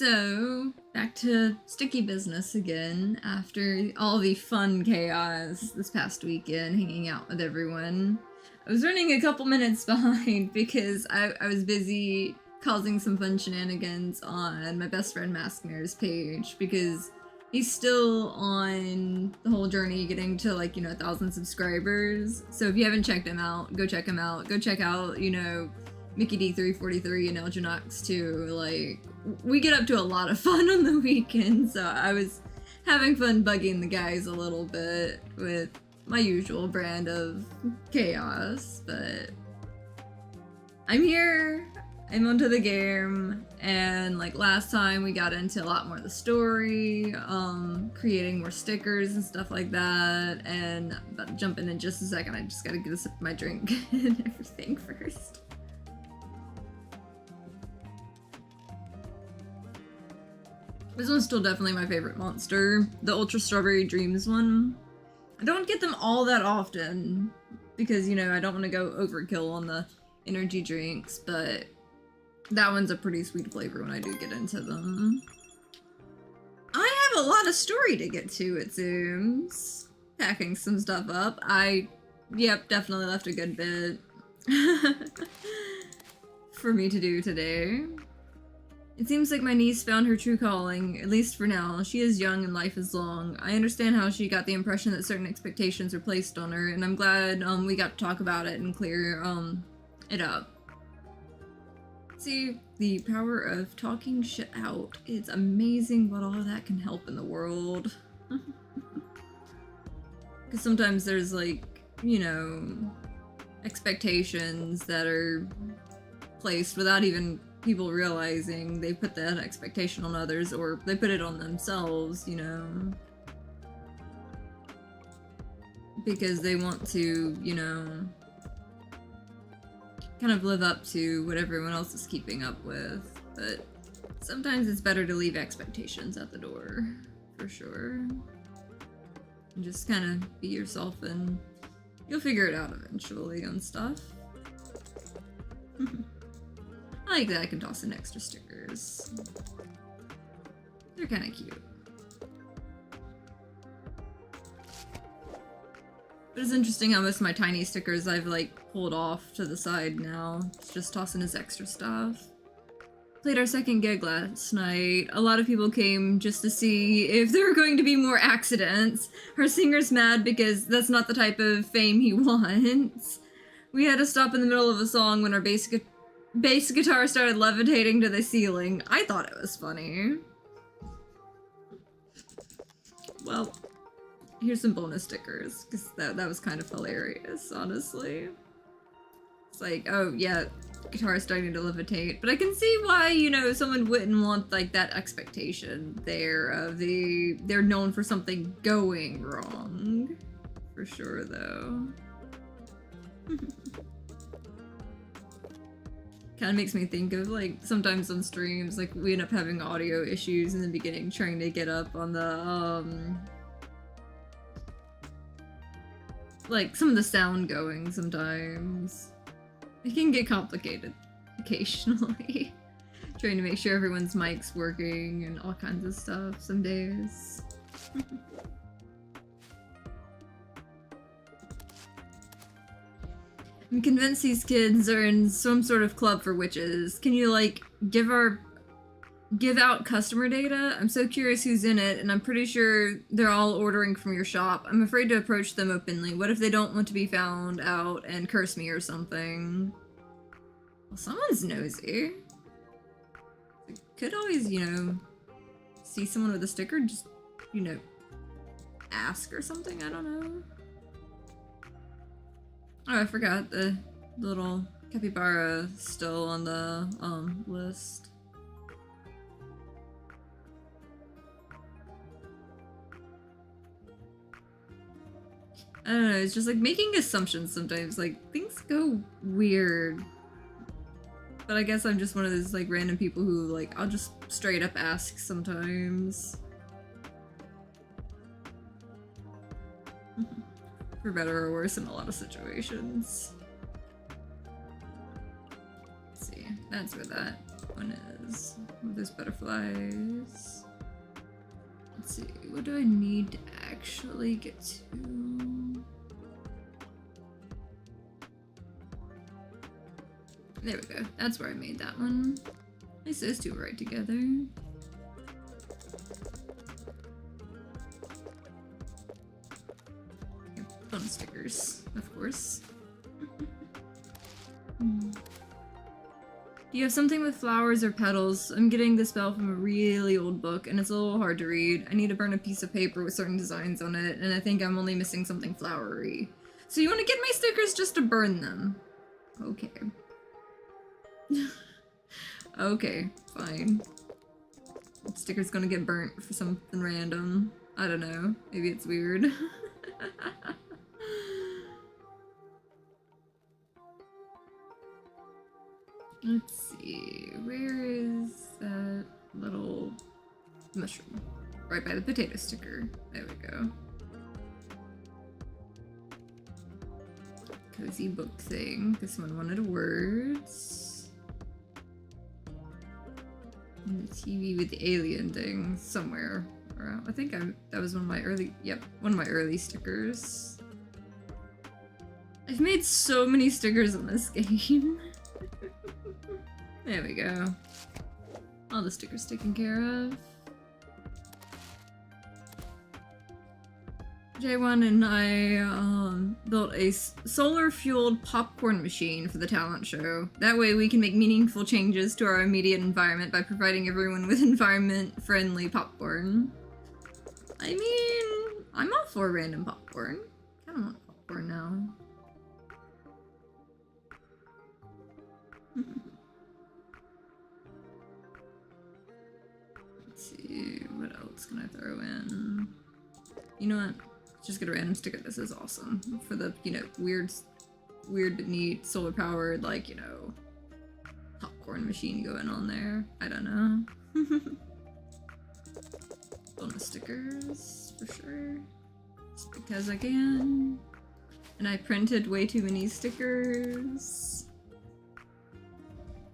So, back to sticky business again after all the fun chaos this past weekend, hanging out with everyone. I was running a couple minutes behind because I was busy causing some fun shenanigans on my best friend Maskner's page because he's still on the whole journey getting to 1,000 subscribers. So if you haven't checked him out, go check him out. Go check out, Mickey D343 and Elginox too. We get up to a lot of fun on the weekend, so I was having fun bugging the guys a little bit with my usual brand of chaos, but I'm here, I'm onto the game, and last time we got into a lot more of the story, creating more stickers and stuff like that, and I'm about to jump in just a second. I just gotta get a sip of my drink and everything first. This one's still definitely my favorite monster. The Ultra Strawberry Dreams one. I don't get them all that often because, I don't want to go overkill on the energy drinks, but that one's a pretty sweet flavor when I do get into them. I have a lot of story to get to, it seems. Packing some stuff up. Yep, definitely left a good bit for me to do today. It seems like my niece found her true calling, at least for now. She is young and life is long. I understand how she got the impression that certain expectations were placed on her, and I'm glad we got to talk about it and clear it up. See, the power of talking shit out. It's amazing what all of that can help in the world. Because sometimes there's expectations that are placed without even people realizing they put that expectation on others, or they put it on themselves, because they want to, kind of live up to what everyone else is keeping up with. But sometimes it's better to leave expectations at the door, for sure. And just kind of be yourself and you'll figure it out eventually on stuff. I like that I can toss in extra stickers. They're kind of cute. But it's interesting how most of my tiny stickers I've pulled off to the side now. It's just tossing as extra stuff. Played our second gig last night. A lot of people came just to see if there were going to be more accidents. Our singer's mad because that's not the type of fame he wants. We had to stop in the middle of a song when our bass guitar started levitating to the ceiling. I thought it was funny. Well, here's some bonus stickers, because that was kind of hilarious, honestly. It's oh yeah, guitar is starting to levitate, but I can see why, someone wouldn't want that expectation there of they're known for something going wrong. For sure, though. Kind of makes me think of sometimes on streams we end up having audio issues in the beginning, trying to get up on the some of the sound going. Sometimes it can get complicated occasionally. Trying to make sure everyone's mic's working and all kinds of stuff some days. I'm convinced these kids are in some sort of club for witches. Can you give out customer data? I'm so curious who's in it, and I'm pretty sure they're all ordering from your shop. I'm afraid to approach them openly. What if they don't want to be found out and curse me or something? Well, someone's nosy. I could always, see someone with a sticker, just, ask or something, I don't know. Oh, I forgot the little capybara still on the list. I don't know, it's just making assumptions sometimes, things go weird. But I guess I'm just one of those random people who I'll just straight up ask sometimes. For better or worse in a lot of situations. Let's see, that's where that one is. with those butterflies. Let's see, what do I need to actually get to? There we go. That's where I made that one. At least those two are right together. Fun stickers, of course. Do you have something with flowers or petals? I'm getting the spell from a really old book, and it's a little hard to read. I need to burn a piece of paper with certain designs on it, and I think I'm only missing something flowery. So you want to get my stickers just to burn them? Okay. Okay, fine. The sticker's gonna get burnt for something random. I don't know. Maybe it's weird. Let's see, where is that little mushroom? Right by the potato sticker. There we go. Cozy book thing. This one wanted words. And the TV with the alien thing somewhere around. I think that was one of my early, one of my early stickers. I've made so many stickers in this game. There we go. All the stickers taken care of. J1 and I built a solar-fueled popcorn machine for the talent show. That way we can make meaningful changes to our immediate environment by providing everyone with environment-friendly popcorn. I mean, I'm all for random popcorn. I don't want popcorn now. Let's see, what else can I throw in? You know what? Let's just get a random sticker. This is awesome. For the, you know, weird, neat, solar-powered, like, you know, popcorn machine going on there. I don't know. Bonus stickers, for sure. Just because I can. And I printed way too many stickers.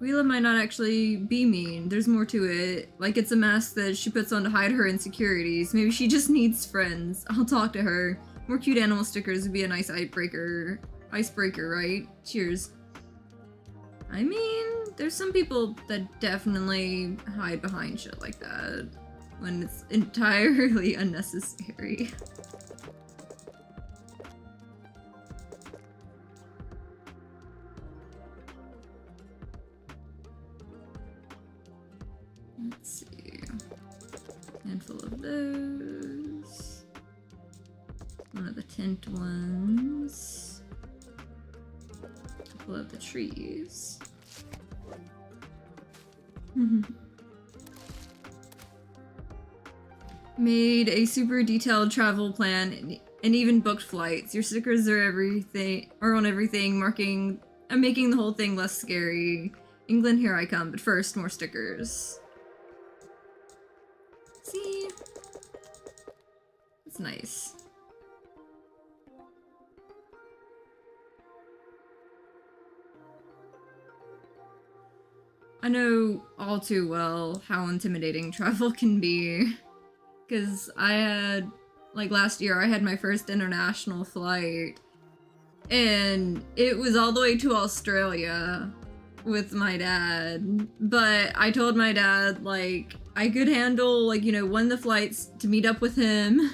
Wheela might not actually be mean. There's more to it. Like, it's a mask that she puts on to hide her insecurities. Maybe she just needs friends. I'll talk to her. More cute animal stickers would be a nice icebreaker, right? Cheers. I mean, there's some people that definitely hide behind shit like that when it's entirely unnecessary. Let's see. Handful of those. One of the tint ones. A couple of the trees. Made a super detailed travel plan and even booked flights. Your stickers are on everything, making the whole thing less scary. England, here I come, but first, more stickers. See? It's nice. I know all too well how intimidating travel can be. Because I had, like last year, I had my first international flight. And it was all the way to Australia with my dad. But I told my dad, like, I could handle, like, you know, one of the flights to meet up with him.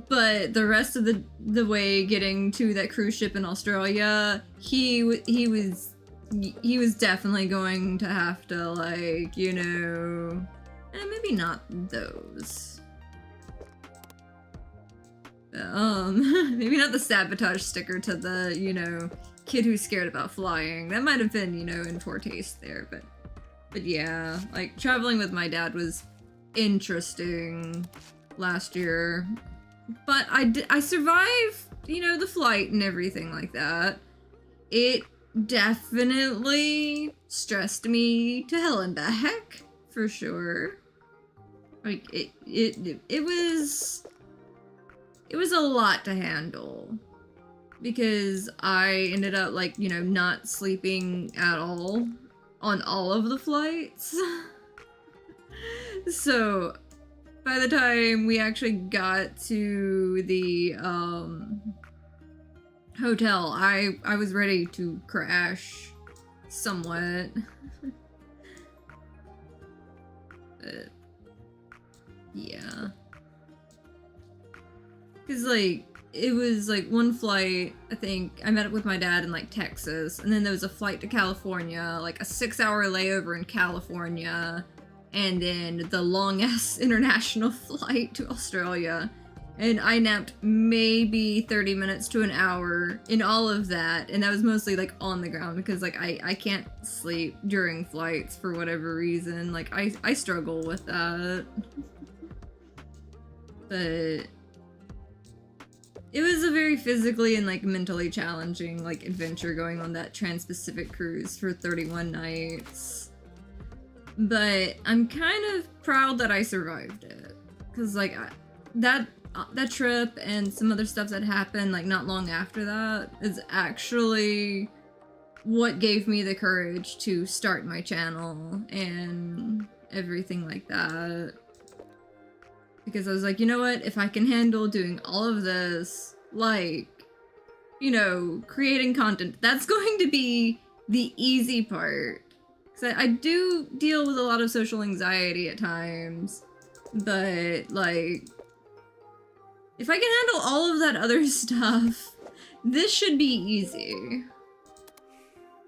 But the rest of the way getting to that cruise ship in Australia, he was definitely going to have to, like, you know, maybe not those. Maybe not the sabotage sticker to the, you know, kid who's scared about flying. That might have been, you know, in poor taste there, but yeah, like, traveling with my dad was interesting last year. But I survived, you know, the flight and everything like that. It definitely stressed me to hell and back, for sure. Like, it was a lot to handle. Because I ended up, like, you know, not sleeping at all on all of the flights. So by the time we actually got to the hotel, I was ready to crash somewhat. But yeah. Cause like it was like one flight, I think I met up with my dad in like Texas, and then there was a flight to California, like a 6-hour layover in California, and then the long-ass international flight to Australia. And I napped maybe 30 minutes to an hour in all of that, and that was mostly like on the ground because like I can't sleep during flights for whatever reason. Like I struggle with that. But it was a very physically and like mentally challenging like adventure going on that Trans-Pacific cruise for 31 nights. But I'm kind of proud that I survived it, cause like that trip and some other stuff that happened like not long after that is actually what gave me the courage to start my channel and everything like that. Because I was like, you know what, if I can handle doing all of this, like, you know, creating content, that's going to be the easy part. Because I do deal with a lot of social anxiety at times, but like, if I can handle all of that other stuff, this should be easy.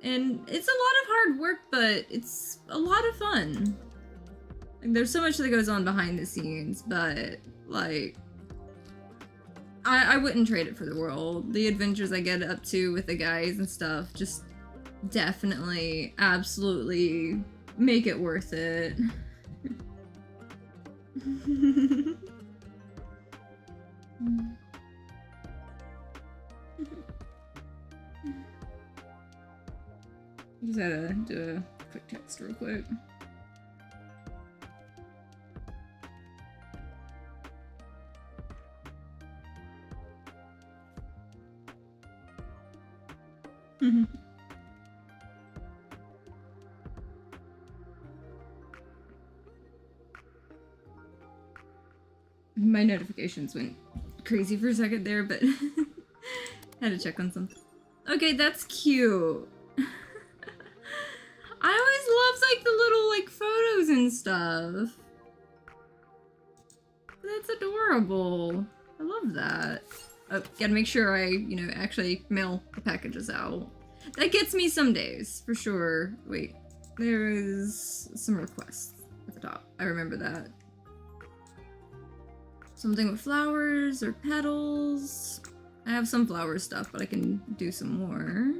And it's a lot of hard work, but it's a lot of fun. Like, there's so much that goes on behind the scenes, but like, I wouldn't trade it for the world. The adventures I get up to with the guys and stuff just definitely, absolutely make it worth it. Just had to do a quick text real quick. My notifications went crazy for a second there, but had to check on something. Okay, that's cute. I always loved like the little like photos and stuff. That's adorable. I love that. Oh, gotta make sure I, you know, actually mail the packages out. That gets me some days, for sure. Wait, there is some requests at the top. I remember that. Something with flowers or petals. I have some flower stuff, but I can do some more.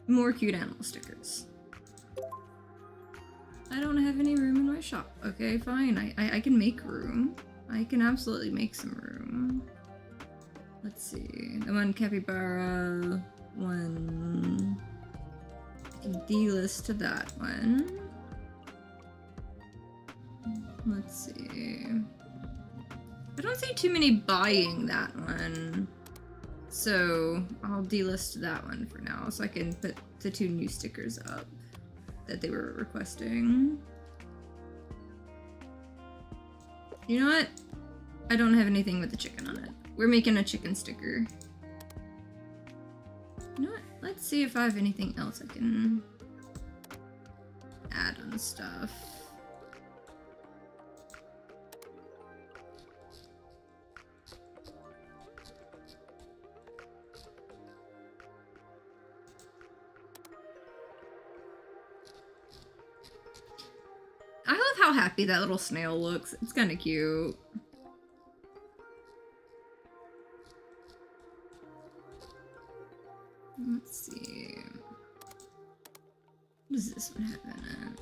More cute animal stickers. I don't have any room in my shop. Okay, fine. I can make room. I can absolutely make some room. Let's see. The one capybara one. I can delist to that one. Let's see. I don't see too many buying that one. So I'll delist that one for now so I can put the 2 new stickers up that they were requesting. You know what? I don't have anything with the chicken on it. We're making a chicken sticker. You know what? Let's see if I have anything else I can add on stuff. I love how happy that little snail looks. It's kind of cute. Let's see. What does this one have in it?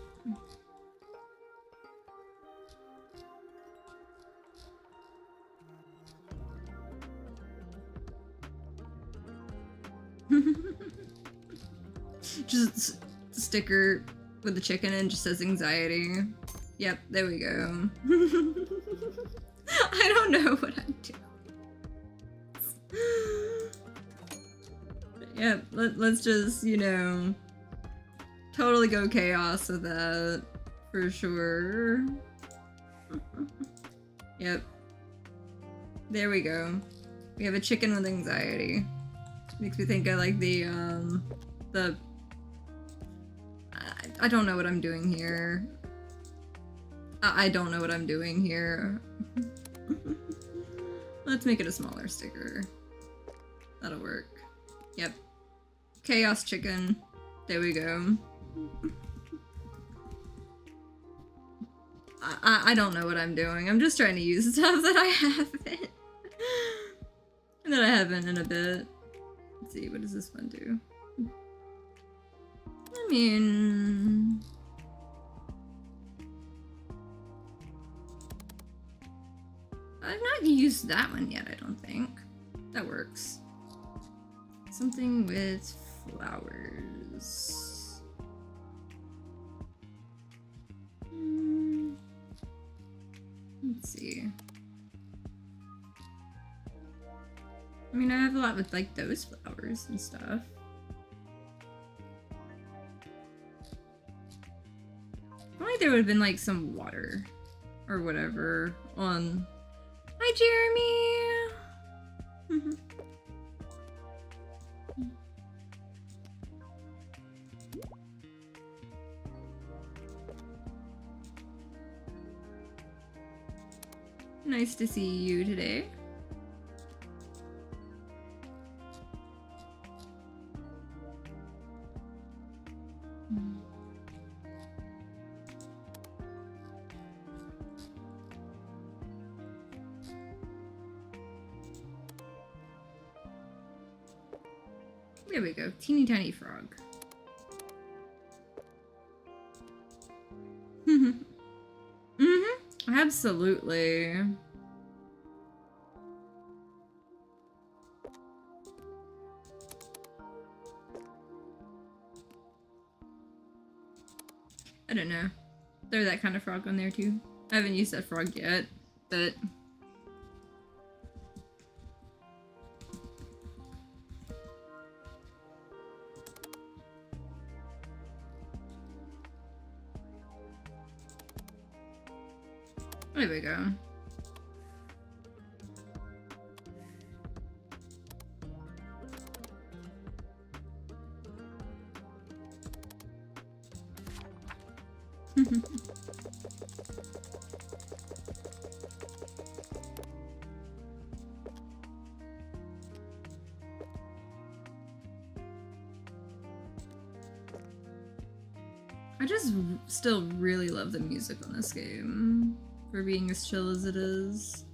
Just a sticker with the chicken and just says anxiety. Yep, there we go. I don't know what I'm doing. Yep, let's just, you know, Totally go chaos with that. For sure. Yep. There we go. We have a chicken with anxiety. Makes me think of like the I don't know what I'm doing here. I don't know what I'm doing here. Let's make it a smaller sticker. That'll work. Yep. Chaos chicken. There we go. I don't know what I'm doing. I'm just trying to use stuff that I haven't. That I haven't in a bit. Let's see, what does this one do? I mean... I've not used that one yet, I don't think. That works. Something with flowers. Let's see. I mean, I have a lot with like those flowers and stuff. If only there would have been like some water or whatever on. Hi, Jeremy! Nice to see you today. There we go. Teeny tiny frog. Absolutely. I don't know. Throw that kind of frog on there too. I haven't used that frog yet, but... There we go. I just still really love the music on this game. For being as chill as it is.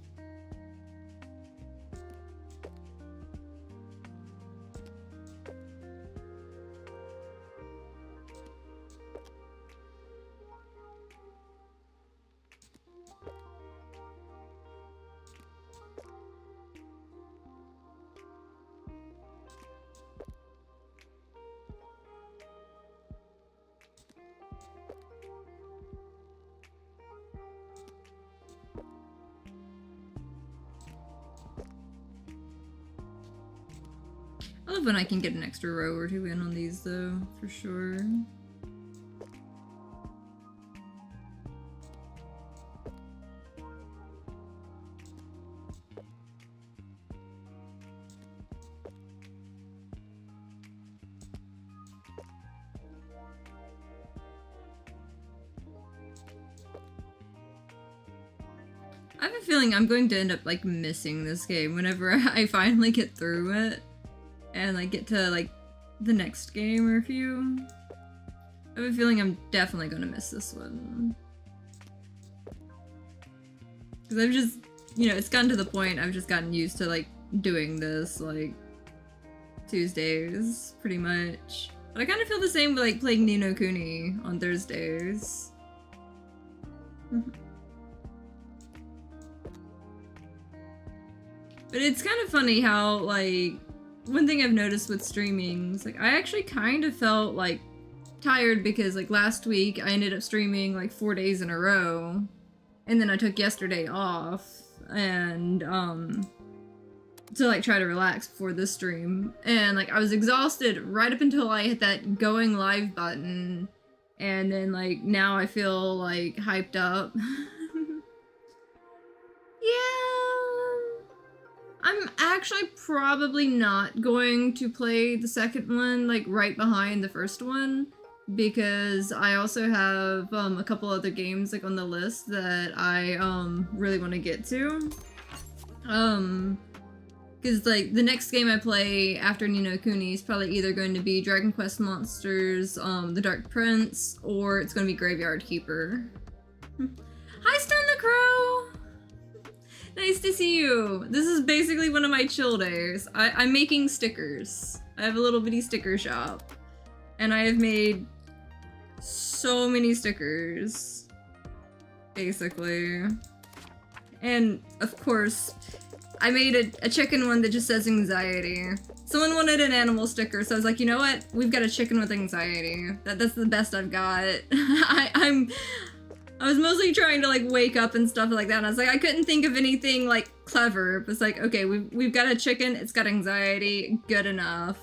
I love when I can get an extra row or two in on these though, for sure. I have a feeling I'm going to end up like missing this game whenever I finally get through it. And like get to like the next game or a few. I have a feeling I'm definitely gonna miss this one. Because I've just, you know, it's gotten to the point I've just gotten used to like doing this like Tuesdays pretty much. But I kind of feel the same with like playing Ni no Kuni on Thursdays. But it's kind of funny how like one thing I've noticed with streaming is like I actually kind of felt like tired because like last week I ended up streaming like 4 days in a row and then I took yesterday off and to like try to relax before this stream and like I was exhausted right up until I hit that going live button And then like now I feel like hyped up. Yeah. I'm actually probably not going to play the second one like right behind the first one, because I also have a couple other games like on the list that I really want to get to. Because like the next game I play after Ni no Kuni is probably either going to be Dragon Quest Monsters, The Dark Prince, or it's going to be Graveyard Keeper. Hi, Stone the Crow! Nice to see you. This is basically one of my chill days. I'm making stickers. I have a little bitty sticker shop, and I have made so many stickers, basically. And of course, I made a chicken one that just says anxiety. Someone wanted an animal sticker, so I was like, you know what? We've got a chicken with anxiety. That's the best I've got. I was mostly trying to like wake up and stuff like that, and I was like, I couldn't think of anything like clever. It was like, okay, we've got a chicken, it's got anxiety, good enough.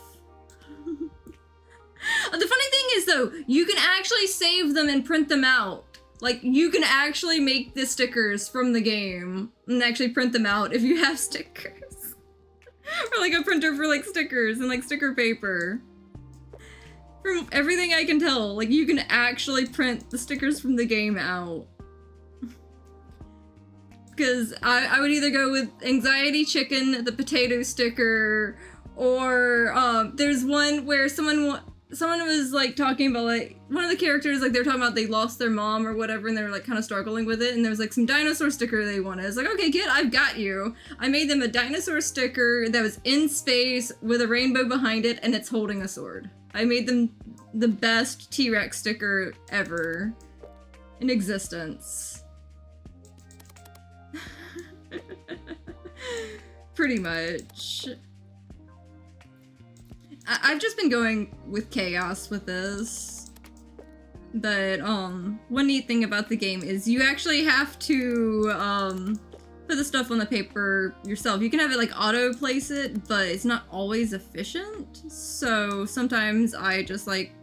The funny thing is though, you can actually save them and print them out. Like, you can actually make the stickers from the game and actually print them out if you have stickers. Or like a printer for like stickers and like sticker paper. From everything I can tell, like you can actually print the stickers from the game out. Because I would either go with Anxiety Chicken, the potato sticker, or there's one where someone was like talking about like one of the characters, like they were talking about they lost their mom or whatever, and they were like kind of struggling with it, and there was like some dinosaur sticker they wanted. I was like, okay kid, I've got you. I made them a dinosaur sticker that was in space with a rainbow behind it, and it's holding a sword. I made them the best T-Rex sticker ever in existence. Pretty much. I've just been going with chaos with this. But, one neat thing about the game is you actually have to, put the stuff on the paper yourself. You can have it, like, auto-place it, but it's not always efficient. So sometimes I just, like,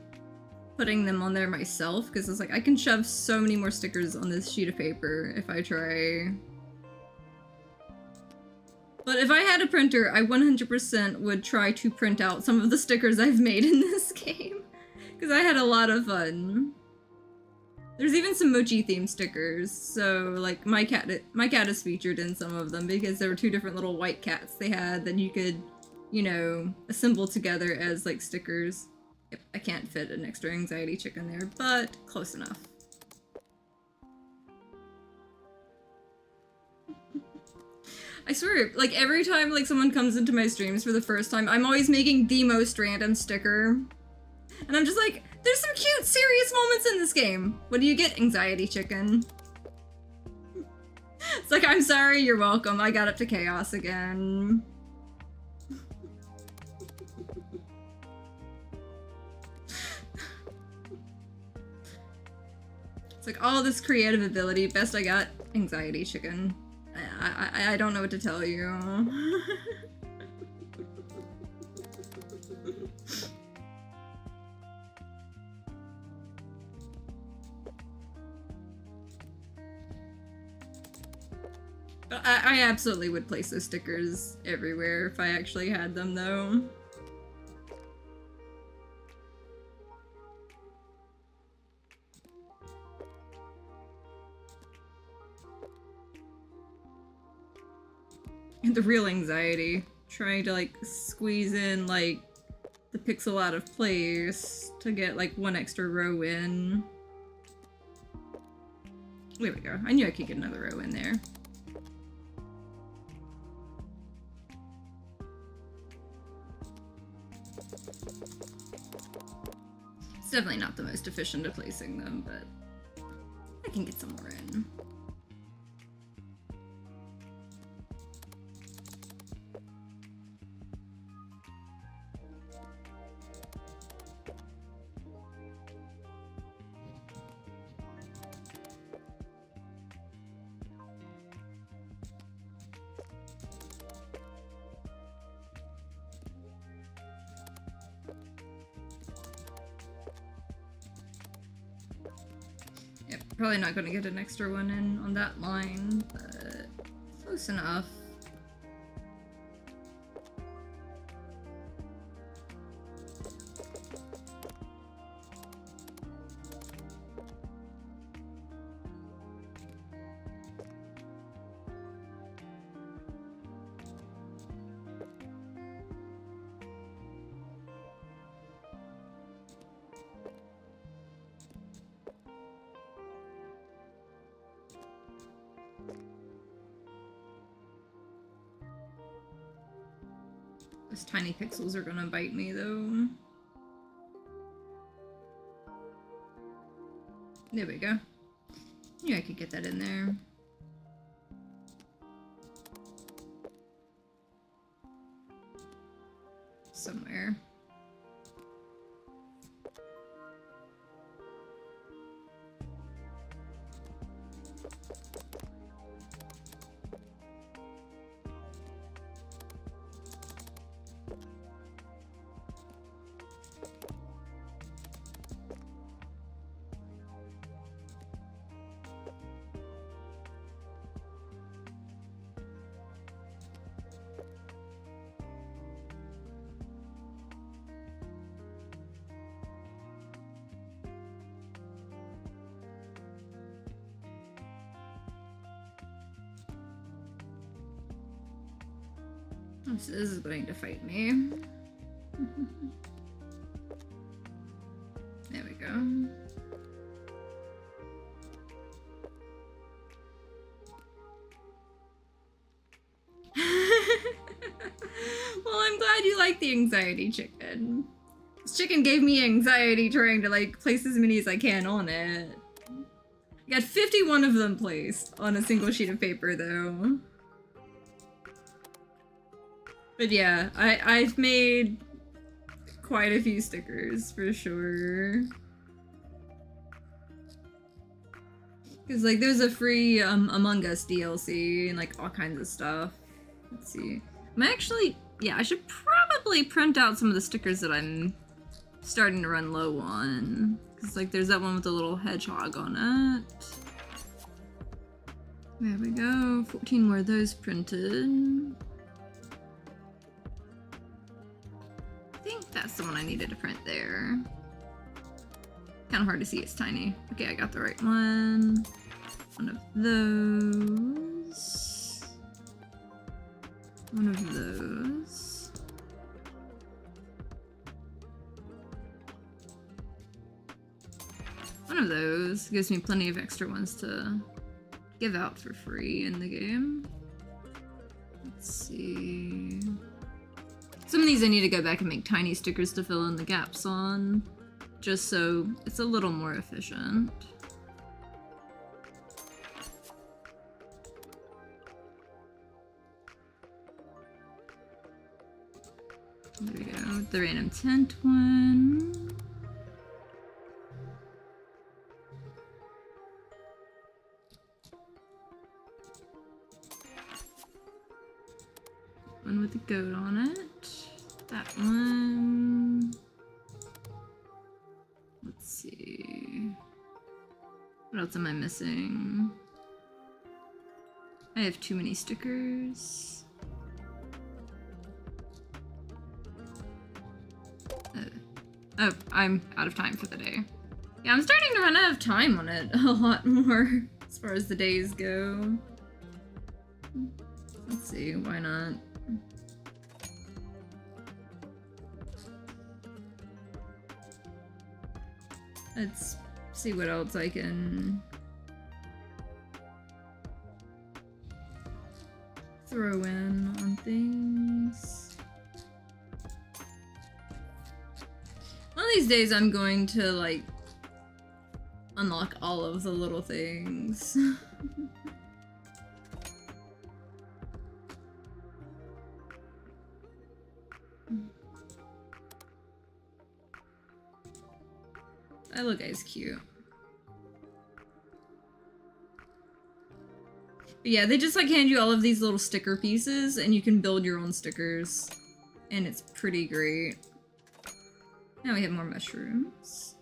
putting them on there myself, because it's like, I can shove so many more stickers on this sheet of paper if I try. But if I had a printer, I 100% would try to print out some of the stickers I've made in this game. Because I had a lot of fun. There's even some Mochi-themed stickers, so like my cat is featured in some of them because there were two different little white cats they had that you could, you know, assemble together as like stickers. Yep, I can't fit an extra Anxiety Chicken there, but close enough. I swear, like every time like someone comes into my streams for the first time, I'm always making the most random sticker. And I'm just like, there's some cute, serious moments in this game. What do you get, Anxiety Chicken? It's like, I'm sorry, you're welcome. I got up to chaos again. It's like, all this creative ability, best I got, Anxiety Chicken. I don't know what to tell you. But I absolutely would place those stickers everywhere if I actually had them, though. And the real anxiety, trying to like squeeze in like the pixel out of place to get like one extra row in. There we go. I knew I could get another row in there. It's definitely not the most efficient at placing them, but I can get some more in. Probably not gonna get an extra one in on that line, but close enough. Those tiny pixels are gonna bite me, though. There we go. Yeah, I could get that in there. Somewhere. This is going to fight me. There we go. Well, I'm glad you like the anxiety chicken. This chicken gave me anxiety trying to like place as many as I can on it. I got 51 of them placed on a single sheet of paper though. But yeah, I've made quite a few stickers for sure. Cause like there's a free Among Us DLC and like all kinds of stuff. Let's see. I'm actually, yeah, I should probably print out some of the stickers that I'm starting to run low on. Cause like there's that one with the little hedgehog on it. There we go, 14 more of those printed. I think that's the one I needed to print there. Kind of hard to see, it's tiny. Okay, I got the right one. One of those. One of those. One of those gives me plenty of extra ones to give out for free in the game. Let's see. Some of these I need to go back and make tiny stickers to fill in the gaps on, just so it's a little more efficient. There we go, the random tent one. One with the goat on it. That one. Let's see. What else am I missing? I have too many stickers. Oh, I'm out of time for the day. Yeah, I'm starting to run out of time on it a lot more as far as the days go. Let's see, why not? Let's see what else I can throw in on things. One of these days I'm going to like unlock all of the little things. That little guy's cute. But yeah, they just like hand you all of these little sticker pieces and you can build your own stickers. And it's pretty great. Now we have more mushrooms.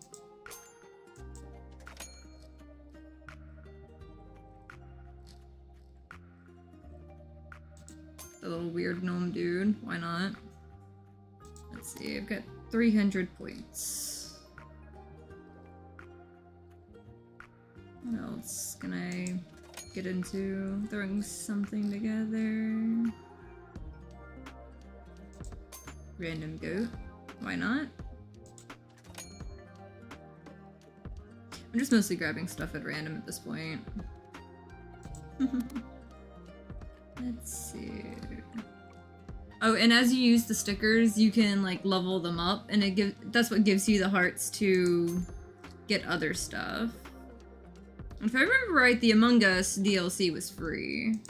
The little weird gnome dude. Why not? Let's see, I've got 300 points. What else can I get into? Throwing something together. Random goat. Why not? I'm just mostly grabbing stuff at random at this point. Let's see. Oh, and as you use the stickers, you can like level them up, and that's what gives you the hearts to get other stuff. If I remember right, the Among Us DLC was free.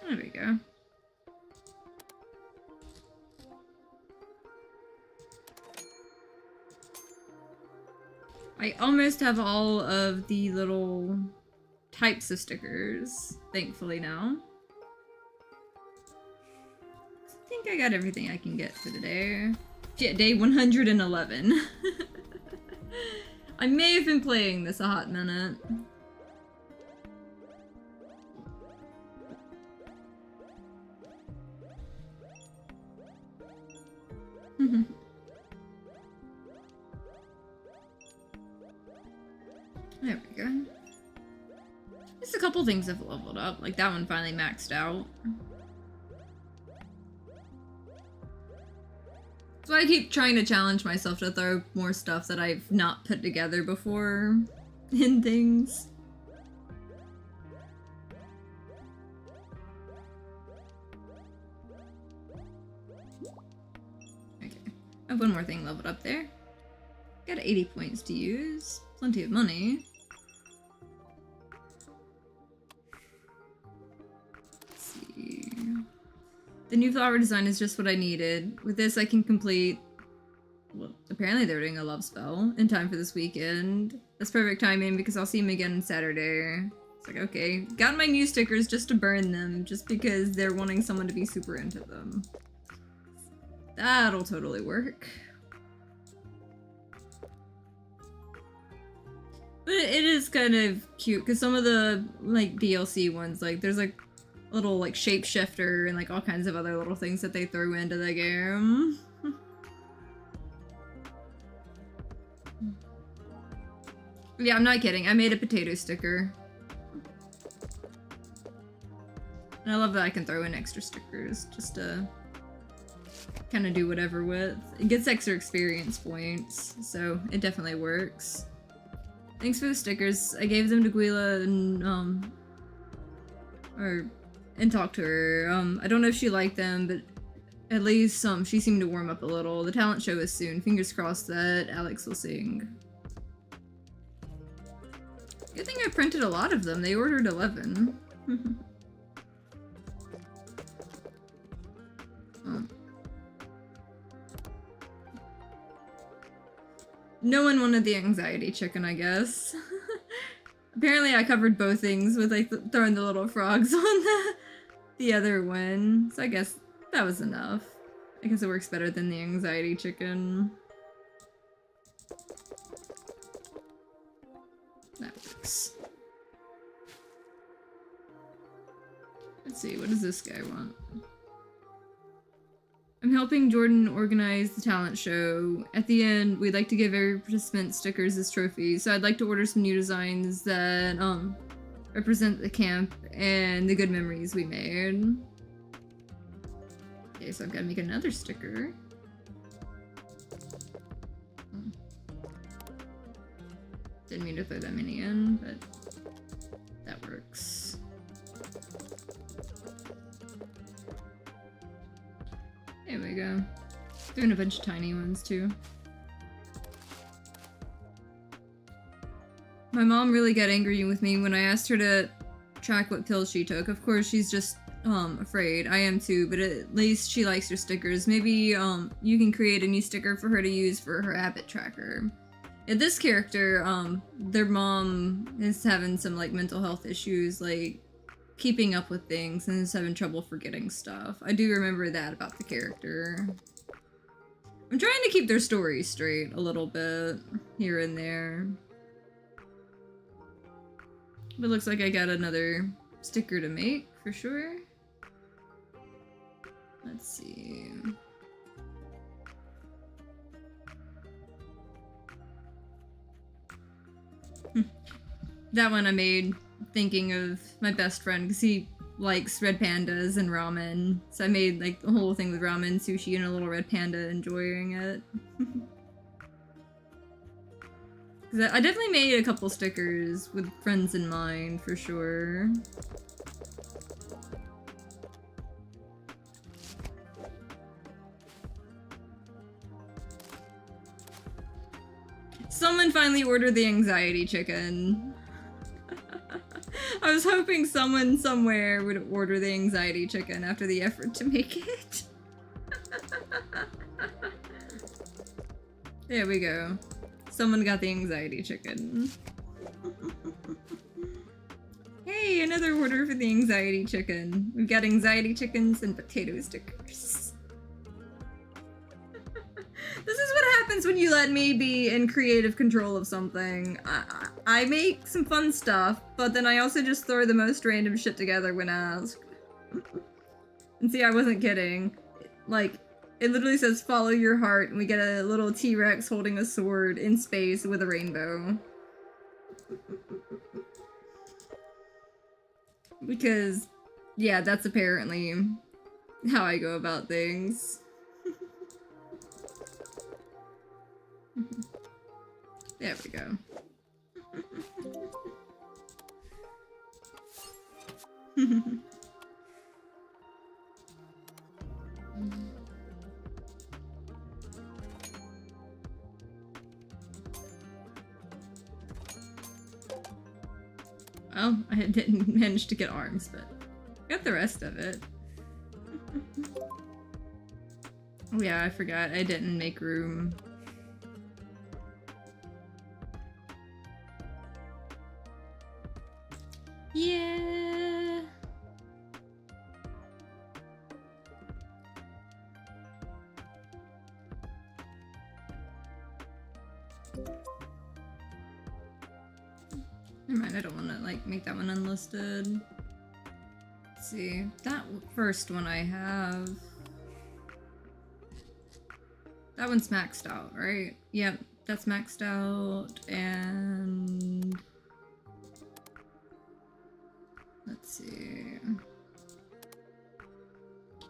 There we go. I almost have all of the little types of stickers, thankfully now. I think I got everything I can get for the day. Yeah, day 111. I may have been playing this a hot minute. There we go. Just a couple things have leveled up. Like that one finally maxed out. So I keep trying to challenge myself to throw more stuff that I've not put together before in things. Okay. I have one more thing leveled up there. Got 80 points to use. Plenty of money. The new flower design is just what I needed. With this, I can complete... Well, apparently they're doing a love spell in time for this weekend. That's perfect timing because I'll see him again on Saturday. It's like, okay, got my new stickers just to burn them, just because they're wanting someone to be super into them. That'll totally work. But it is kind of cute, because some of the, like, DLC ones, like, there's, like, little like shapeshifter and like all kinds of other little things that they throw into the game. Yeah, I'm not kidding. I made a potato sticker. And I love that I can throw in extra stickers just to kind of do whatever with. It gets extra experience points, so it definitely works. Thanks for the stickers. I gave them to Guila and talked to her. I don't know if she liked them, but at least she seemed to warm up a little. The talent show is soon. Fingers crossed that Alex will sing. Good thing I printed a lot of them. They ordered 11. Oh. No one wanted the anxiety chicken, I guess. Apparently I covered both things with like throwing the little frogs on the other one. So I guess that was enough. I guess it works better than the anxiety chicken. That works. Let's see, what does this guy want? I'm helping Jordan organize the talent show. At the end, we'd like to give every participant stickers as trophies, so I'd like to order some new designs that, represent the camp and the good memories we made. Okay, so I've got to make another sticker. Didn't mean to throw that many in, but that works. There we go. Doing a bunch of tiny ones too. My mom really got angry with me when I asked her to track what pills she took. Of course, she's just afraid. I am too, but at least she likes your stickers. Maybe you can create a new sticker for her to use for her habit tracker. Yeah, this character, their mom is having some like mental health issues, like keeping up with things and is having trouble forgetting stuff. I do remember that about the character. I'm trying to keep their story straight a little bit here and there. But it looks like I got another sticker to make for sure. Let's see. That one I made thinking of my best friend because he likes red pandas and ramen. So I made like the whole thing with ramen, sushi, and a little red panda enjoying it. I definitely made a couple stickers with friends in mind for sure. Someone finally ordered the anxiety chicken. I was hoping someone somewhere would order the anxiety chicken after the effort to make it. There we go. Someone got the anxiety chicken. Hey, another order for the anxiety chicken. We've got anxiety chickens and potato stickers. This is what happens when you let me be in creative control of something. I make some fun stuff, but then I also just throw the most random shit together when asked. And see, I wasn't kidding. Like, it literally says follow your heart, and we get a little T-Rex holding a sword in space with a rainbow. Because, yeah, that's apparently how I go about things. There we go. Well, I didn't manage to get arms, but got the rest of it. Oh yeah, I forgot. I didn't make room. Yeah. Never mind, I don't want to like make that one unlisted. Let's see, that first one I have. That one's maxed out, right? Yep, that's maxed out, and let's see.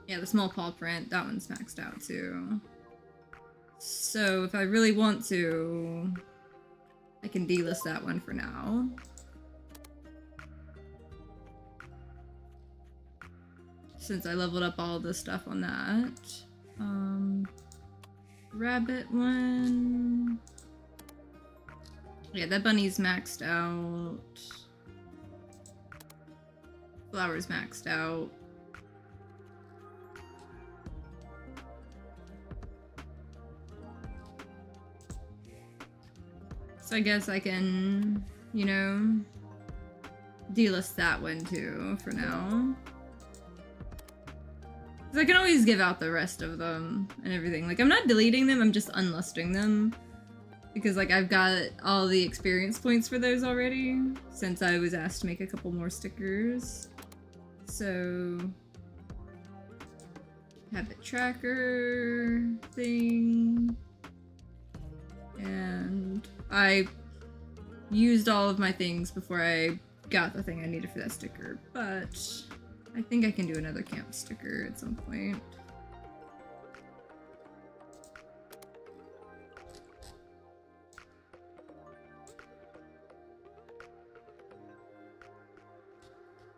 Yeah, the small paw print, that one's maxed out too. So if I really want to, I can delist that one for now. Since I leveled up all the stuff on that. Rabbit one. Yeah, that bunny's maxed out. Flower's maxed out. So I guess I can, you know, delist that one too for now. Because I can always give out the rest of them and everything. Like, I'm not deleting them, I'm just unlisting them. Because, like, I've got all the experience points for those already, since I was asked to make a couple more stickers. So... habit tracker thing. And I used all of my things before I got the thing I needed for that sticker, but I think I can do another camp sticker at some point.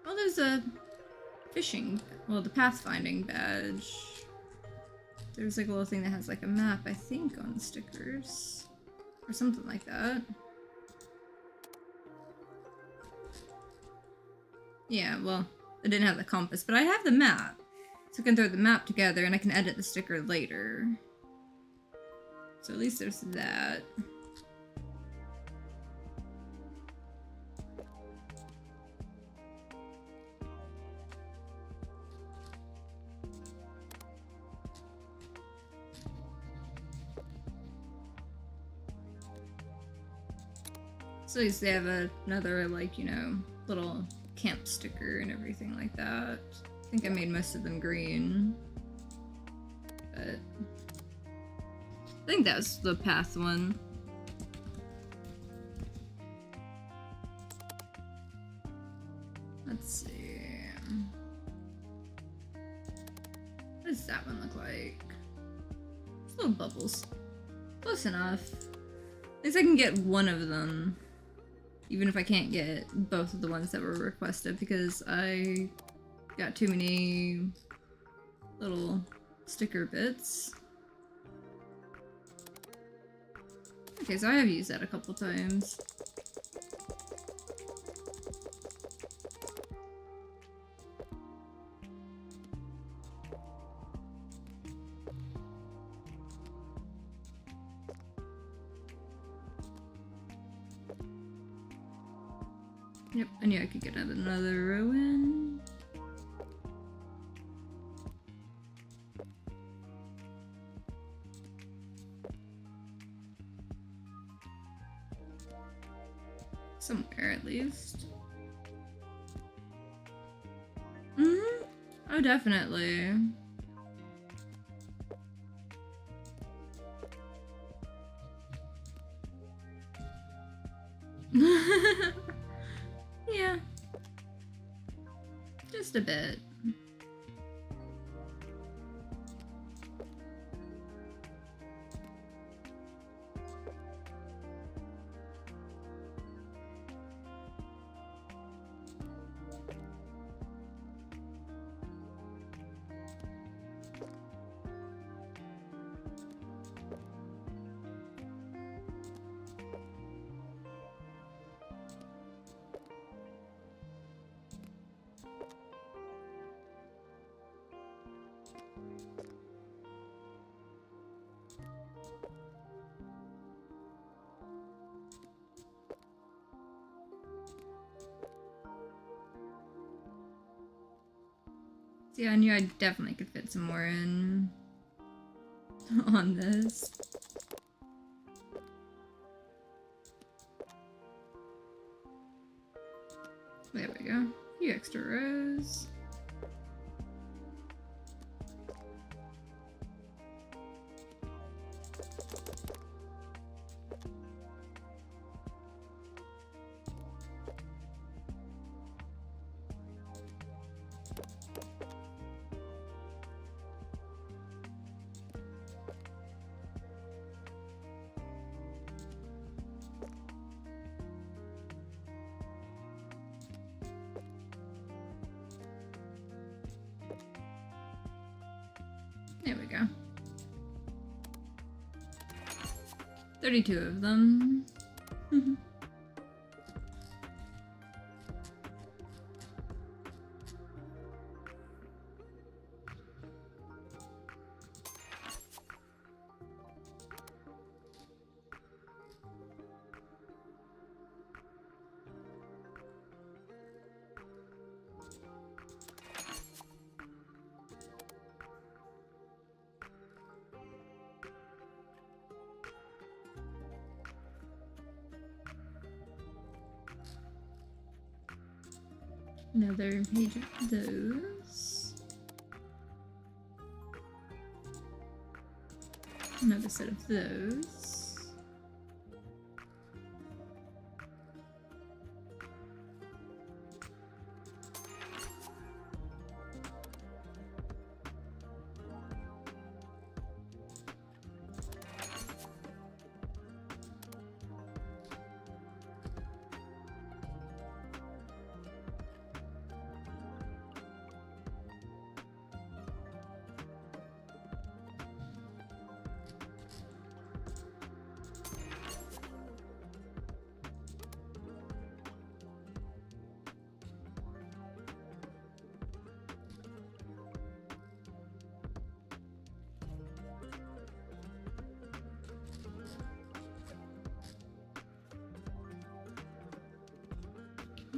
Oh, there's a fishing, well, the pathfinding badge. There's like a little thing that has like a map, I think, on the stickers. Or something like that. Yeah, well, I didn't have the compass, but I have the map. So I can throw the map together and I can edit the sticker later. So at least there's that. So at least they have another, like, you know, little camp sticker and everything like that. I think I made most of them green. But I think that was the path one. Let's see. What does that one look like? It's little bubbles. Close enough. At least I can get one of them. Even if I can't get both of the ones that were requested because I got too many little sticker bits. Okay, so I have used that a couple times. Yep, I knew I could get another row in. Somewhere, at least. Mm-hmm. Oh, definitely. Yeah. Just a bit. Yeah, I knew I definitely could fit some more in on this. There we go. A few extra rows. There we go. 32 of them. Another page of those. Another set of those.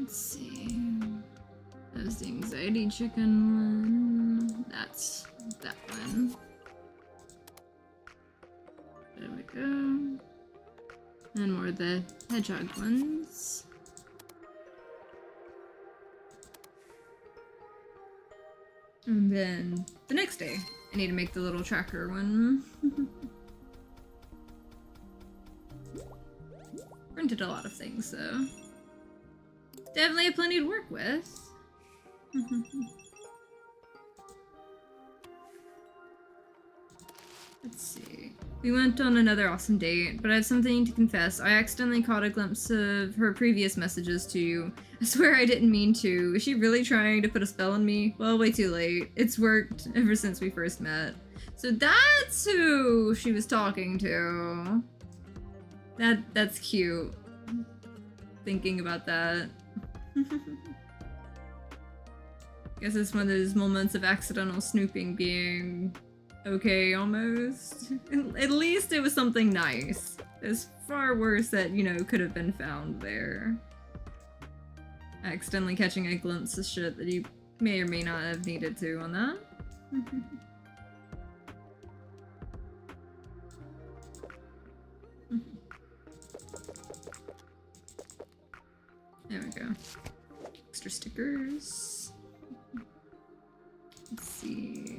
Let's see. That was the anxiety chicken one. That's that one. There we go. And more of the hedgehog ones. And then the next day, I need to make the little tracker one. Printed a lot of things, though. Definitely have plenty to work with. Let's see. We went on another awesome date, but I have something to confess. I accidentally caught a glimpse of her previous messages to you. I swear I didn't mean to. Is she really trying to put a spell on me? Well, way too late. It's worked ever since we first met. So that's who she was talking to. That's cute. Thinking about that. Guess it's one of those moments of accidental snooping being okay, almost. At least it was something nice. There's far worse that, you know, could have been found there. Accidentally catching a glimpse of shit that you may or may not have needed to on that. There we go. Extra stickers. Let's see.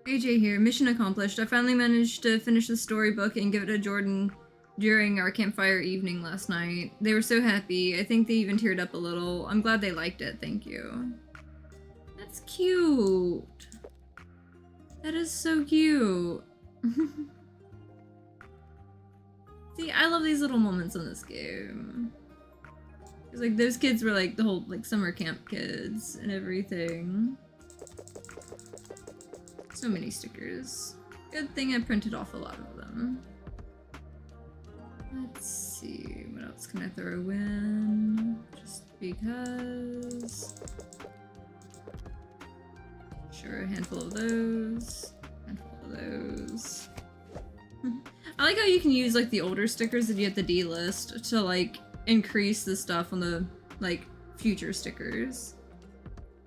AJ here. Mission accomplished. I finally managed to finish the storybook and give it to Jordan during our campfire evening last night. They were so happy. I think they even teared up a little. I'm glad they liked it. Thank you. That's cute. That is so cute. See, I love these little moments in this game. Cause like those kids were like the whole like summer camp kids and everything. So many stickers. Good thing I printed off a lot of them. Let's see, what else can I throw in? Just because. Sure, a handful of those. Handful of those. I like how you can use like the older stickers that you have to delist to like increase the stuff on the like future stickers.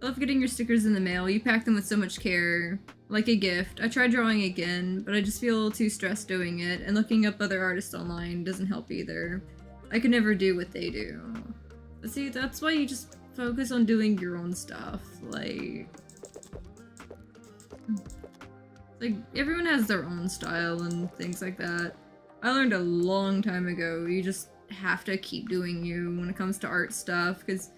I love getting your stickers in the mail. You pack them with so much care, like a gift. I tried drawing again, but I just feel a little too stressed doing it, and looking up other artists online doesn't help either. I could never do what they do. But see, that's why you just focus on doing your own stuff. Like everyone has their own style and things like that. I learned a long time ago, you just have to keep doing you when it comes to art stuff, because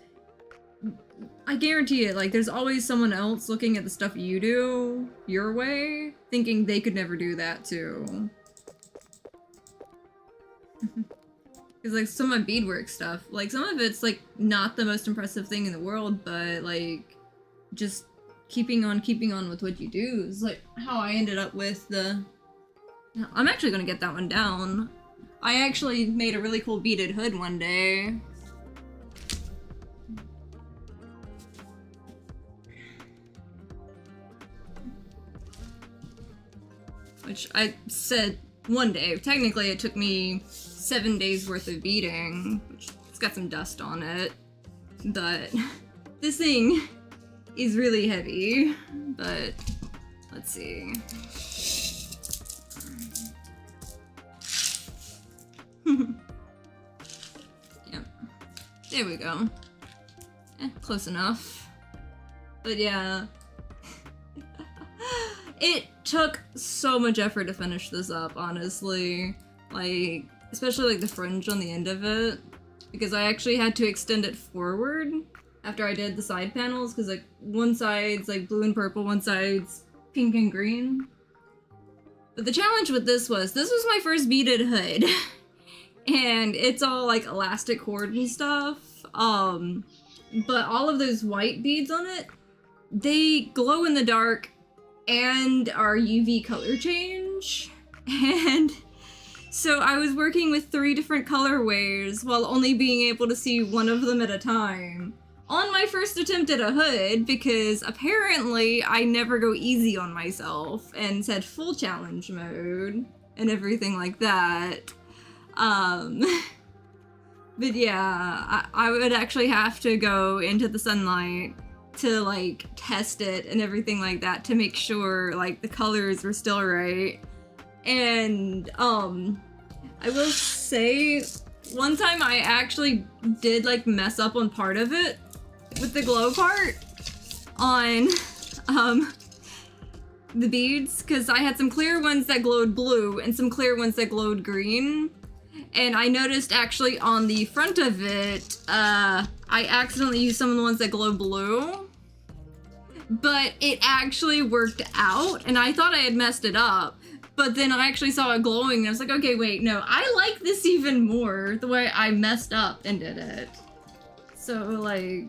I guarantee it, like, there's always someone else looking at the stuff you do your way, thinking they could never do that too. Because, like, some of my beadwork stuff, like, some of it's, like, not the most impressive thing in the world, but, like, just keeping on with what you do is, like, how I ended up with the... I'm actually gonna get that one down. I actually made a really cool beaded hood one day. Which I said one day. Technically it took me 7 days worth of beading, which it's got some dust on it. But this thing is really heavy. But let's see. Yep. There we go. Close enough. But yeah. It took so much effort to finish this up, honestly. Like, especially like the fringe on the end of it. Because I actually had to extend it forward after I did the side panels, because like one side's like blue and purple, one side's pink and green. But the challenge with this was my first beaded hood. And it's all like elastic cord and stuff. But all of those white beads on it, they glow in the dark and are UV color change. And so I was working with 3 different colorways while only being able to see one of them at a time on my first attempt at a hood, because apparently I never go easy on myself and said full challenge mode and everything like that. But yeah, I would actually have to go into the sunlight to like test it and everything like that to make sure like the colors were still right. And I will say one time I actually did like mess up on part of it with the glow part on the beads, because I had some clear ones that glowed blue and some clear ones that glowed green. And I noticed actually on the front of it, I accidentally used some of the ones that glow blue. But it actually worked out, and I thought I had messed it up. But then I actually saw it glowing, and I was like, okay, wait, no, I like this even more, the way I messed up and did it. So, like,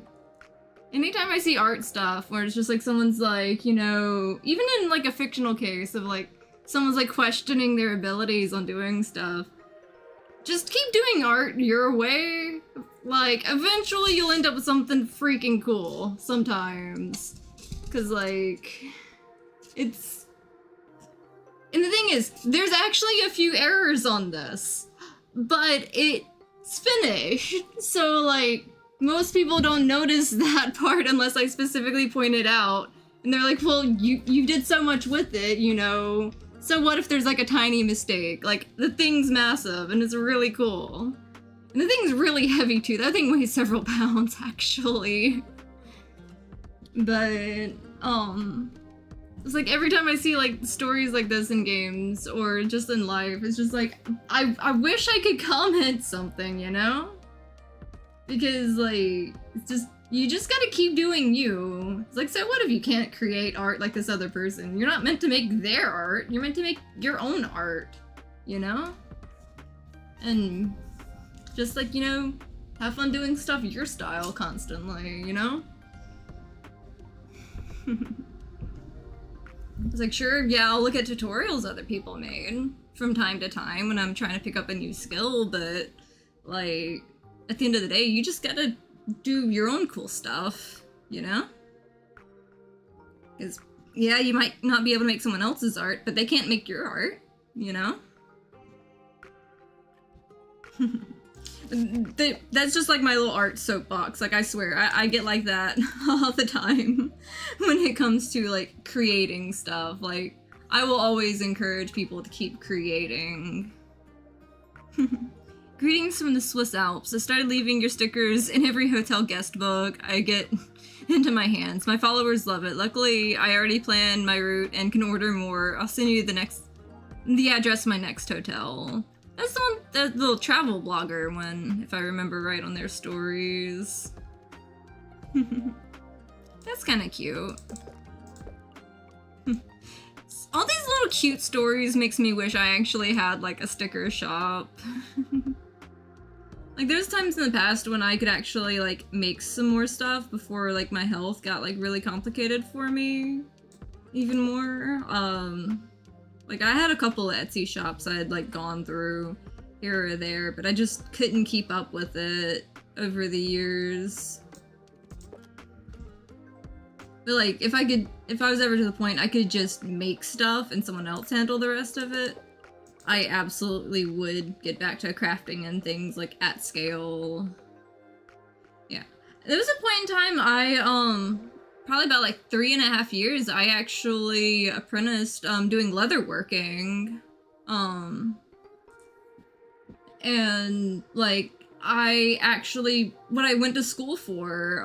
anytime I see art stuff where it's just like someone's like, you know, even in like a fictional case of like, someone's like questioning their abilities on doing stuff, just keep doing art your way. Like, eventually you'll end up with something freaking cool sometimes. Cause like, it's... And the thing is, there's actually a few errors on this, but it's finished. So like, most people don't notice that part unless I specifically point it out. And they're like, well, you did so much with it, you know. So what if there's like a tiny mistake? Like, the thing's massive and it's really cool. And the thing's really heavy too. That thing weighs several pounds, actually. But, it's like every time I see like stories like this in games or just in life, it's just like, I wish I could comment something, you know? Because like, it's just, you just gotta keep doing you. It's like, so what if you can't create art like this other person? You're not meant to make their art, you're meant to make your own art, you know? And just like, you know, have fun doing stuff your style constantly, you know? It's like, sure, yeah, I'll look at tutorials other people made from time to time when I'm trying to pick up a new skill, but like, at the end of the day, you just gotta do your own cool stuff, you know? Because, yeah, you might not be able to make someone else's art, but they can't make your art, you know? That's just like my little art soapbox. Like, I swear, I get like that all the time when it comes to, like, creating stuff. Like, I will always encourage people to keep creating. Greetings from the Swiss Alps. I started leaving your stickers in every hotel guest book I get into my hands. My followers love it. Luckily, I already planned my route and can order more. I'll send you the address of my next hotel. That's the one, that little travel blogger one, if I remember right, on their stories. That's kind of cute. All these little cute stories makes me wish I actually had, like, a sticker shop. Like, there's times in the past when I could actually, like, make some more stuff before, like, my health got, like, really complicated for me. Even more. Like, I had a couple of Etsy shops I had, like, gone through here or there, but I just couldn't keep up with it over the years. But, like, if I was ever to the point I could just make stuff and someone else handle the rest of it, I absolutely would get back to crafting and things, like, at scale. Yeah. There was a point in time probably about like 3.5 years, I actually apprenticed doing leatherworking. And like I actually, what I went to school for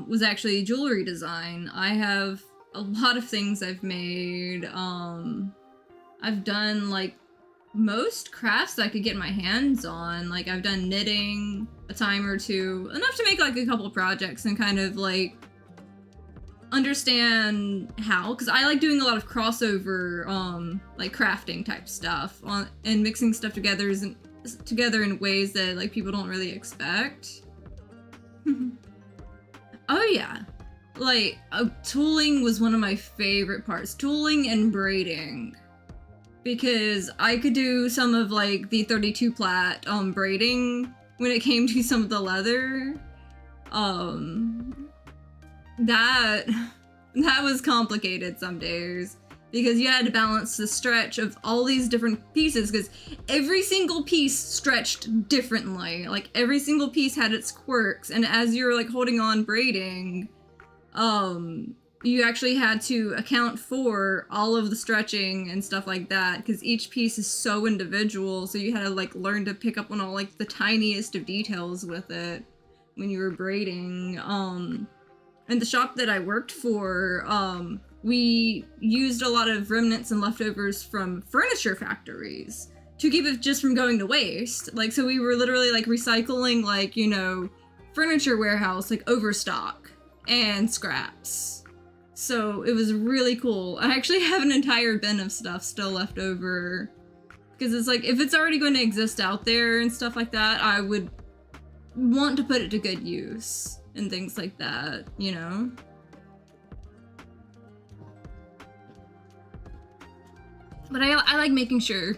was actually jewelry design. I have a lot of things I've made. I've done like most crafts I could get my hands on. Like I've done knitting a time or two, enough to make like a couple projects and kind of like understand how, because I like doing a lot of crossover like crafting type stuff and mixing stuff together in ways that like people don't really expect. Oh yeah, like tooling was one of my favorite parts, tooling and braiding, because I could do some of like the 32 plat braiding when it came to some of the leather. That was complicated some days, because you had to balance the stretch of all these different pieces, because every single piece stretched differently. Like, every single piece had its quirks, and as you're, like, holding on braiding, you actually had to account for all of the stretching and stuff like that, because each piece is so individual, so you had to, like, learn to pick up on all, like, the tiniest of details with it when you were braiding. And the shop that I worked for, we used a lot of remnants and leftovers from furniture factories to keep it just from going to waste. Like, so we were literally, like, recycling, like, you know, furniture warehouse, like, overstock and scraps. So it was really cool. I actually have an entire bin of stuff still left over, because it's like, if it's already going to exist out there and stuff like that, I would want to put it to good use and things like that, you know? But I like making sure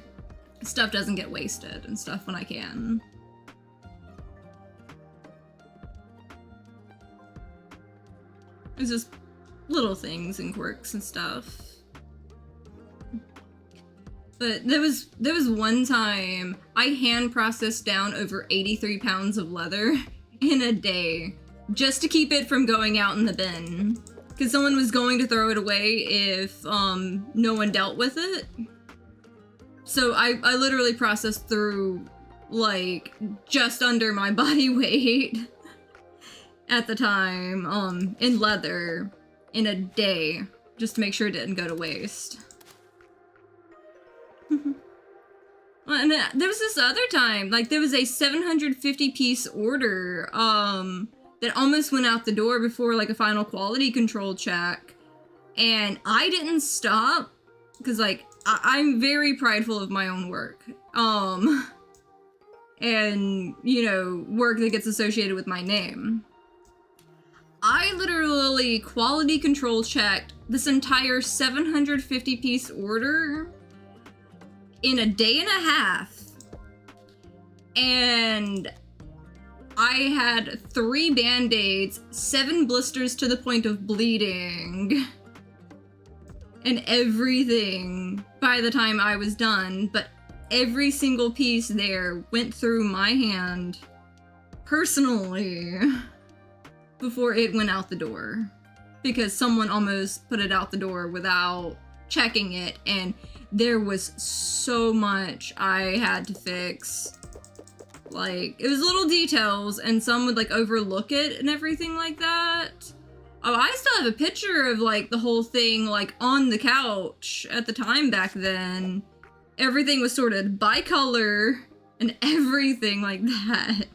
stuff doesn't get wasted and stuff when I can. It's just little things and quirks and stuff. But there was one time I hand processed down over 83 pounds of leather in a day just to keep it from going out in the bin, because someone was going to throw it away if no one dealt with it. So I literally processed through, like, just under my body weight at the time in leather in a day, just to make sure it didn't go to waste. And there was this other time, like, there was a 750 piece order that almost went out the door before, like, a final quality control check, and I didn't stop because, like, I'm very prideful of my own work, and, you know, work that gets associated with my name. I literally quality control checked this entire 750 piece order in a day and a half, and I had 3 band-aids, 7 blisters to the point of bleeding, and everything by the time I was done, but every single piece there went through my hand personally before it went out the door, because someone almost put it out the door without checking it, and there was so much I had to fix. Like, it was little details, and some would, like, overlook it and everything like that. Oh, I still have a picture of, like, the whole thing, like, on the couch at the time back then. Everything was sorted by color and everything like that.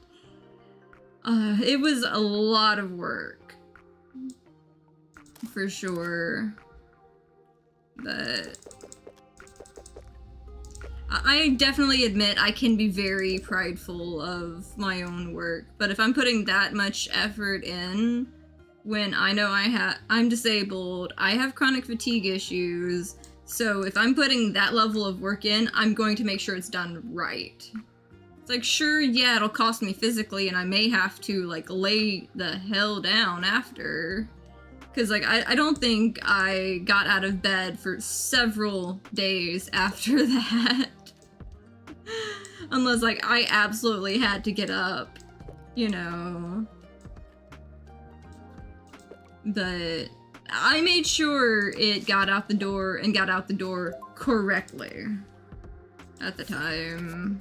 It was a lot of work. For sure. But I definitely admit I can be very prideful of my own work, but if I'm putting that much effort in, when I know I'm disabled, I have chronic fatigue issues, so if I'm putting that level of work in, I'm going to make sure it's done right. It's like, sure, yeah, it'll cost me physically, and I may have to, like, lay the hell down after. Because, like, I don't think I got out of bed for several days after that. Unless, like, I absolutely had to get up, you know. But I made sure it got out the door and got out the door correctly at the time.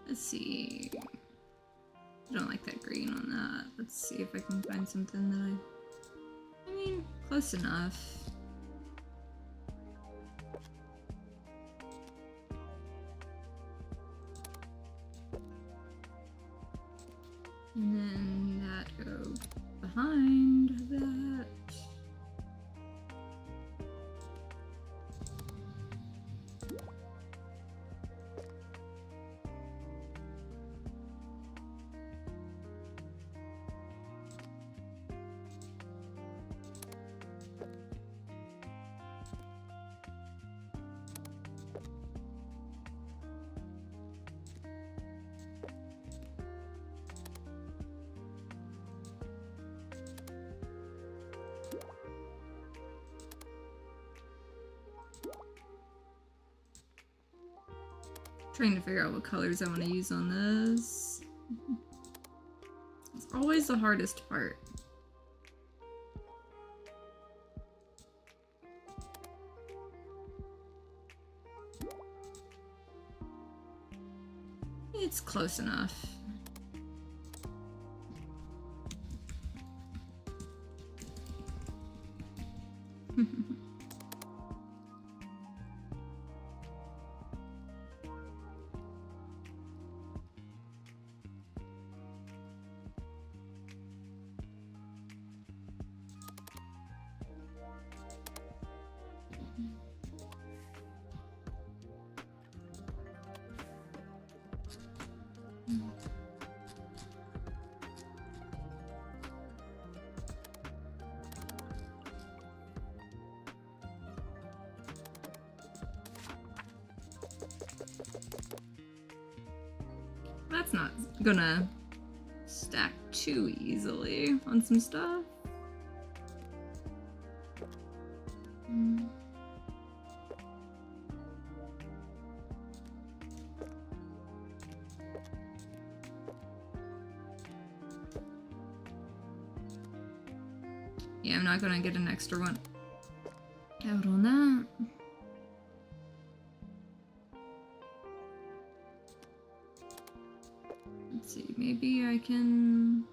Let's see. I don't like that green on that. Let's see if I can find something that I mean, close enough. And then that go behind that. Trying to figure out what colors I want to use on this. It's always the hardest part. It's close enough. That's not gonna stack too easily on some stuff. Yeah, I'm not gonna get an extra one out on that. Let's see, maybe I can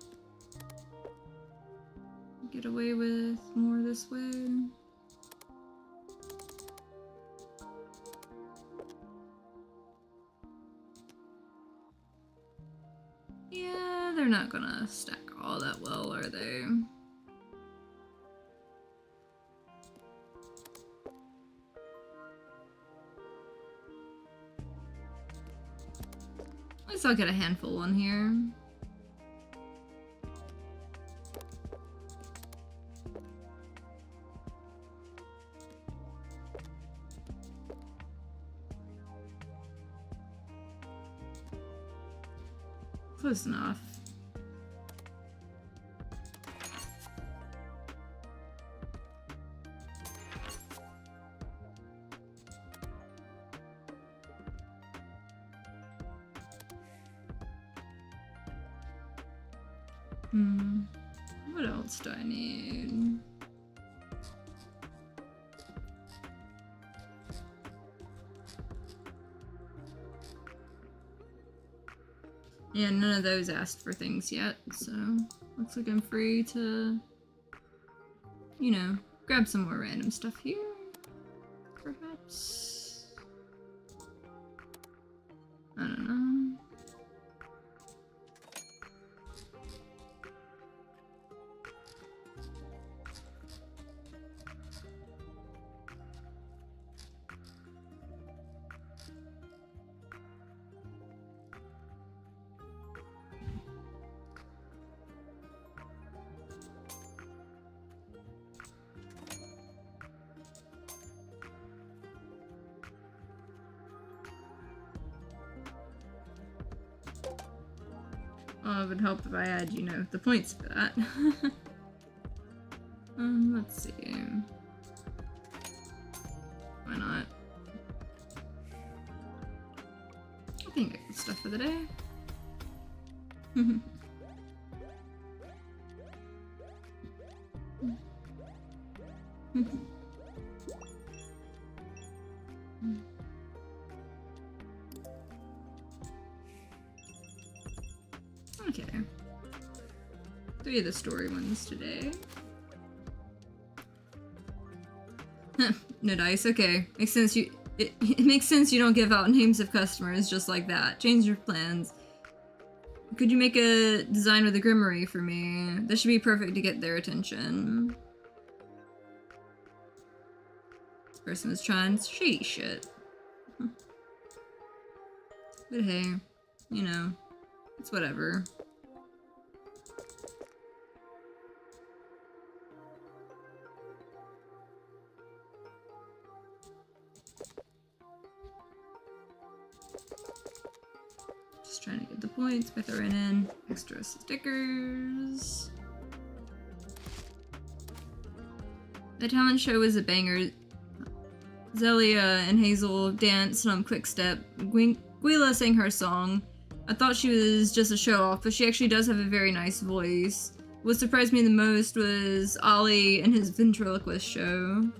get away with more this way. Yeah, they're not gonna stack all that well, are they? At least I'll get a handful on here. Close enough. What else do I need? Yeah, none of those asked for things yet, so looks like I'm free to, you know, grab some more random stuff here, perhaps. I don't know. Oh, it would help if I had, you know, the points for that. Let's see. Why not? I think I got stuff for the day. Okay. 3 of the story ones today. No dice, okay. Makes sense it makes sense you don't give out names of customers just like that. Change your plans. Could you make a design with a grimoire for me? This should be perfect to get their attention. This person was trying shady shit. But hey, you know, it's whatever. Just trying to get the points by throwing in extra stickers. The talent show was a banger. Zelia and Hazel danced on Quick Step. Gwila sang her song. I thought she was just a show-off, but she actually does have a very nice voice. What surprised me the most was Ollie and his ventriloquist show.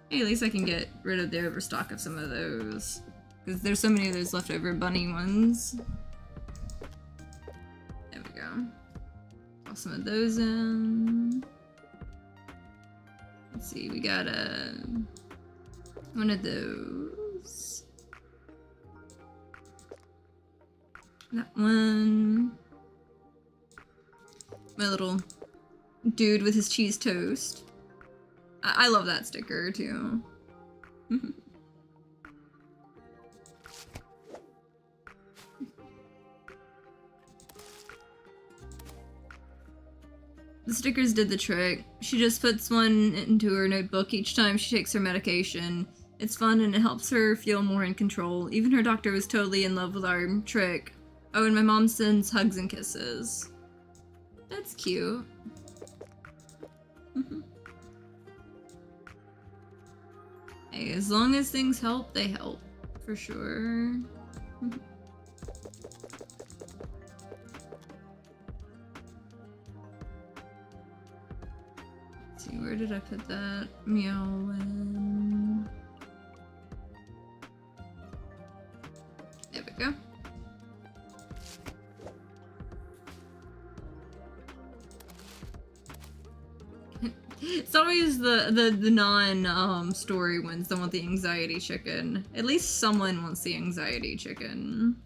Hey, at least I can get rid of the overstock of some of those. Because there's so many of those leftover bunny ones. There we go. Toss some of those in. Let's see, we got one of those. That one. My little dude with his cheese toast. I love that sticker too. The stickers did the trick. She just puts one into her notebook each time she takes her medication. It's fun and it helps her feel more in control. Even her doctor was totally in love with our trick. Oh, and my mom sends hugs and kisses. That's cute. Hey, as long as things help, they help. For sure. Let's see, where did I put that? Meowin. There we go. It's always the non story ones that want the anxiety chicken. At least someone wants the anxiety chicken.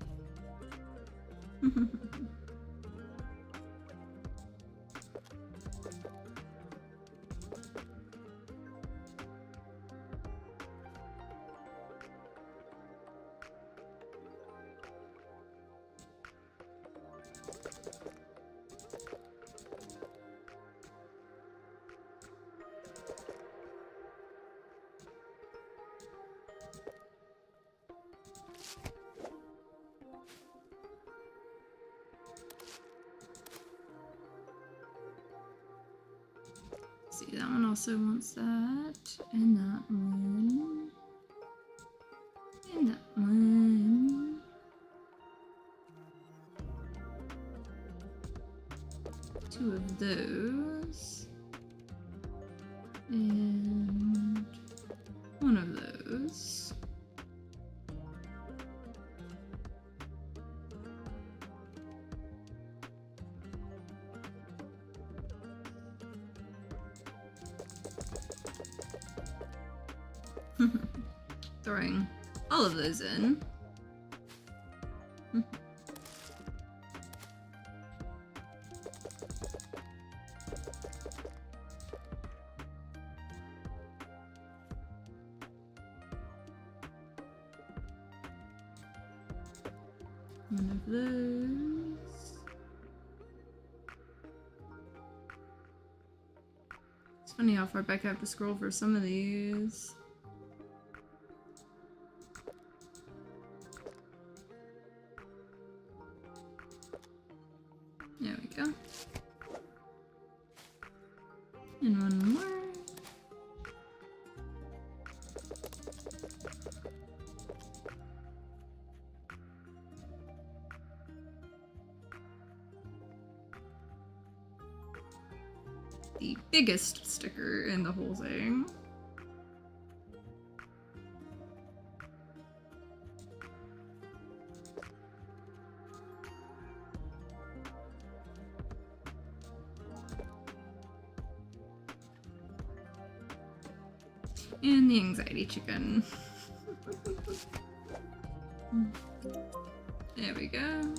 See, that one also wants that, and that one, and that one. Two of those, and one of those. Throwing all of those in. One of those. It's funny how far back I have to scroll for some of these. There we go. And one more. The biggest sticker in the whole thing. And the anxiety chicken. There we go.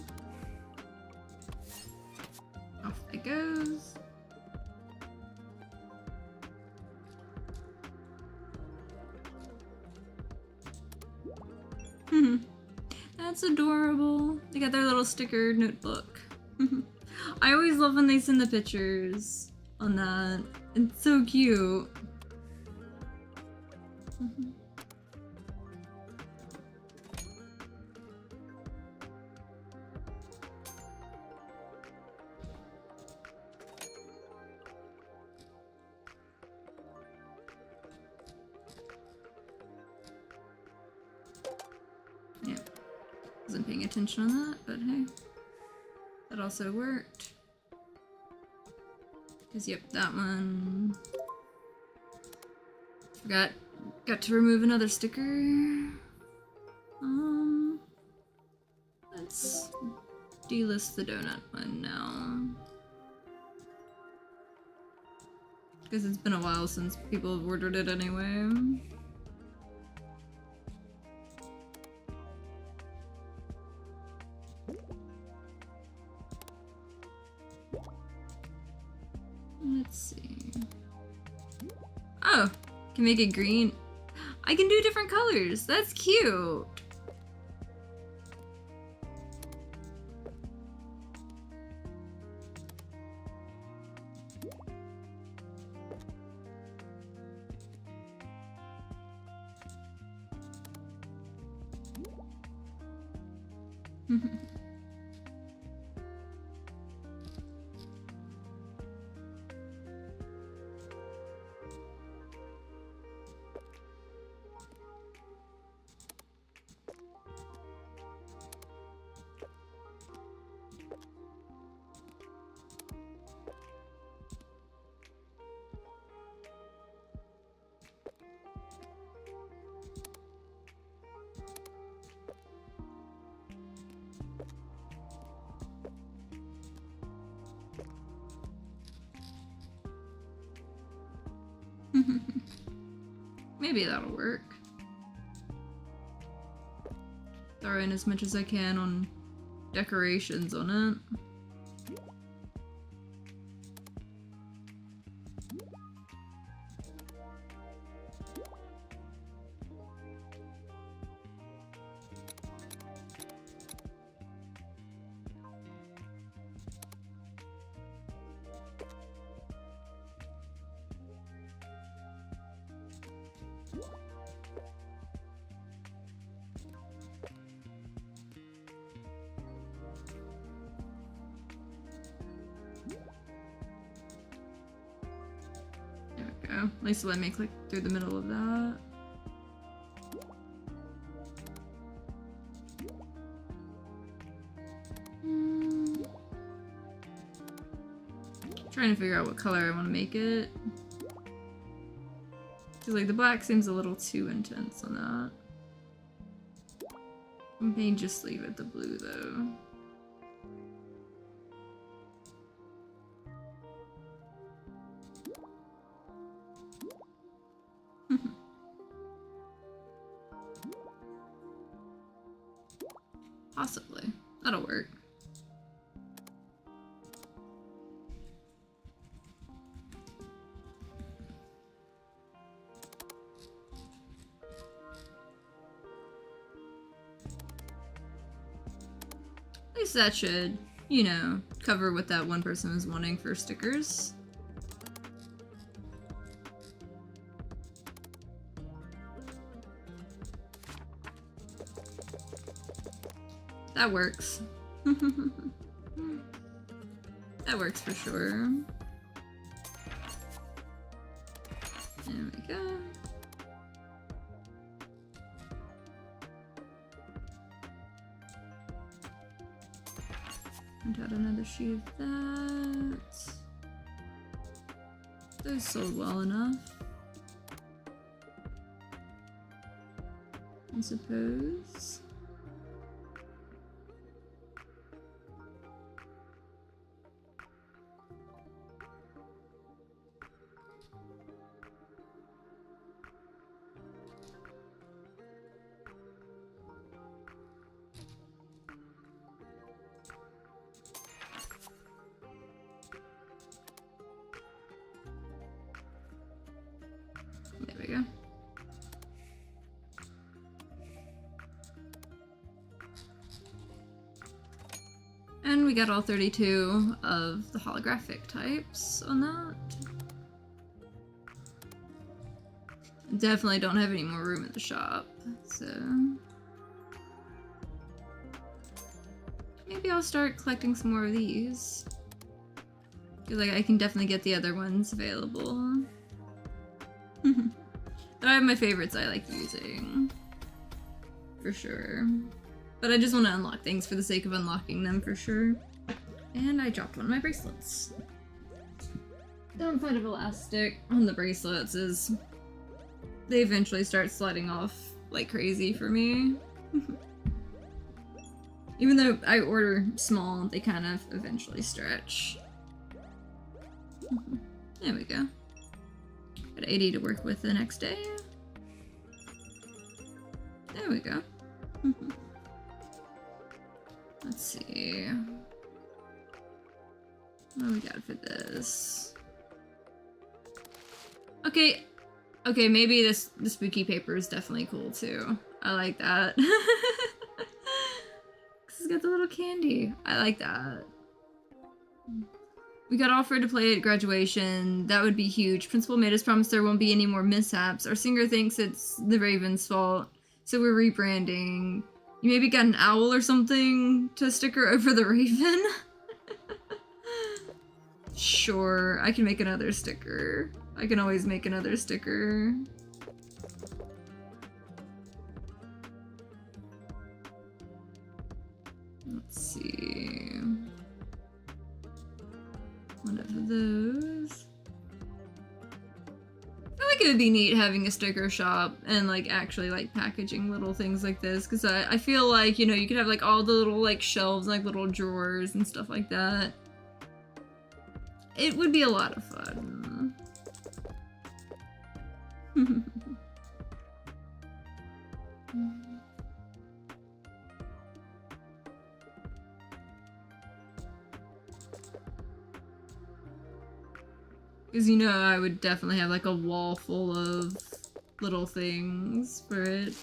Off it goes. That's adorable. They got their little sticker notebook. I always love when they send the pictures on that. It's so cute. Yeah, wasn't paying attention on that, but hey, that also worked. Cause yep, that one. Got to remove another sticker. Let's delist the donut one now. Because it's been a while since people have ordered it anyway. Let's see. Oh, can make it green. I can do different colors. That's cute. Maybe that'll work. Throw in as much as I can on decorations on it. At least let me click through the middle of that. Trying to figure out what color I want to make it. Cause like the black seems a little too intense on that. I may just leave it the blue though. Possibly. That'll work. At least that should, you know, cover what that one person was wanting for stickers. That works. That works for sure. There we go. And add another sheet of that. Those sold well enough, I suppose. And we got all 32 of the holographic types on that. Definitely don't have any more room in the shop, so maybe I'll start collecting some more of these. Feel like I can definitely get the other ones available. But I have my favorites I like using. For sure. But I just want to unlock things for the sake of unlocking them for sure. And I dropped one of my bracelets. Downside of elastic on the bracelets is they eventually start sliding off like crazy for me. Even though I order small, they kind of eventually stretch. There we go. Got 80 to work with the next day. There we go. Let's see. What do we got for this? Okay. Okay, maybe the spooky paper is definitely cool too. I like that. It's got the little candy. I like that. We got offered to play at graduation. That would be huge. Principal made us promise there won't be any more mishaps. Our singer thinks it's the Raven's fault, so we're rebranding. You maybe got an owl or something to sticker over the Raven? Sure, I can make another sticker. I can always make another sticker. Let's see. One of those. I feel like it would be neat having a sticker shop and like actually like packaging little things like this, because I feel like, you know, you could have like all the little like shelves, like little drawers and stuff like that. It would be a lot of fun. Because, you know, I would definitely have like a wall full of little things for it.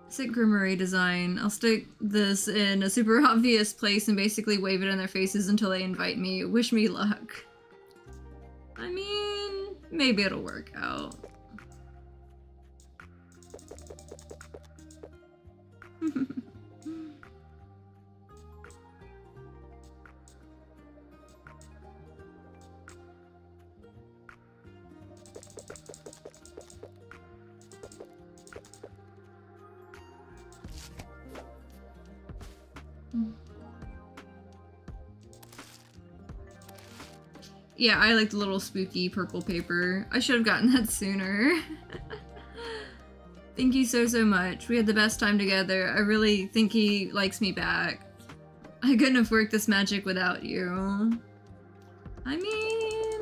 Sick Grimoire design. I'll stick this in a super obvious place and basically wave it in their faces until they invite me. Wish me luck. I mean, maybe it'll work out. Yeah, I like the little spooky purple paper. I should have gotten that sooner. Thank you so, so much. We had the best time together. I really think he likes me back. I couldn't have worked this magic without you. I mean,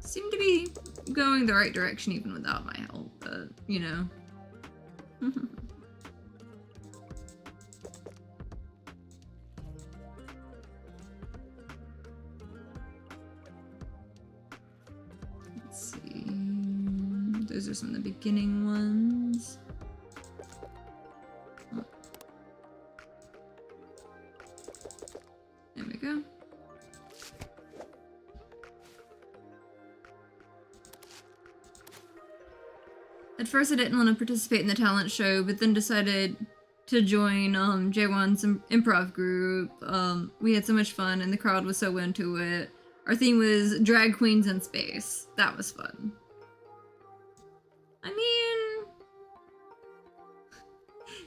seem to be going the right direction even without my help, but, you know. Let's see. Those are some of the beginning ones. Oh. There we go. At first I didn't want to participate in the talent show, but then decided to join Jaewon's improv group. We had so much fun and the crowd was so into it. Our theme was drag queens in space. That was fun. I mean,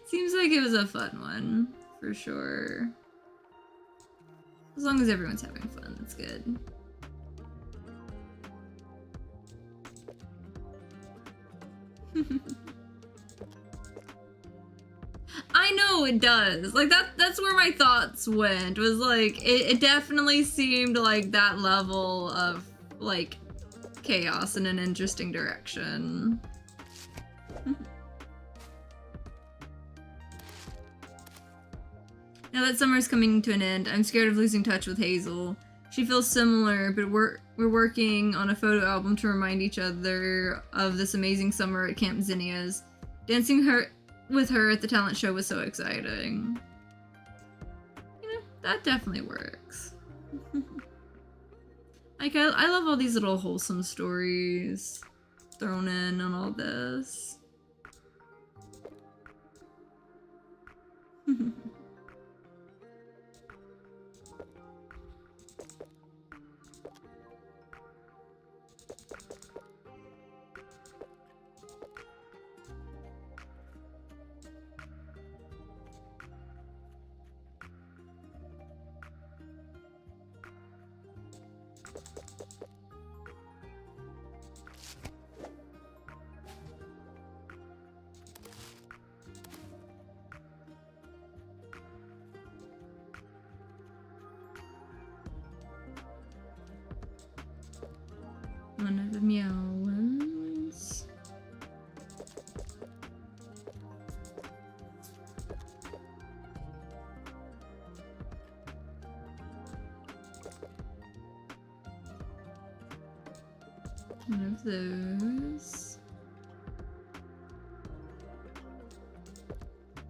seems like it was a fun one, for sure. As long as everyone's having fun, that's good. I know it does. Like that's where my thoughts went. Was like it definitely seemed like that level of like chaos in an interesting direction. Now that summer's coming to an end, I'm scared of losing touch with Hazel. she feels similar, but we're working on a photo album to remind each other of this amazing summer at Camp Zinnia's. Dancing with her at the talent show was so exciting. You know, that definitely works. Like, I love all these little wholesome stories thrown in on all this. One of the meow ones. One of those.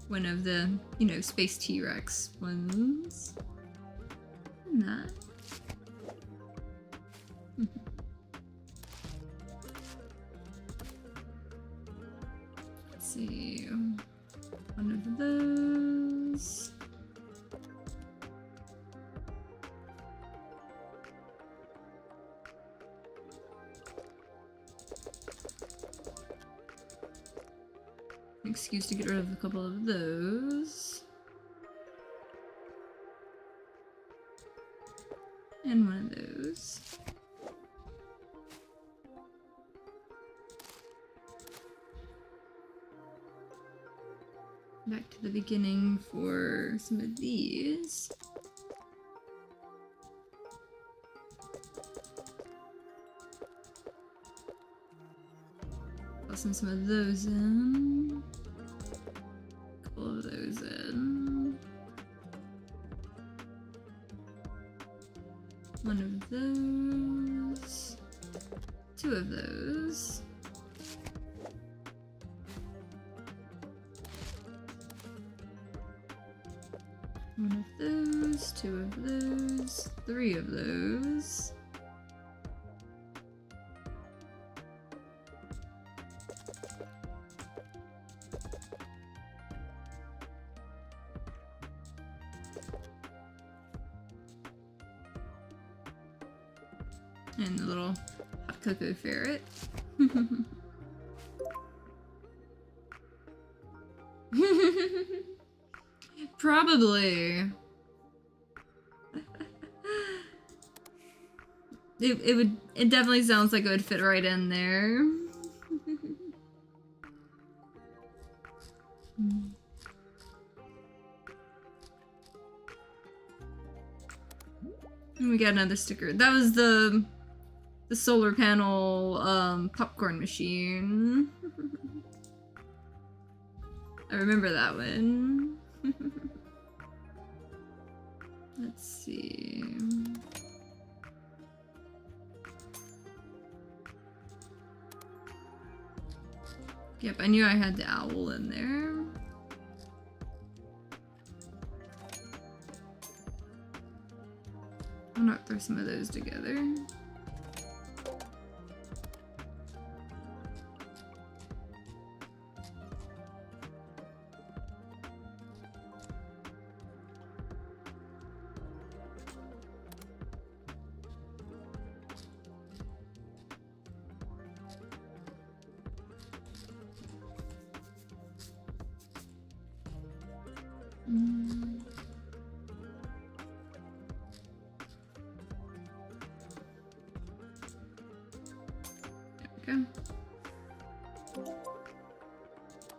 One of the, you know, Space T-Rex ones. And that. Let's see. One of those. Excuse to get rid of a couple of those. And one of those. Back to the beginning for some of these. Tossing some of those in. A couple of those in. One of those. Two of those. One of those, two of those, three of those. And the little hot cocoa ferret. Probably. It definitely sounds like it would fit right in there. And we got another sticker. That was the solar panel popcorn machine. I remember that one. Let's see. Yep, I knew I had the owl in there. Why not throw some of those together?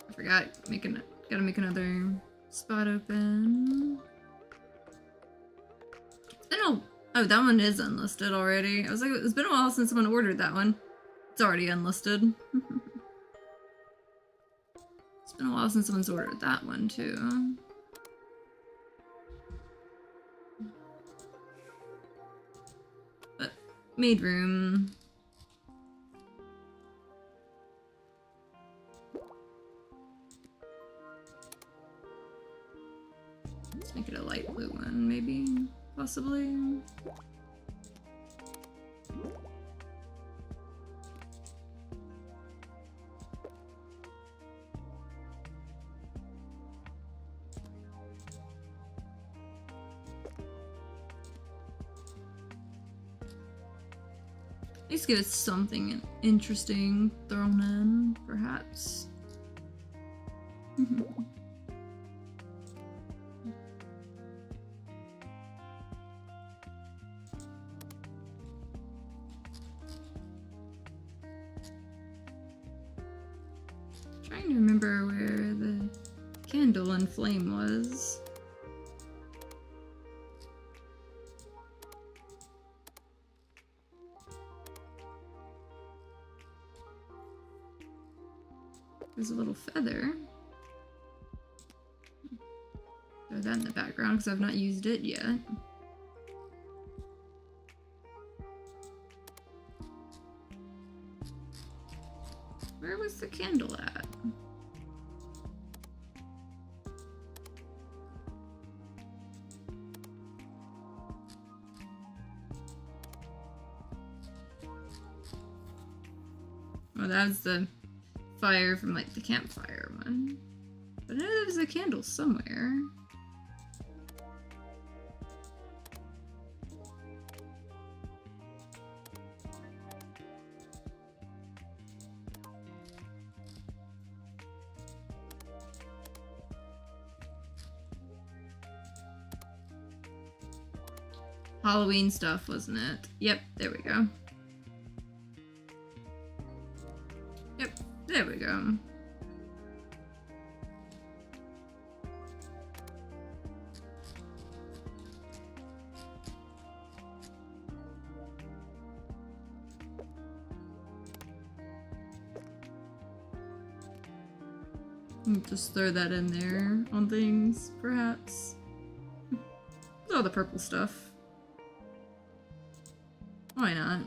I forgot, gotta make another spot open. Oh, that one is unlisted already. I was like, it's been a while since someone ordered that one. It's already unlisted. It's been a while since someone's ordered that one too. Maid room. Let's make it a light blue one, maybe, possibly. At least give it something interesting thrown in, perhaps. Trying to remember where the candle and flame was. There's a little feather. Throw that in the background because I've not used it yet. Where was the candle at? Oh, that was the fire from like the campfire one. But I know there was a candle somewhere. Halloween stuff, wasn't it? Yep, there we go. Yep, there we go. Just throw that in there on things, perhaps. All the purple stuff. Why not?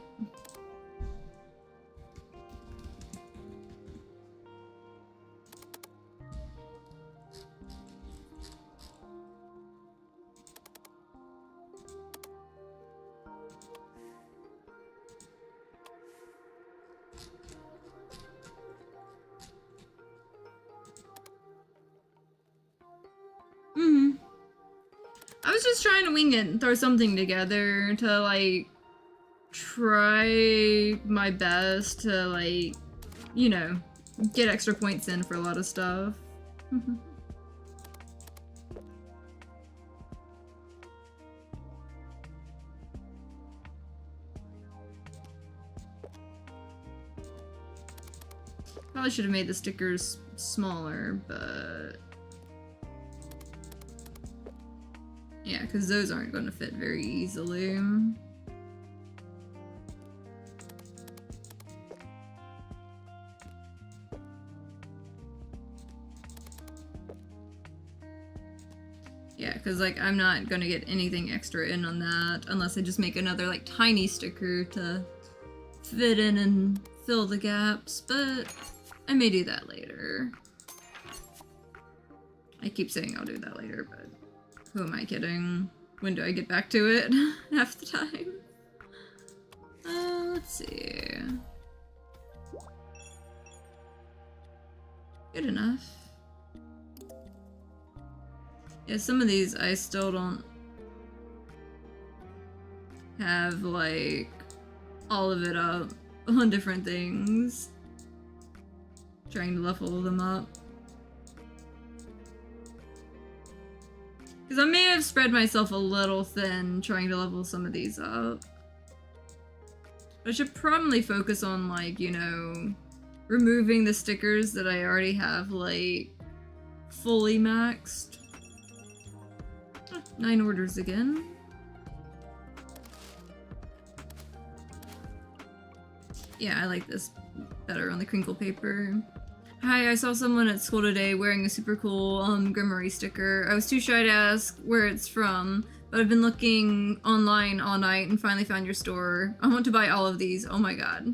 I was just trying to wing it and throw something together to, like, try my best to, like, you know, get extra points in for a lot of stuff. Probably should have made the stickers smaller, but... yeah, because those aren't going to fit very easily. Yeah, because, like, I'm not going to get anything extra in on that unless I just make another, like, tiny sticker to fit in and fill the gaps, but I may do that later. I keep saying I'll do that later, but who am I kidding? When do I get back to it? Half the time. Let's see. Good enough. Yeah, some of these I still don't have, like, all of it up on different things. Trying to level them up. Because I may have spread myself a little thin trying to level some of these up. I should probably focus on, like, you know, removing the stickers that I already have, like, fully maxed. 9 orders again. Yeah, I like this better on the crinkle paper. Hi, I saw someone at school today wearing a super cool Grimoire sticker. I was too shy to ask where it's from, but I've been looking online all night and finally found your store. I want to buy all of these. Oh my god.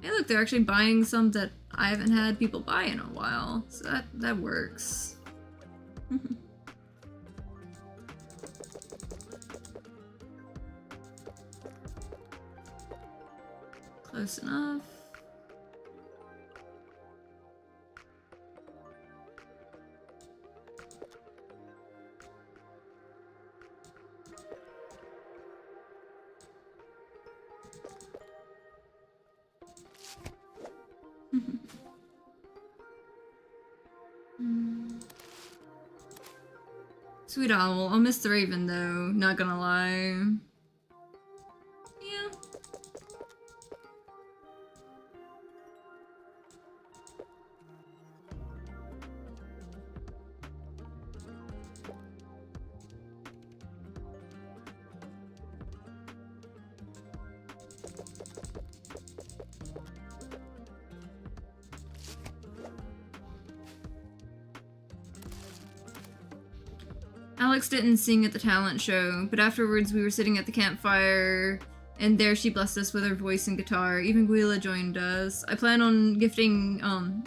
Hey look, they're actually buying some that I haven't had people buy in a while. So that works. Close enough. Sweet owl. I'll miss the raven though, not gonna lie. Yeah. Alex didn't sing at the talent show, but afterwards we were sitting at the campfire, and there she blessed us with her voice and guitar. Even Guila joined us. I plan on gifting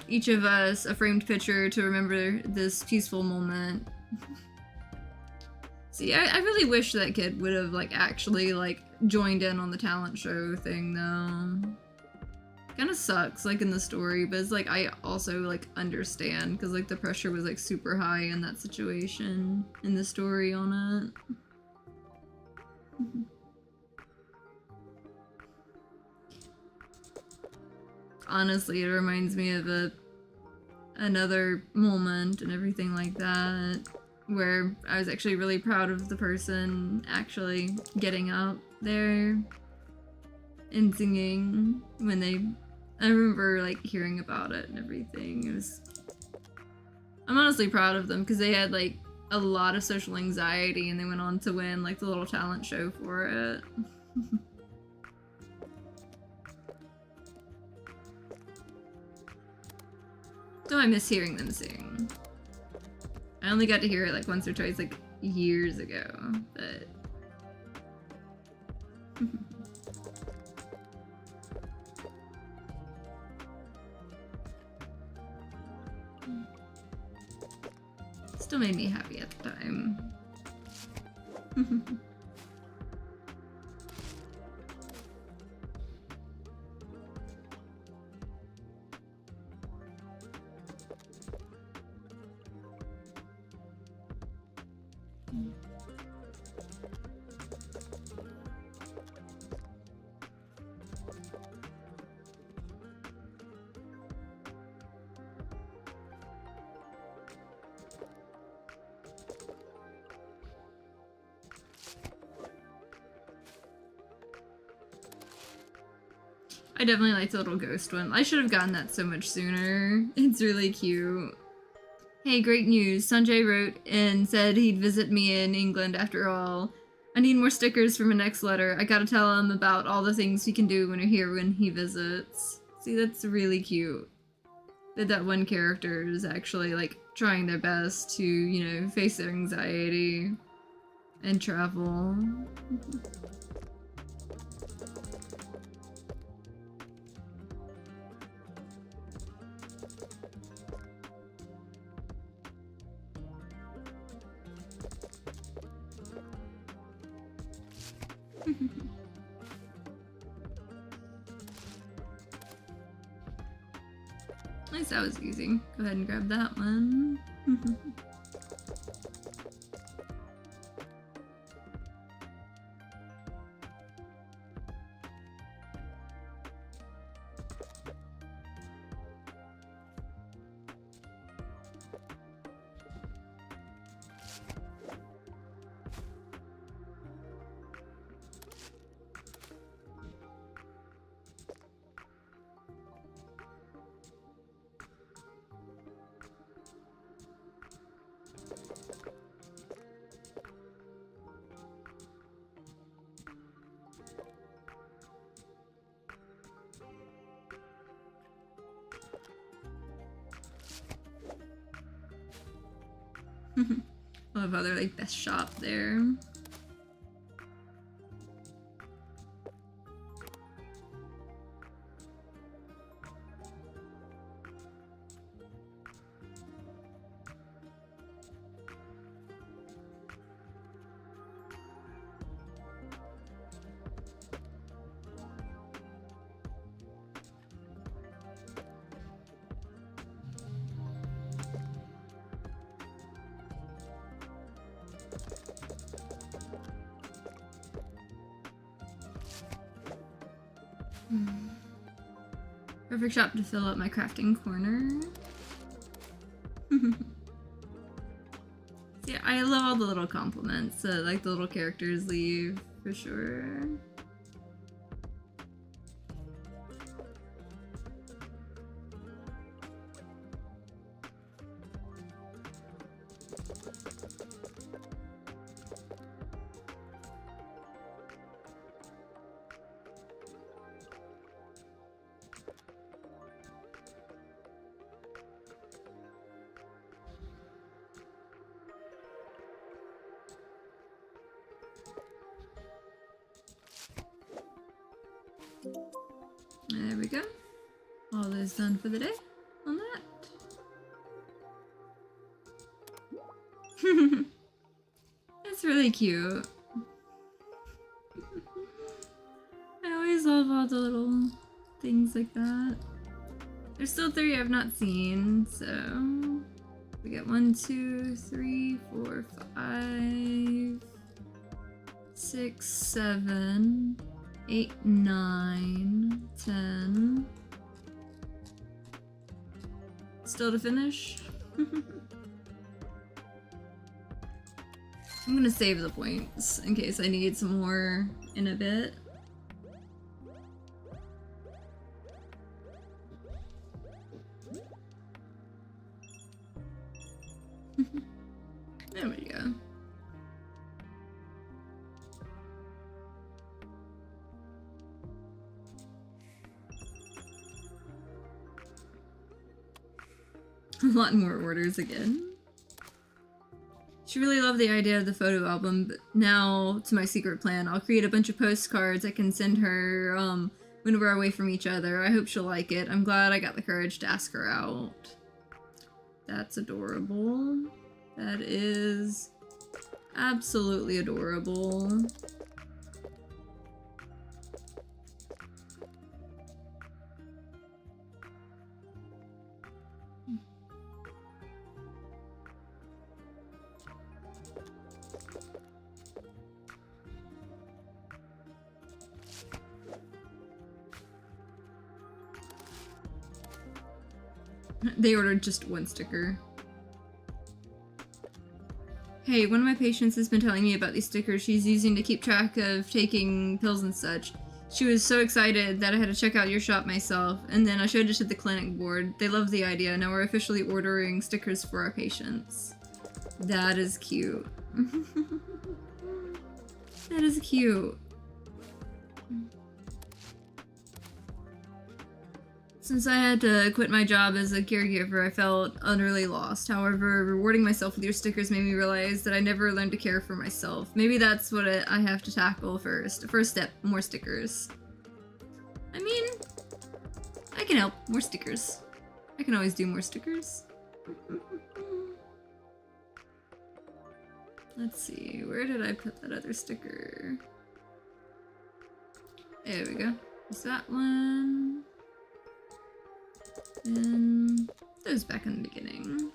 each of us a framed picture to remember this peaceful moment. See, I really wish that kid would have like actually like joined in on the talent show thing though. Kind of sucks like in the story, but it's like I also like understand because like the pressure was like super high in that situation in the story on it. Honestly, it reminds me of another moment and everything like that where I was actually really proud of the person actually getting up there and singing when I remember like hearing about it and everything. I'm honestly proud of them because they had like a lot of social anxiety and they went on to win like the little talent show for it. So I miss hearing them sing. I only got to hear it like once or twice like years ago, but still made me happy at the time. I definitely like the little ghost one. I should have gotten that so much sooner. It's really cute. Hey, great news. Sanjay wrote and said he'd visit me in England after all. I need more stickers for my next letter. I gotta tell him about all the things he can do when you're here when he visits. See, that's really cute. That one character is actually, like, trying their best to, you know, face their anxiety and travel. At least that was easy. Go ahead and grab that one. I love how they're like best shop there. Perfect shop to fill up my crafting corner. Yeah, I love all the little compliments that like the little characters leave, for sure. There we go. All is done for the day on that. It's really cute. I always love all the little things like that. There's still 3 I've not seen, so we got 1, 2, 3, 4, 5, 6, 7, 8, 9, 10. Still to finish. I'm gonna save the points in case I need some more in a bit. There we go. A lot more orders again. She really loved the idea of the photo album, but now to my secret plan, I'll create a bunch of postcards I can send her when we're away from each other. I hope she'll like it. I'm glad I got the courage to ask her out. That's adorable. That is absolutely adorable. They ordered just 1 sticker. Hey, one of my patients has been telling me about these stickers she's using to keep track of taking pills and such. She was so excited that I had to check out your shop myself, and then I showed it to the clinic board. They love the idea. Now we're officially ordering stickers for our patients. That is cute. That is cute. Since I had to quit my job as a caregiver, I felt utterly lost. However, rewarding myself with your stickers made me realize that I never learned to care for myself. Maybe that's what I have to tackle first. First step, more stickers. I mean, I can help. More stickers. I can always do more stickers. Let's see, where did I put that other sticker? There we go. There's that one. And those back in the beginning.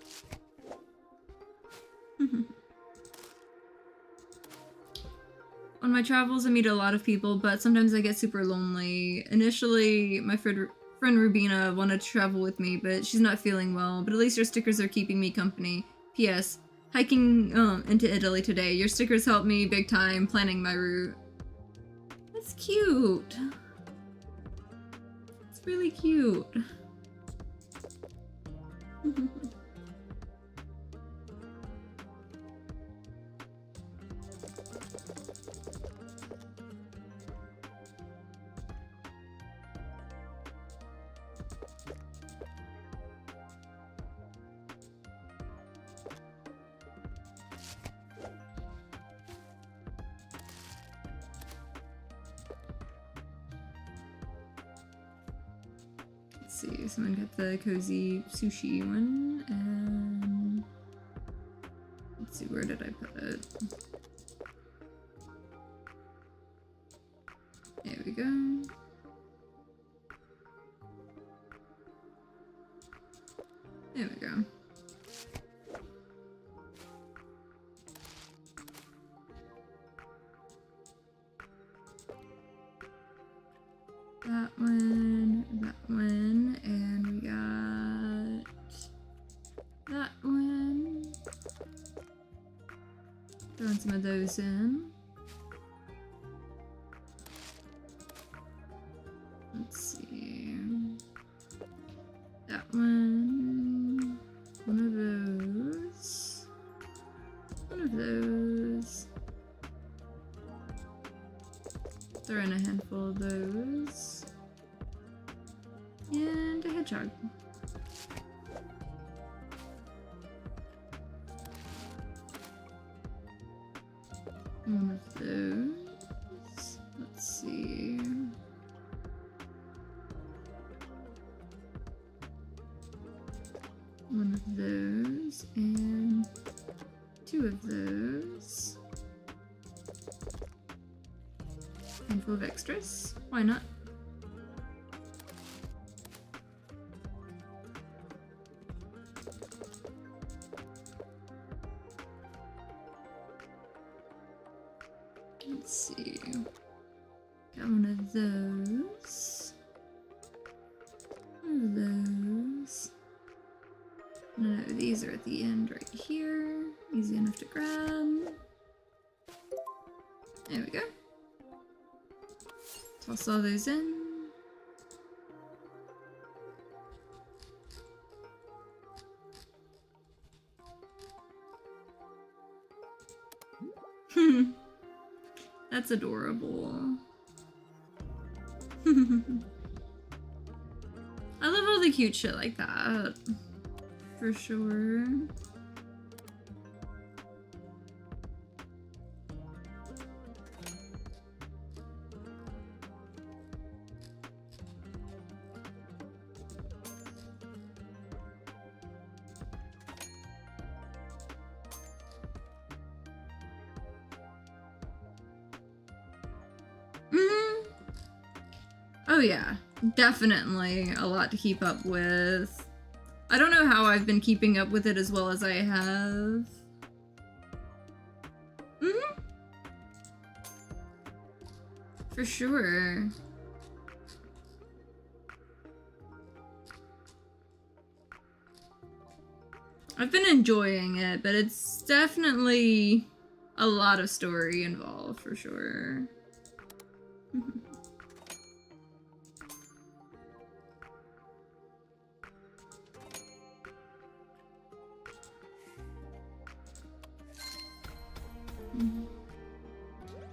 On my travels, I meet a lot of people, but sometimes I get super lonely. Initially, my friend Rubina wanted to travel with me, but she's not feeling well. But at least your stickers are keeping me company. P.S. Hiking into Italy today. Your stickers helped me big time planning my route. That's cute. It's really cute. Let's see, someone got the cozy sushi one, and let's see, where did I put it? There we go. There we go. That one, and we got that one. Throwing some of those in. Let's see. That one. One of those. One of those. Throw in a handful of those. And a hedgehog. One of those. Let's see. One of those and two of those. Handful of extras. Why not? Let's see. Got one of those. One of those. No, these are at the end right here. Easy enough to grab. There we go. Toss all those in. That's adorable. I love all the cute shit like that. For sure. Oh yeah, definitely a lot to keep up with. I don't know how I've been keeping up with it as well as I have. For sure. I've been enjoying it, but it's definitely a lot of story involved, for sure.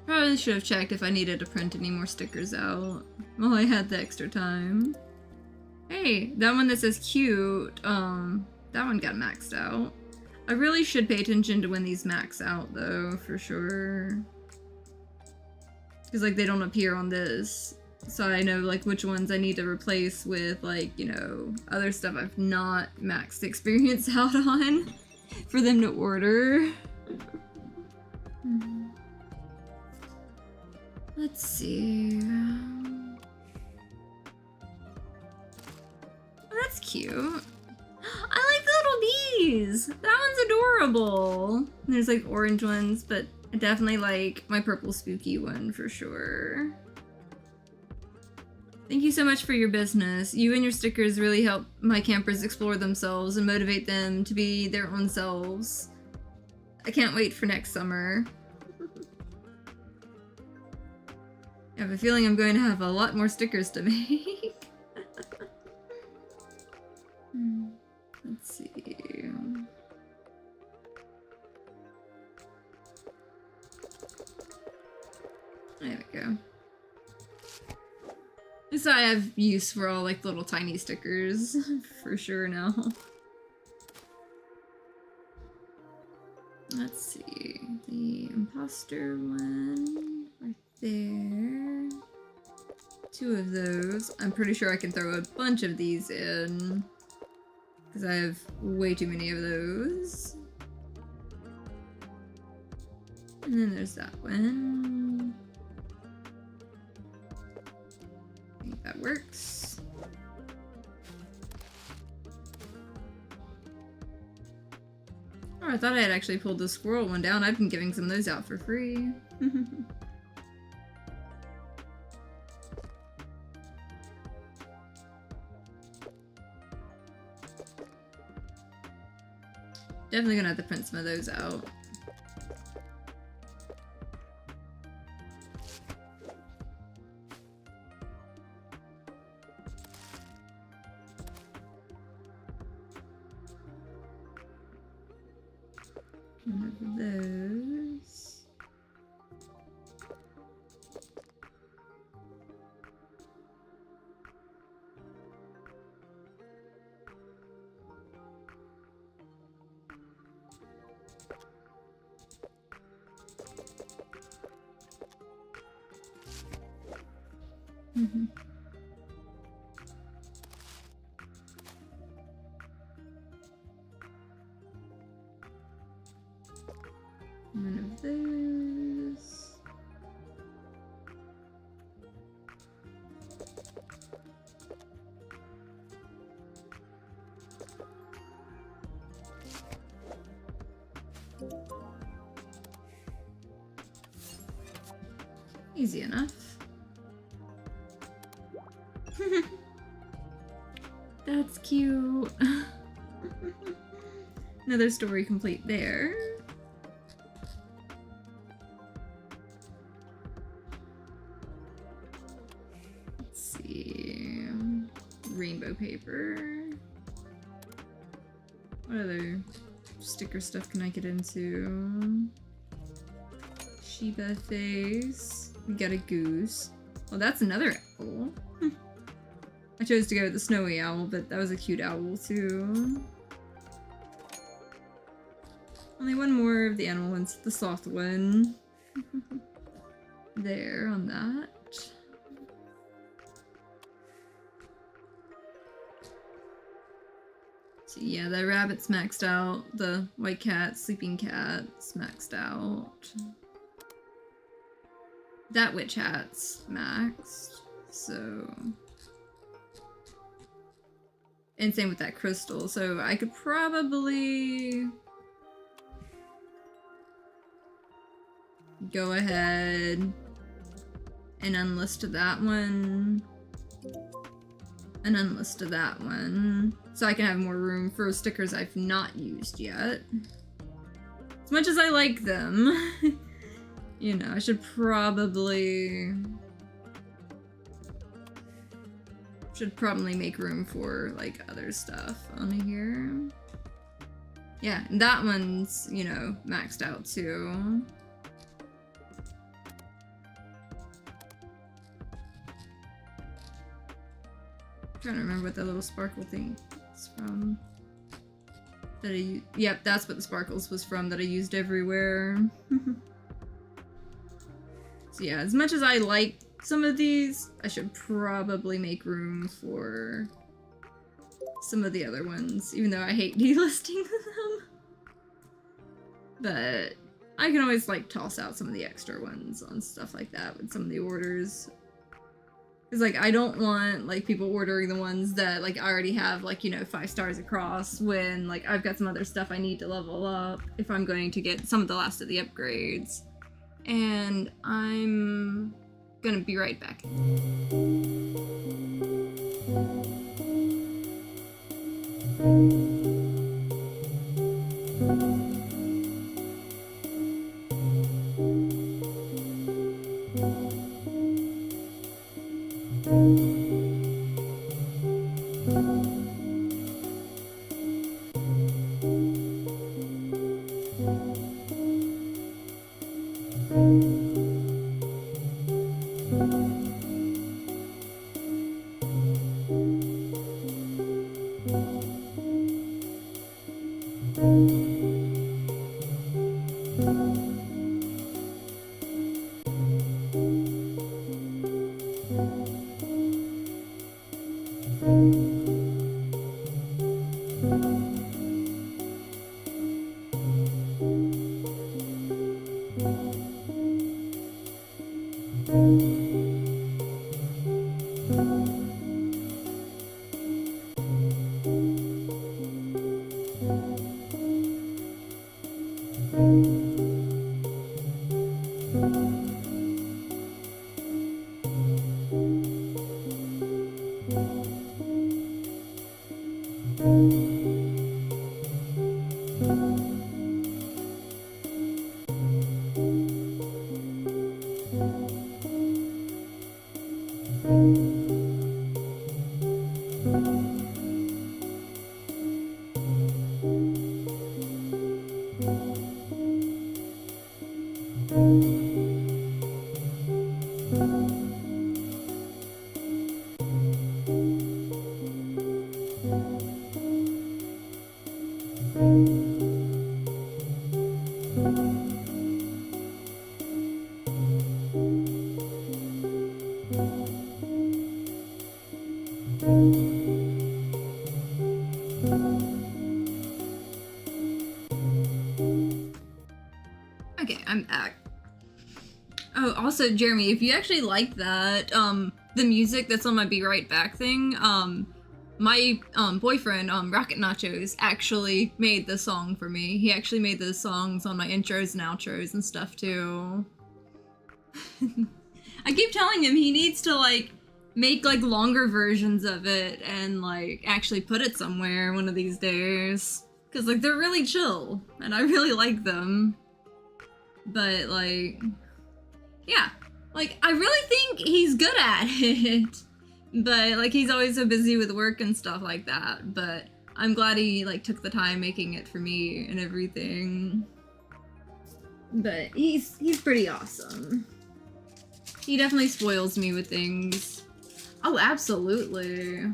Probably should have checked if I needed to print any more stickers out while I had the extra time. Hey, that one that says cute, that one got maxed out. I really should pay attention to when these max out though, for sure. Because like they don't appear on this. So I know like which ones I need to replace with like, you know, other stuff I've not maxed experience out on for them to order. Let's see. Oh, that's cute. I like the little bees. That one's adorable. There's like orange ones, but I definitely like my purple spooky one for sure. Thank you so much for your business. You and your stickers really help my campers explore themselves and motivate them to be their own selves. I can't wait for next summer. I have a feeling I'm going to have a lot more stickers to make. Let's see. There we go. So I have use for all like little tiny stickers for sure now. Let's see. The imposter one right there. 2 of those. I'm pretty sure I can throw a bunch of these in, because I have way too many of those. And then there's that one. I think that works. Oh, I thought I had actually pulled the squirrel one down. I've been giving some of those out for free. Definitely gonna have to print some of those out. One of those. Mm-hmm. One of those. Easy enough. That's cute. Another story complete there. Let's see. Rainbow paper. What other sticker stuff can I get into? Shiba face. We got a goose. Well, that's another owl. I chose to go with the snowy owl, but that was a cute owl too. Only one more of the animal ones, the sloth one. There on that. So yeah, the rabbit's maxed out. The white cat, sleeping cat's maxed out. That witch hat's maxed, so... And same with that crystal, so I could probably go ahead and unlist that one and unlist that one, so I can have more room for stickers I've not used yet. As much as I like them, you know, I should probably make room for like other stuff on here. Yeah, and that one's, you know, maxed out too. Trying to remember what that little sparkle thing is from. Yep, that's what the sparkles was from that I used everywhere. So yeah, as much as I like some of these, I should probably make room for some of the other ones, even though I hate delisting them. But I can always like toss out some of the extra ones on stuff like that with some of the orders. Because like I don't want like people ordering the ones that like I already have like, you know, 5 stars across when like I've got some other stuff I need to level up if I'm going to get some of the last of the upgrades. And I'm gonna be right back. Okay, I'm back. Oh, also, Jeremy, if you actually like that, the music that's on my Be Right Back thing, my boyfriend, Rocket Nachos, actually made the song for me. He actually made the songs on my intros and outros and stuff too. I keep telling him he needs to like make like longer versions of it and like actually put it somewhere one of these days. Cause like they're really chill and I really like them. But like, yeah, like I really think he's good at it. But like he's always so busy with work and stuff like that. But I'm glad he like took the time making it for me and everything. But he's pretty awesome. He definitely spoils me with things. Oh, absolutely.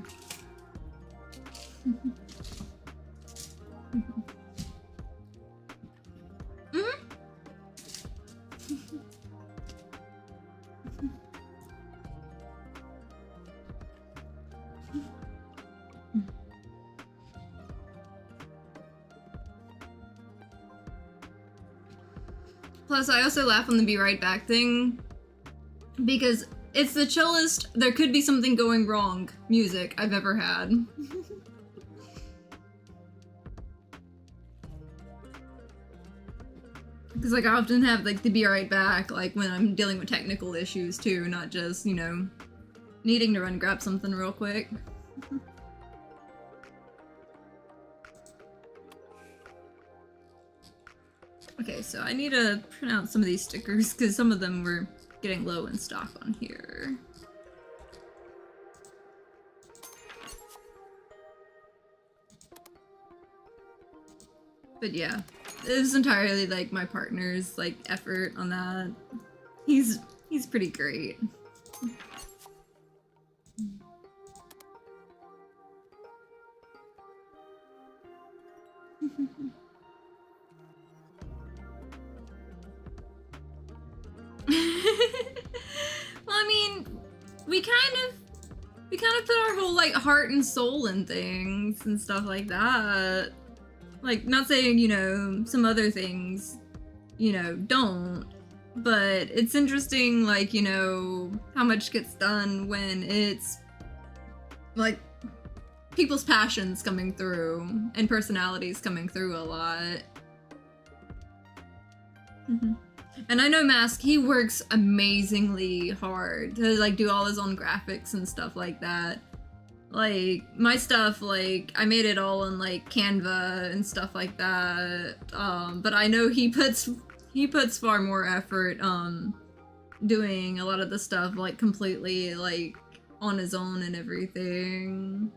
Mm-hmm. Plus, I also laugh on the Be Right Back thing because it's the chillest, there could be something going wrong music I've ever had. Because like I often have like the Be Right Back like when I'm dealing with technical issues too, not just, you know, needing to run and grab something real quick. Okay, so I need to print out some of these stickers because some of them were getting low in stock on here. But yeah, it was entirely like my partner's like effort on that. He's pretty great. Well, I mean, we kind of put our whole like heart and soul in things and stuff like that. Like, not saying, you know, some other things, you know, don't, but it's interesting, like, you know, how much gets done when it's like people's passions coming through and personalities coming through a lot. Mm-hmm. And I know Mask, he works amazingly hard to like do all his own graphics and stuff like that. Like my stuff, like I made it all on like Canva and stuff like that. But I know he puts far more effort doing a lot of the stuff like completely like on his own and everything.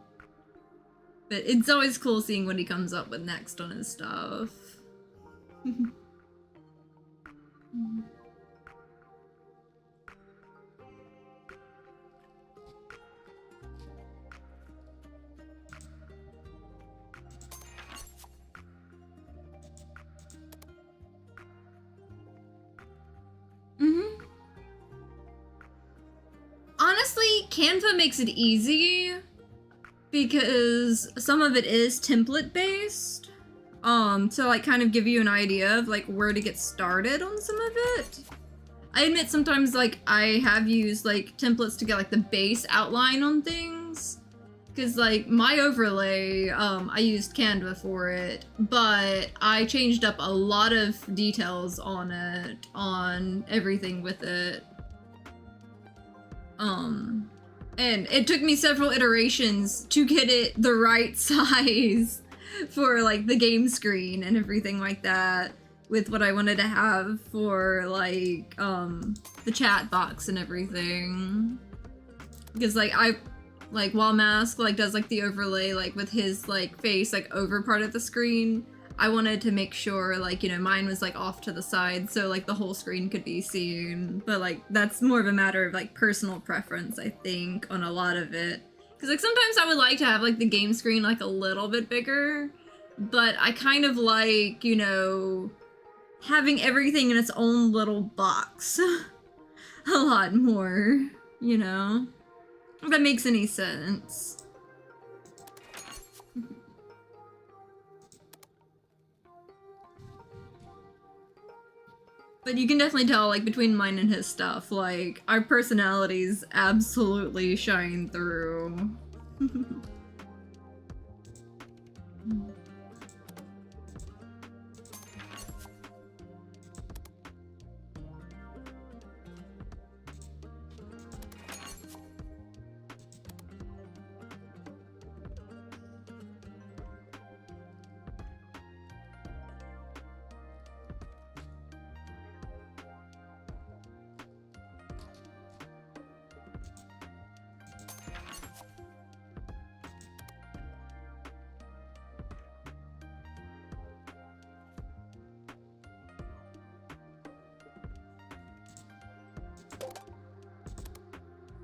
But it's always cool seeing what he comes up with next on his stuff. Mm-hmm. Honestly, Canva makes it easy. because some of it is template based. To like kind of give you an idea of like where to get started on some of it. I admit sometimes like I have used like templates to get like the base outline on things. Cause like my overlay, I used Canva for it, but I changed up a lot of details on it, on everything with it. And it took me several iterations to get it the right size for like the game screen and everything like that, with what I wanted to have for like the chat box and everything. Because like while Mask like does like the overlay like with his like face like over part of the screen, I wanted to make sure like, you know, mine was like off to the side so like the whole screen could be seen. But like that's more of a matter of like personal preference, I think, on a lot of it. Because like sometimes I would like to have like the game screen like a little bit bigger, but I kind of like, you know, having everything in its own little box a lot more, you know? If that makes any sense. But you can definitely tell, like, between mine and his stuff, like, our personalities absolutely shine through.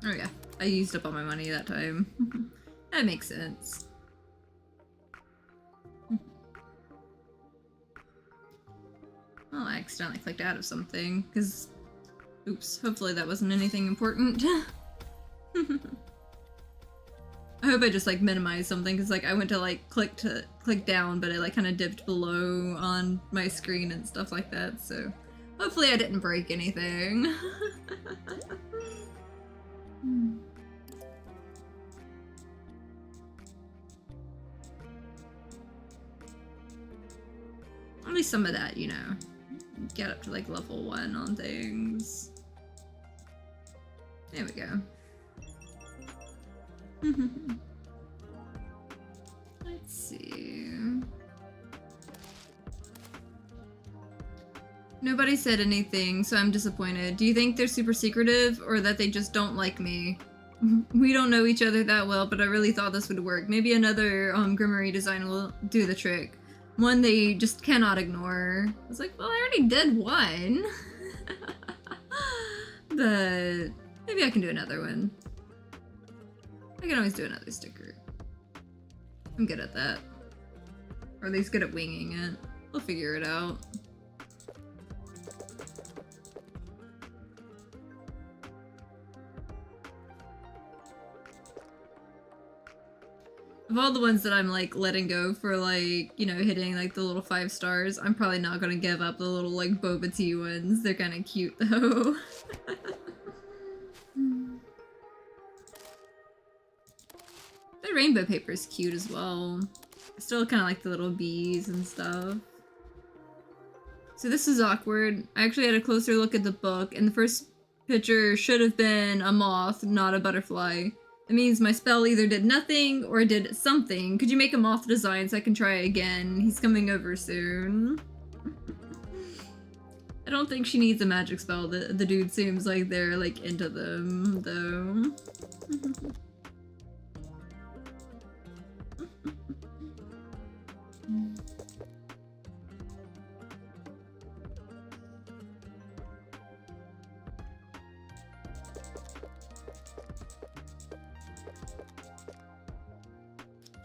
Oh yeah, I used up all my money that time. That makes sense. Oh, I accidentally clicked out of something, because... Oops, hopefully that wasn't anything important. I hope I just like minimized something, because like I went to like click down, but it like kind of dipped below on my screen and stuff like that, so hopefully I didn't break anything. At least some of that, you know, get up to like level 1 on things. There we go. Let's see. Nobody said anything, so I'm disappointed. Do you think they're super secretive, or that they just don't like me? We don't know each other that well, but I really thought this would work. Maybe another Grimoire design will do the trick. One they just cannot ignore. I was like, well, I already did one. But maybe I can do another one. I can always do another sticker. I'm good at that. Or at least good at winging it. We'll figure it out. Of all the ones that I'm like letting go for like, you know, hitting like the little 5 stars, I'm probably not gonna give up the little like boba tea ones. They're kind of cute though. The rainbow paper is cute as well. I still kind of like the little bees and stuff. So this is awkward. I actually had a closer look at the book, and the first picture should have been a moth, not a butterfly. It means my spell either did nothing or did something. Could you make a moth design so I can try again? He's coming over soon. I don't think she needs a magic spell. The dude seems like they're like into them, though.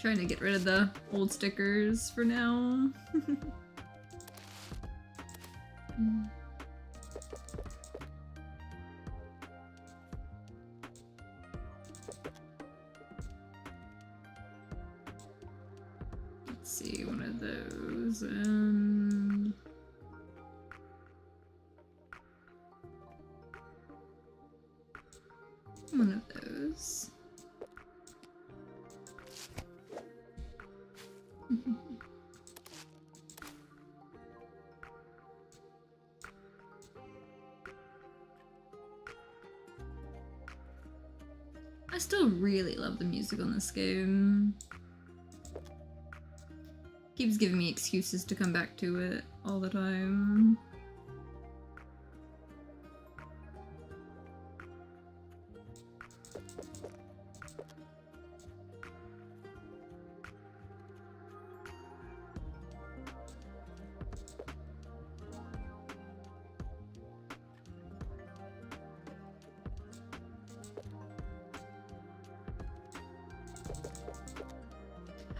Trying to get rid of the old stickers for now. Let's see, one of those, and one of those. I still really love the music on this game. Keeps giving me excuses to come back to it all the time.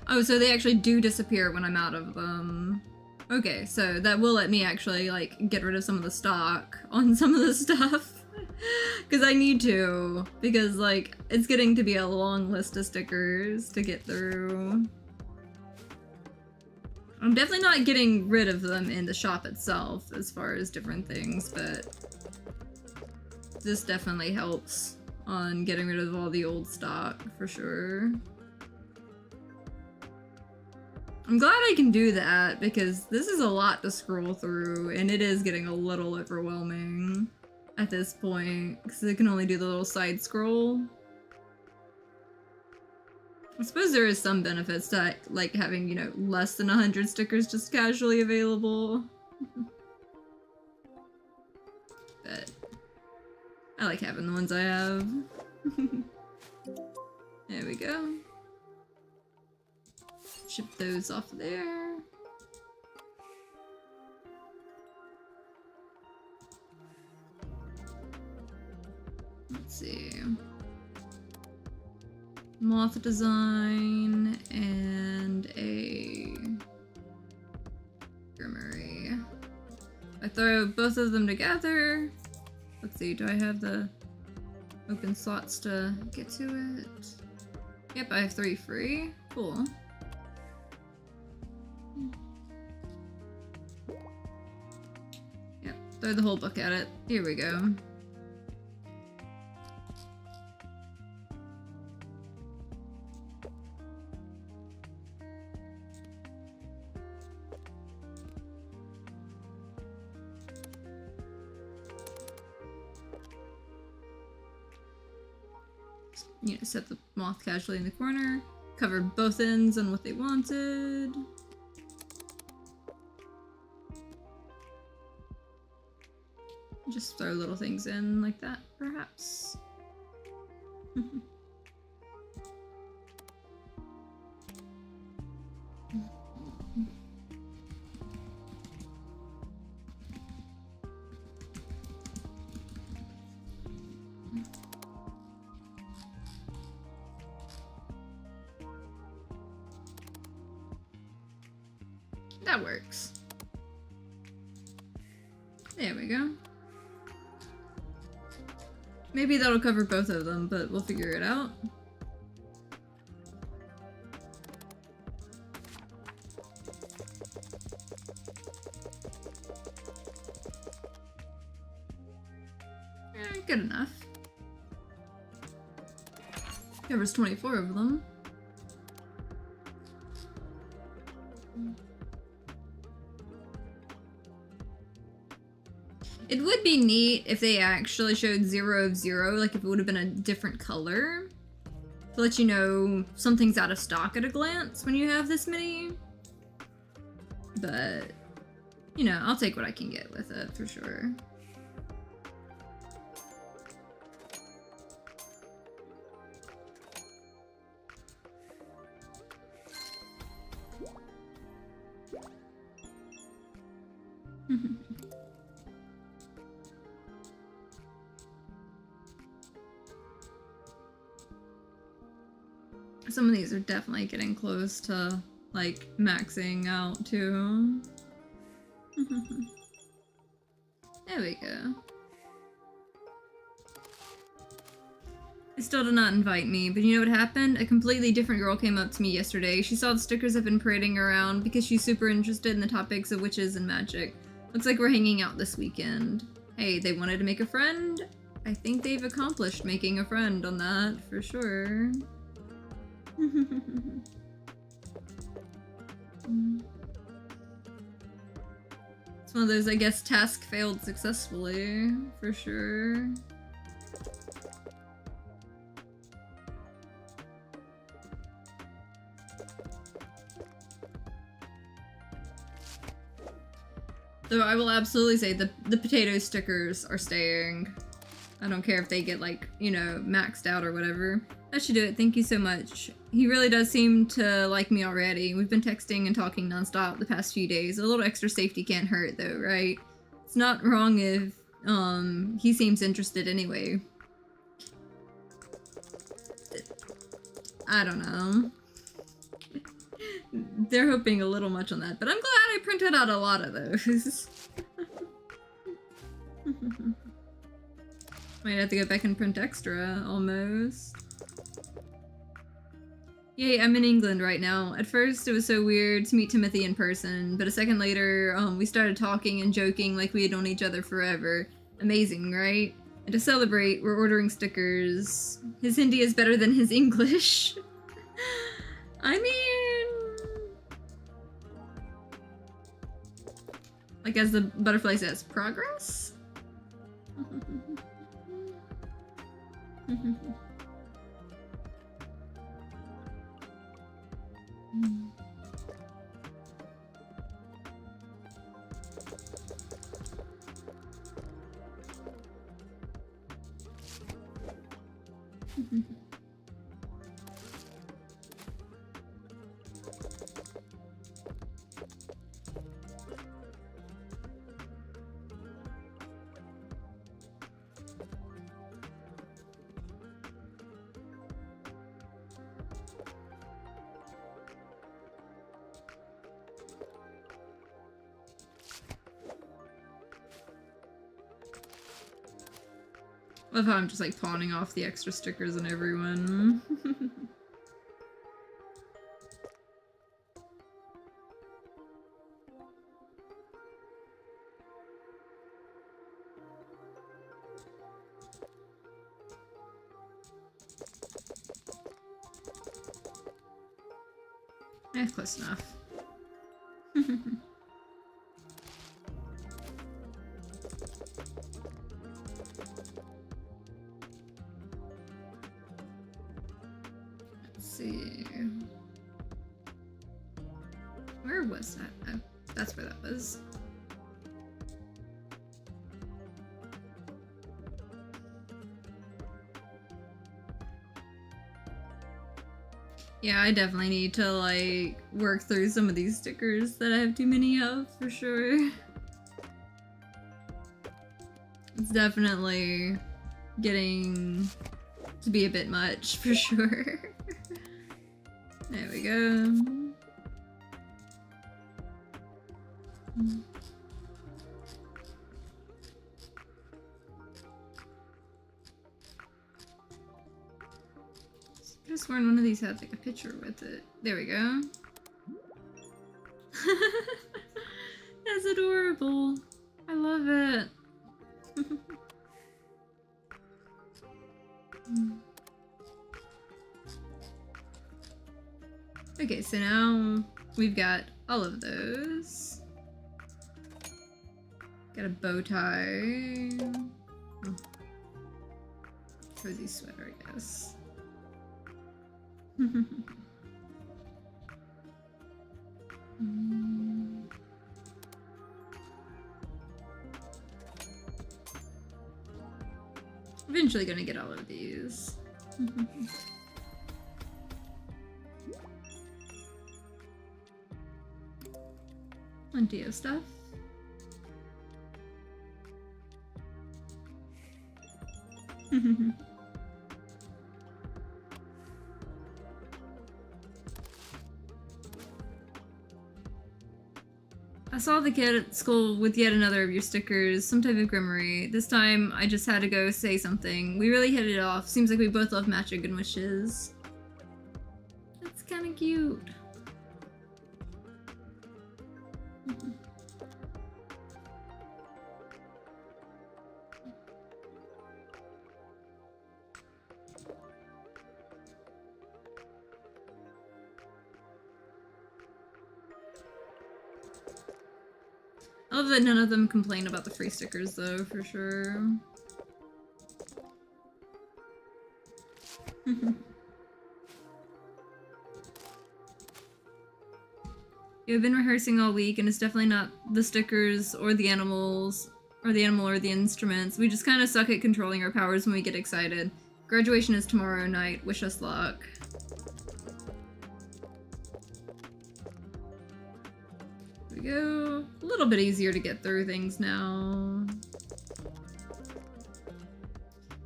Oh, so they actually do disappear when I'm out of them. Okay, so that will let me actually, like, get rid of some of the stock on some of the stuff. Because I need to. Because, like, it's getting to be a long list of stickers to get through. I'm definitely not getting rid of them in the shop itself as far as different things, but this definitely helps on getting rid of all the old stock, for sure. I'm glad I can do that, because this is a lot to scroll through, and it is getting a little overwhelming at this point, because it can only do the little side scroll. I suppose there is some benefits to, like, having, you know, less than 100 stickers just casually available. But I like having the ones I have. There we go. Ship those off there. Let's see. Moth design and a Grimmery. I throw both of them together. Let's see, do I have the open slots to get to it? Yep, I have 3 free. Cool. Yep, throw the whole book at it. Here we go. You know, set the moth casually in the corner, cover both ends on what they wanted. Just throw little things in like that, perhaps. That works. There we go. Maybe that'll cover both of them, but we'll figure it out. Good enough. Covers 24 of them. It would be neat if they actually showed 0 of 0, like if it would have been a different color, to let you know something's out of stock at a glance when you have this many. But, you know, I'll take what I can get with it, for sure. Some of these are definitely getting close to, like, maxing out, too. There we go. They still did not invite me, but you know what happened? A completely different girl came up to me yesterday. She saw the stickers I've been parading around because she's super interested in the topics of witches and magic. Looks like we're hanging out this weekend. Hey, they wanted to make a friend? I think they've accomplished making a friend on that, for sure. It's one of those, I guess, task failed successfully, for sure. Though I will absolutely say the potato stickers are staying. I don't care if they get, like, you know, maxed out or whatever. That should do it. Thank you so much. He really does seem to like me already. We've been texting and talking nonstop the past few days. A little extra safety can't hurt, though, right? It's not wrong if, he seems interested anyway. I don't know. They're hoping a little much on that, but I'm glad I printed out a lot of those. Might have to go back and print extra, almost. Yay, I'm in England right now. At first, it was so weird to meet Timothy in person, but a second later, we started talking and joking like we had known each other forever. Amazing, right? And to celebrate, we're ordering stickers. His Hindi is better than his English. I mean... like, as the butterfly says, progress? Love how I'm just like pawning off the extra stickers on everyone. Eh, close enough. See. Where was that? Oh, that's where that was. Yeah, I definitely need to, like, work through some of these stickers that I have too many of, for sure. It's definitely getting to be a bit much, for sure. There we go. I could have sworn one of these had like a picture with it. There we go. That's adorable. I love it. Okay, so now we've got all of those. Got a bow tie. Oh. Cozy sweater, I guess. Eventually gonna get all of these. Plenty of stuff. I saw the kid at school with yet another of your stickers, some type of grimoire. This time, I just had to go say something. We really hit it off. Seems like we both love magic and wishes. That's kind of cute. I love that none of them complain about the free stickers, though, for sure. You've been rehearsing all week, and it's definitely not the stickers or the animals, or the animal or the instruments. We just kind of suck at controlling our powers when we get excited. Graduation is tomorrow night. Wish us luck. Here we go. A little bit easier to get through things now.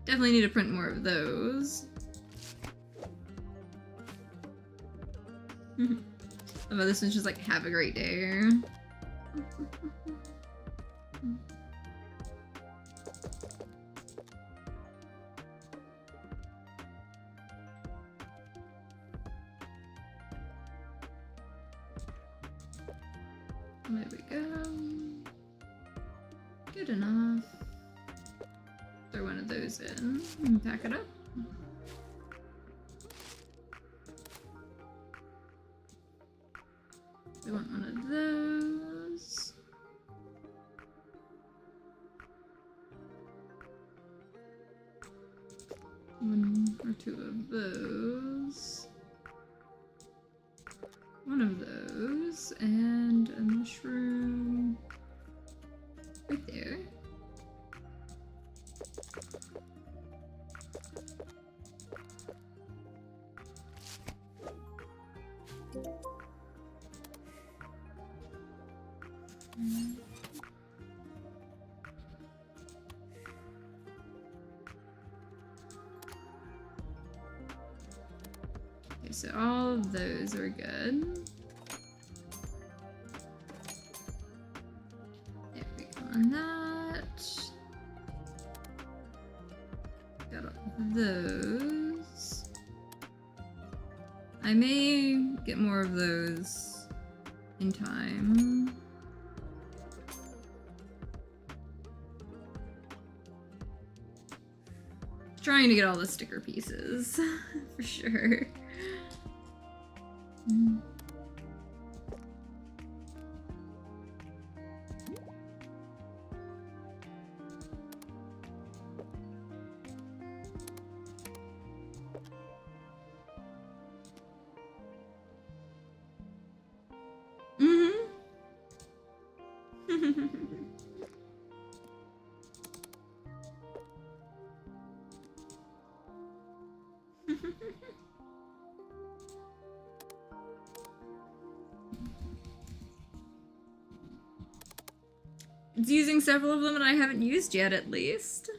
Definitely need to print more of those. Oh, this one's just like, have a great day. There we go. Good enough. Throw one of those in and pack it up. We want one of those. One or two of those. One of those. And a mushroom. Right there. Okay, so all of those are good. There we go on that. Got all of those. I may get more of those in time. Trying to get all the sticker pieces, for sure. It's using several of them and I haven't used yet, at least.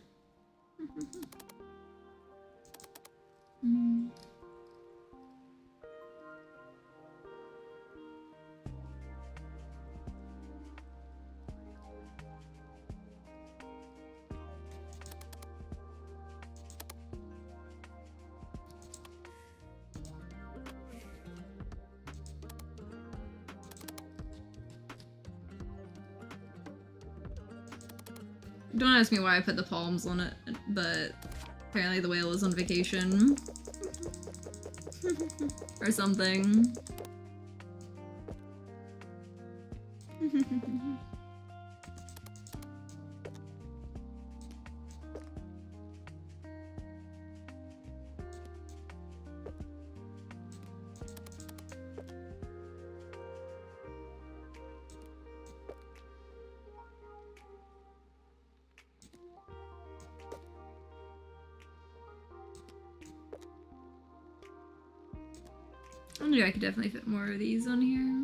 Don't ask me why I put the palms on it, but apparently the whale is on vacation. Or something. I knew I could definitely fit more of these on here.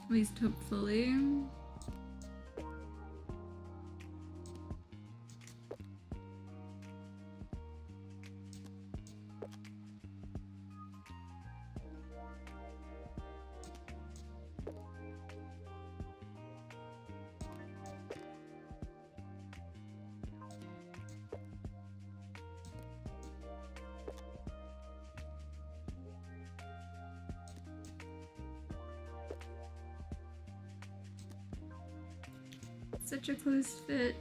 At least hopefully. Such a close fit.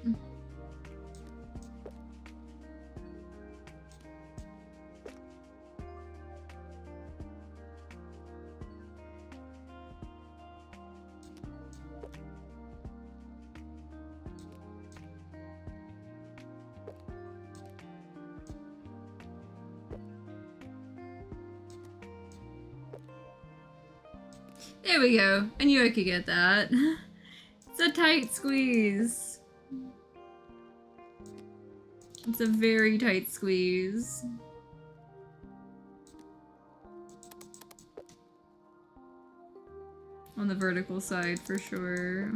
There we go. I knew I could get that. It's a tight squeeze. It's a very tight squeeze. On the vertical side, for sure.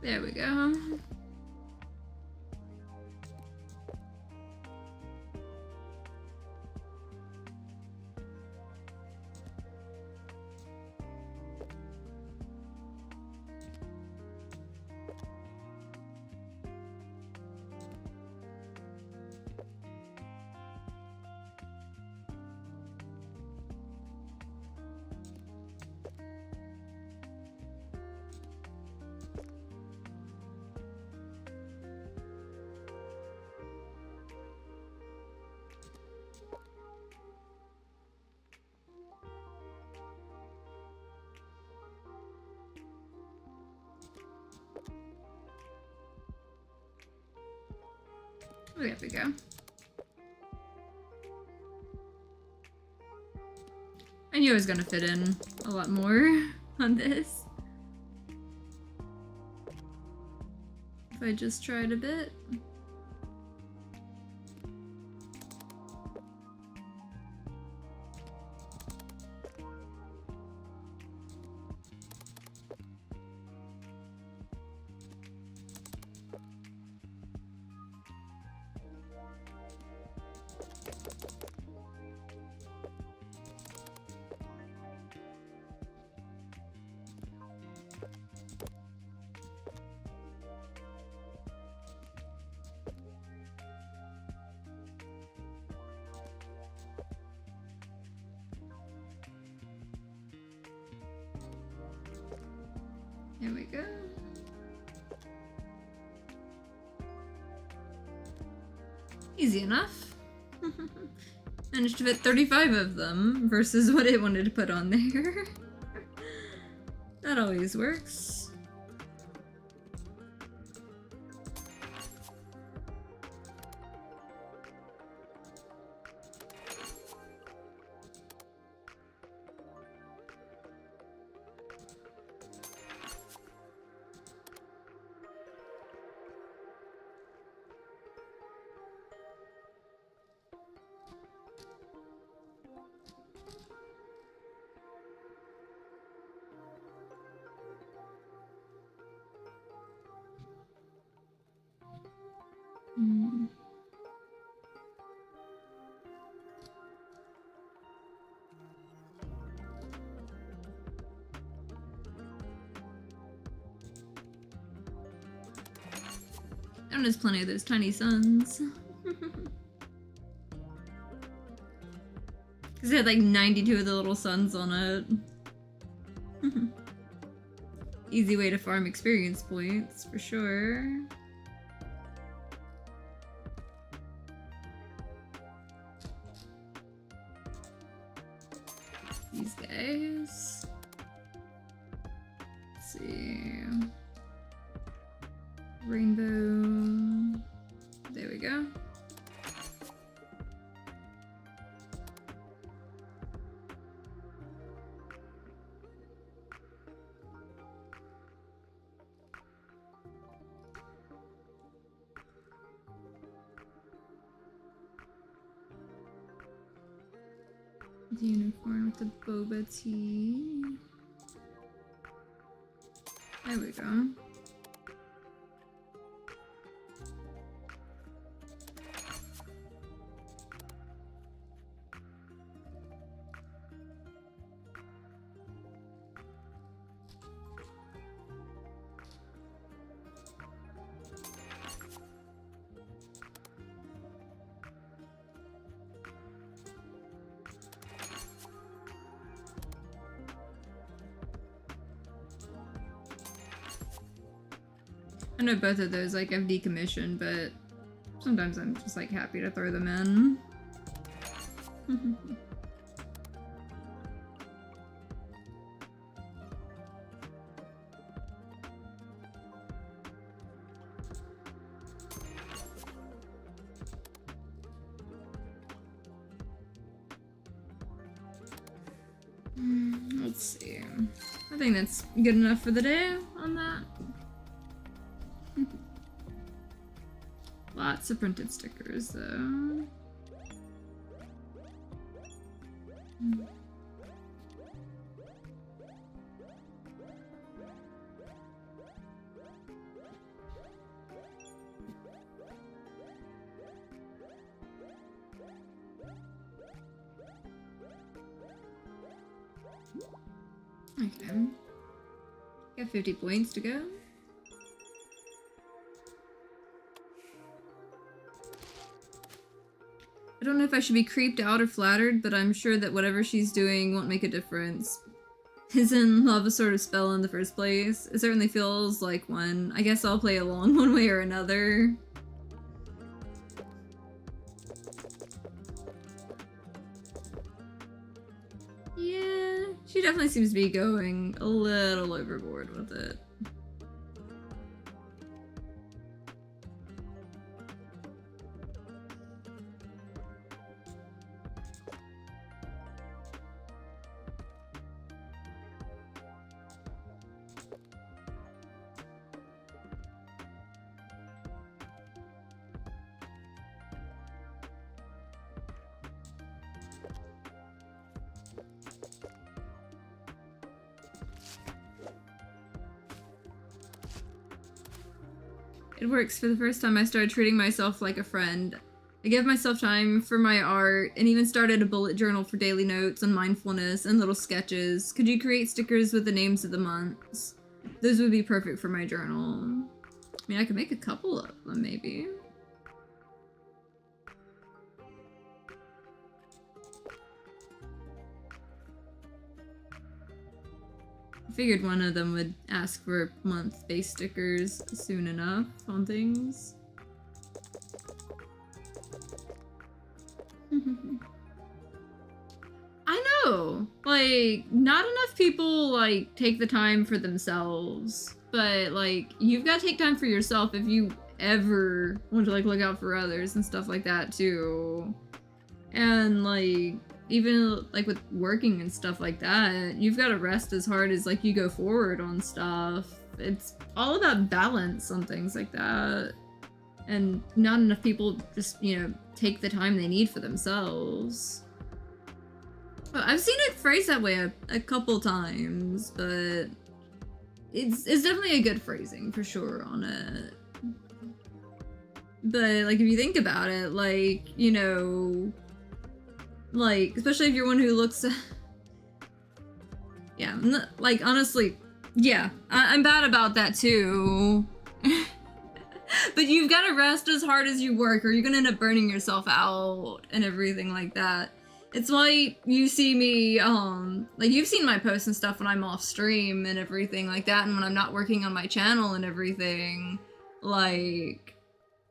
There we go. There we go. I knew I was gonna fit in a lot more on this. If I just tried a bit. There we go. Easy enough. Managed to fit 35 of them versus what it wanted to put on there. That always works. And there's plenty of those tiny suns. Because it had like 92 of the little suns on it. Easy way to farm experience points, for sure. These guys. Let's see. Rainbow. There we go. The unicorn with the boba tea. There we go. I know both of those like I've decommissioned, but sometimes I'm just like happy to throw them in. Let's see. I think that's good enough for the day on that. Lots of printed stickers, though. Okay. Got 50 points to go. I don't know if I should be creeped out or flattered, but I'm sure that whatever she's doing won't make a difference. Isn't love a sort of spell in the first place? It certainly feels like one. I guess I'll play along one way or another. Yeah, she definitely seems to be going a little overboard with it. It works. For the first time, I started treating myself like a friend. I give myself time for my art and even started a bullet journal for daily notes on mindfulness and little sketches. Could you create stickers with the names of the months? Those would be perfect for my journal. I mean, I could make a couple of them, maybe. I figured one of them would ask for month-based stickers soon enough on things. I know! Like, not enough people, like, take the time for themselves. But, like, you've got to take time for yourself if you ever want to, like, look out for others and stuff like that, too. And, like, even like with working and stuff like that, you've got to rest as hard as like you go forward on stuff. It's all about balance on things like that. And not enough people just, you know, take the time they need for themselves. I've seen it phrased that way a couple times, but it's definitely a good phrasing for sure on it. But like if you think about it, like, you know, like, especially if you're one who looks... yeah, like, honestly, yeah, I'm bad about that, too. But you've got to rest as hard as you work, or you're gonna end up burning yourself out and everything like that. It's why you see me, like, you've seen my posts and stuff when I'm off stream and everything like that, and when I'm not working on my channel and everything. Like,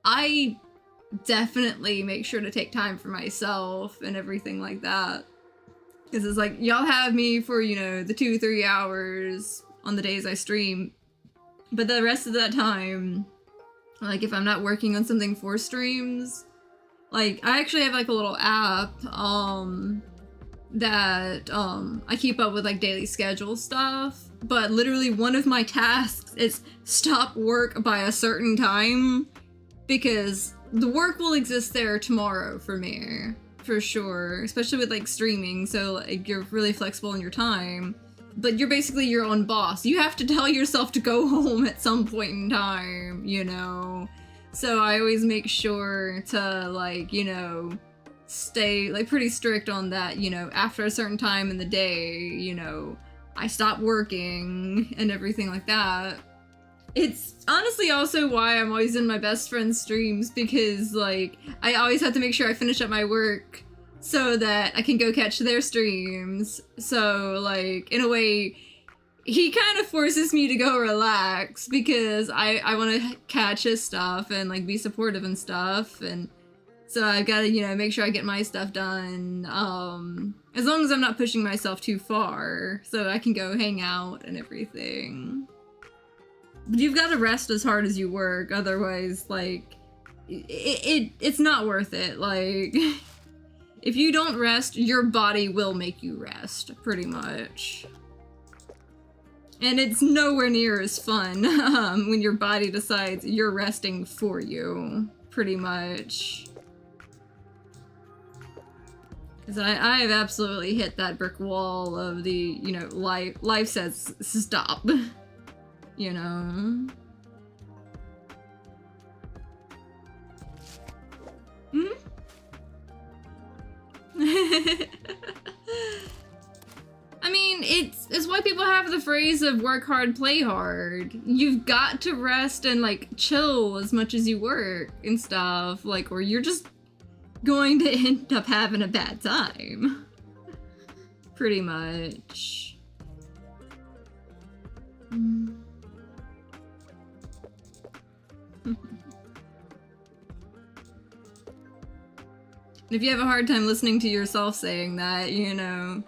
I definitely make sure to take time for myself and everything like that. Because it's like, y'all have me for, you know, the 2-3 hours on the days I stream. But the rest of that time, Like if I'm not working on something for streams, like I actually have like a little app that I keep up with like daily schedule stuff, but literally one of my tasks is stop work by a certain time, because the work will exist there tomorrow for me, for sure, especially with like streaming, so like you're really flexible in your time, but you're basically your own boss. You have to tell yourself to go home at some point in time, you know? So I always make sure to like, you know, stay like pretty strict on that, you know, after a certain time in the day, you know, I stop working and everything like that. It's honestly also why I'm always in my best friend's streams, because like I always have to make sure I finish up my work so that I can go catch their streams. So like in a way he kind of forces me to go relax, because I want to catch his stuff and like be supportive and stuff, and so I've got to, you know, make sure I get my stuff done, as long as I'm not pushing myself too far, so I can go hang out and everything. But you've got to rest as hard as you work, otherwise, like, it's not worth it. Like, if you don't rest, your body will make you rest, pretty much. And it's nowhere near as fun when your body decides you're resting for you, pretty much. Because I have absolutely hit that brick wall of the, you know, life says stop, you know? Hmm? I mean, it's why people have the phrase of work hard, play hard. You've got to rest and like chill as much as you work and stuff, like, or you're just going to end up having a bad time. Pretty much. And if you have a hard time listening to yourself saying that, you know,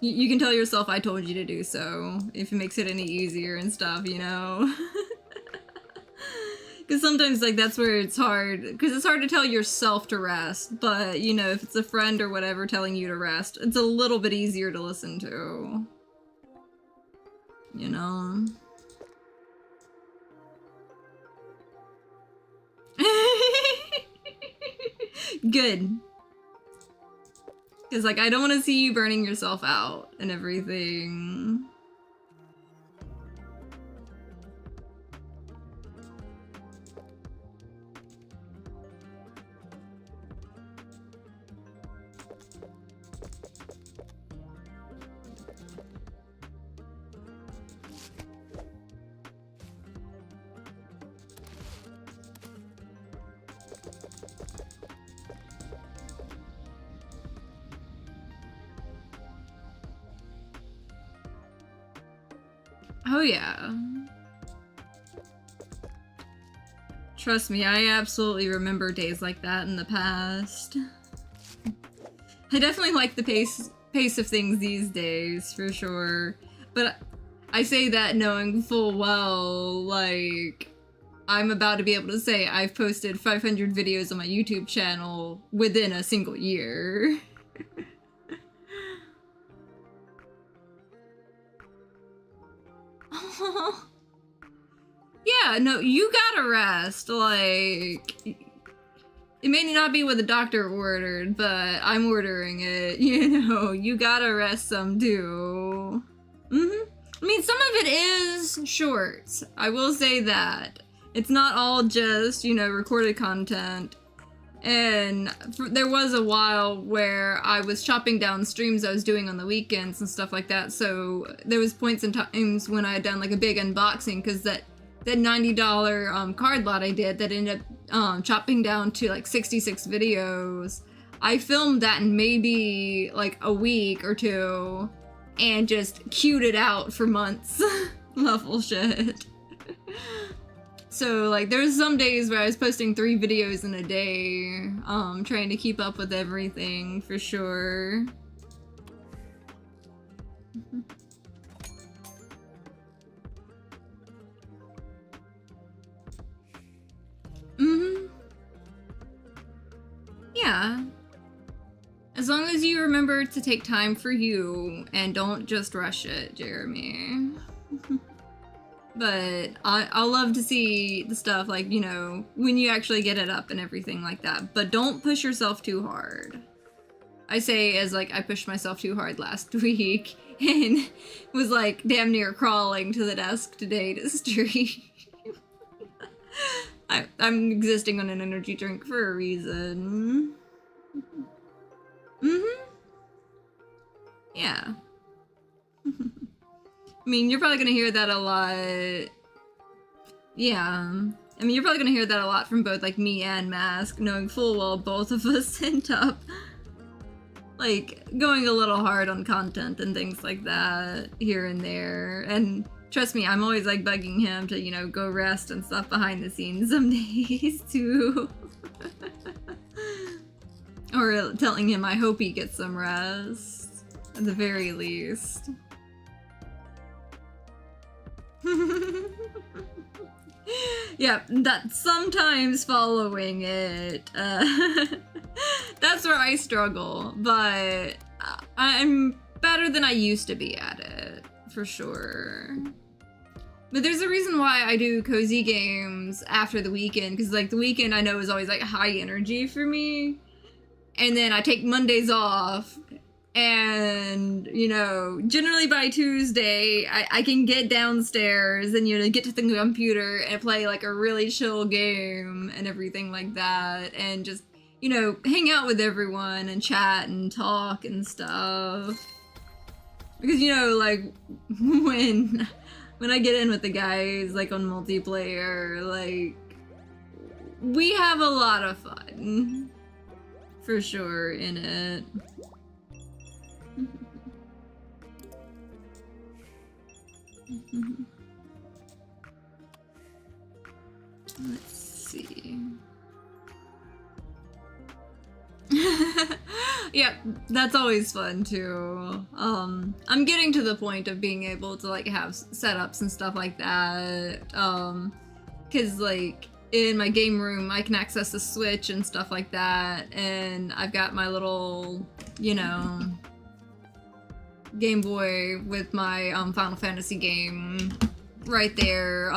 you can tell yourself I told you to do so, if it makes it any easier and stuff, you know? Because sometimes, like, that's where it's hard, because it's hard to tell yourself to rest, but, you know, if it's a friend or whatever telling you to rest, it's a little bit easier to listen to. You know? Good. Because, like, I don't want to see you burning yourself out and everything. Oh yeah. Trust me, I absolutely remember days like that in the past. I definitely like the pace of things these days, for sure. But I say that knowing full well, like, I'm about to be able to say I've posted 500 videos on my YouTube channel within a single year. Yeah, no, you gotta rest. Like, it may not be what the doctor ordered, but I'm ordering it. You know, you gotta rest some too. I mean, some of it is short. I will say that. It's not all just, you know, recorded content. And there was a while where I was chopping down streams I was doing on the weekends and stuff like that, so there was points and times when I had done like a big unboxing, because that $90 card lot I did that ended up chopping down to like 66 videos. I filmed that in maybe like a week or two and just queued it out for months. Level shit. So, like, there's some days where I was posting 3 videos in a day, trying to keep up with everything, for sure. Yeah. As long as you remember to take time for you and don't just rush it, Jeremy. But I'll love to see the stuff, like, you know, when you actually get it up and everything like that. But don't push yourself too hard. I say as, like, I pushed myself too hard last week and was, like, damn near crawling to the desk today to stream. I'm existing on an energy drink for a reason. Mm-hmm. Yeah. I mean, you're probably gonna hear that a lot. Yeah. I mean, you're probably gonna hear that a lot from both, like, me and Mask, knowing full well both of us end up, like, going a little hard on content and things like that here and there. And trust me, I'm always, like, bugging him to, you know, go rest and stuff behind the scenes some days, too. Or telling him I hope he gets some rest, at the very least. Yeah, that sometimes following it, that's where I struggle, but I'm better than I used to be at it, for sure. But there's a reason why I do cozy games after the weekend, because, like, the weekend I know is always, like, high energy for me, and then I take Mondays off, and, you know, generally by Tuesday, I can get downstairs and, you know, get to the computer and play, like, a really chill game and everything like that, and just, you know, hang out with everyone and chat and talk and stuff. Because, you know, like, when I get in with the guys, like, on multiplayer, like, we have a lot of fun, for sure, in it. Let's see. Yeah, that's always fun too. I'm getting to the point of being able to, like, have setups and stuff like that. 'Cause, like, in my game room I can access the Switch and stuff like that, and I've got my little, you know, Game Boy with my Final Fantasy game right there.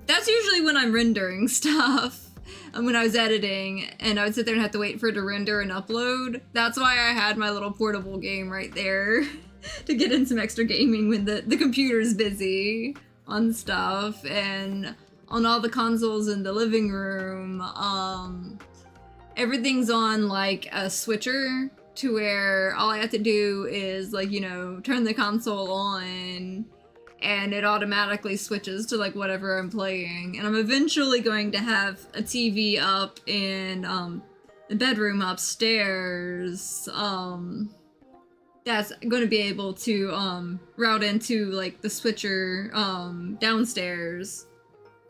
That's usually when I'm rendering stuff. When I was editing, and I would sit there and have to wait for it to render and upload. That's why I had my little portable game right there to get in some extra gaming when the computer's busy on stuff. And on all the consoles in the living room, everything's on, like, a switcher to where all I have to do is, like, you know, turn the console on and it automatically switches to, like, whatever I'm playing. And I'm eventually going to have a TV up in the bedroom upstairs that's going to be able to route into, like, the switcher downstairs.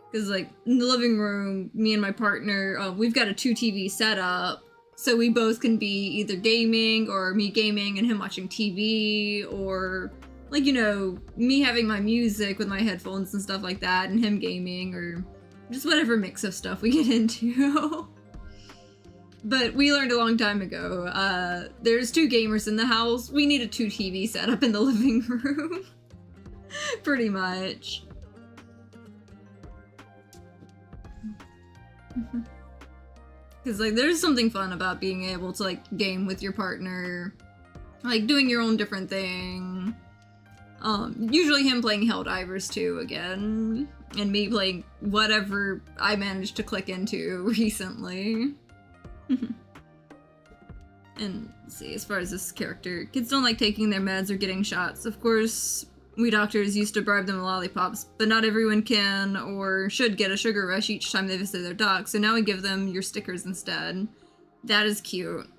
Because, like, in the living room, me and my partner, we've got a 2 TV setup, so we both can be either gaming, or me gaming and him watching TV, or, like, you know, me having my music with my headphones and stuff like that, and him gaming, or just whatever mix of stuff we get into. But we learned a long time ago, there's 2 gamers in the house, we need a 2 TV setup in the living room. Pretty much. Because, like, there's something fun about being able to, like, game with your partner, like, doing your own different thing. Usually him playing Helldivers 2 again, and me playing whatever I managed to click into recently. And let's see, as far as this character, kids don't like taking their meds or getting shots. Of course, we doctors used to bribe them with lollipops, but not everyone can or should get a sugar rush each time they visit their doc, so now we give them your stickers instead. That is cute.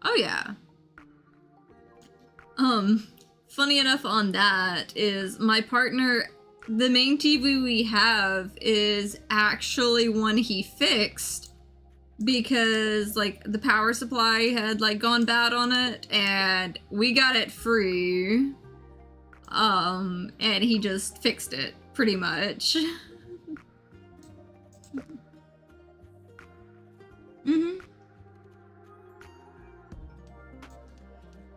Oh yeah. Funny enough on that is my partner, the main TV we have is actually one he fixed because, like, the power supply had, like, gone bad on it, and we got it free. And he just fixed it, pretty much. Mm-hmm.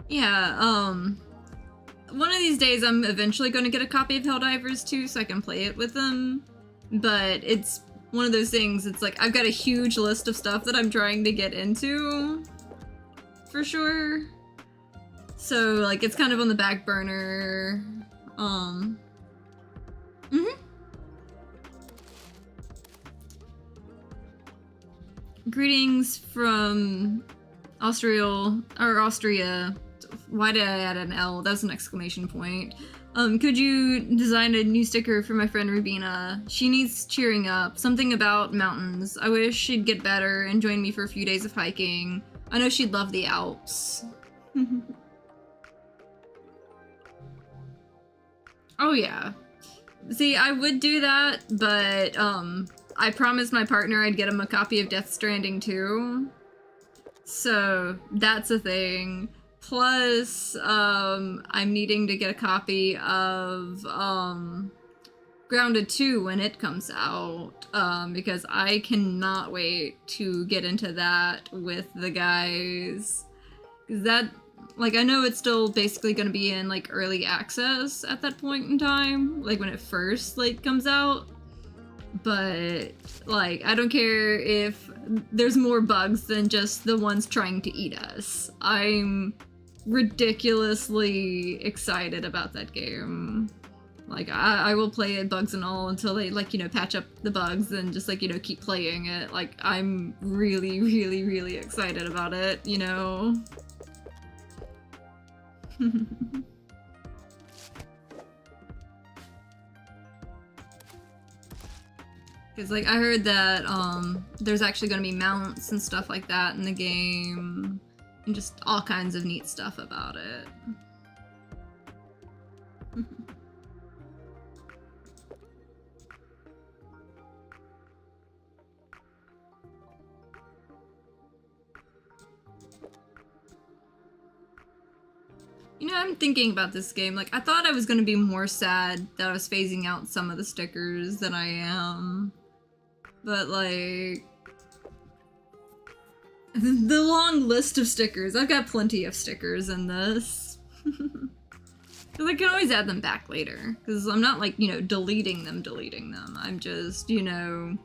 Yeah, one of these days I'm eventually going to get a copy of Helldivers too so I can play it with them. But it's one of those things, it's like I've got a huge list of stuff that I'm trying to get into. For sure. So, like, it's kind of on the back burner. Mm-hmm. Greetings from Austria. Why did I add an L? That's an exclamation point. Could you design a new sticker for my friend Rubina? She needs cheering up. Something about mountains. I wish she'd get better and join me for a few days of hiking. I know she'd love the Alps. Oh yeah. See, I would do that, but I promised my partner I'd get him a copy of Death Stranding too. So that's a thing. Plus, I'm needing to get a copy of Grounded 2 when it comes out, because I cannot wait to get into that with the guys. 'Cause that, like, I know it's still basically going to be in, like, early access at that point in time, like, when it first, like, comes out. But, like, I don't care if there's more bugs than just the ones trying to eat us. I'm ridiculously excited about that game. Like, I will play it bugs and all until they, like, you know, patch up the bugs and just, like, you know, keep playing it. Like, I'm really, really, really excited about it, you know? Because, like, I heard that there's actually going to be mounts and stuff like that in the game, and just all kinds of neat stuff about it. You know, I'm thinking about this game. Like, I thought I was going to be more sad that I was phasing out some of the stickers than I am. But, like, the long list of stickers. I've got plenty of stickers in this. Because I can always add them back later. Because I'm not, like, you know, deleting them. I'm just, you know,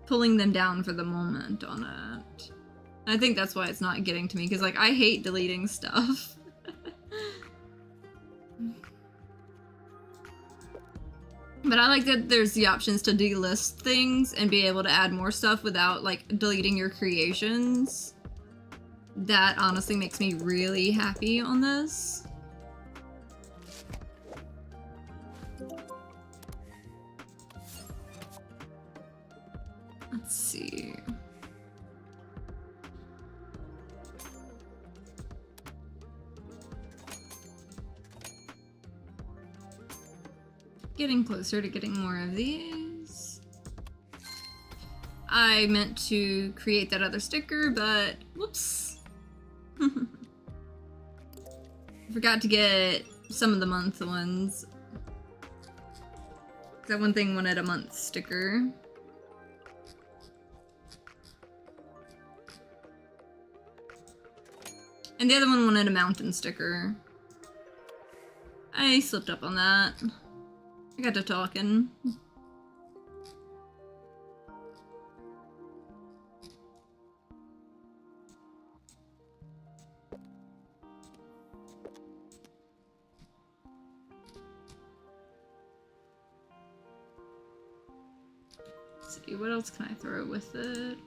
pulling them down for the moment on it. I think that's why it's not getting to me. Because, like, I hate deleting stuff. But I like that there's the options to delist things and be able to add more stuff without, like, deleting your creations. That honestly makes me really happy on this. Let's see. Getting closer to getting more of these. I meant to create that other sticker, but whoops. Forgot to get some of the month ones. That one thing wanted a month sticker. And the other one wanted a mountain sticker. I slipped up on that. I got to talking. Let's see, what else can I throw with it?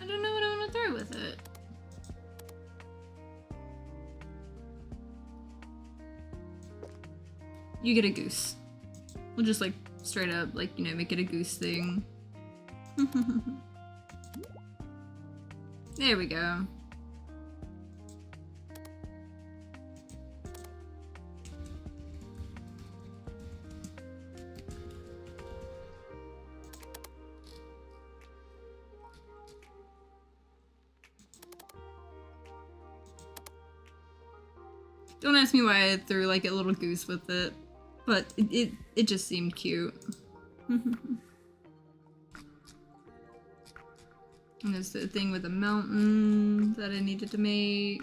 I don't know what I want to throw with it. You get a goose. We'll just, like, straight up, like, you know, make it a goose thing. There we go. Don't ask me why I threw like a little goose with it, but it just seemed cute. And there's the thing with the mountain that I needed to make.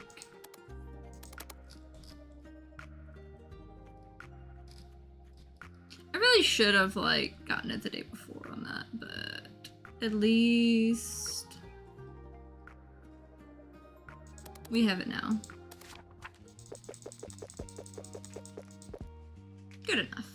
I really should have like gotten it the day before on that, but at least we have it now. Good enough.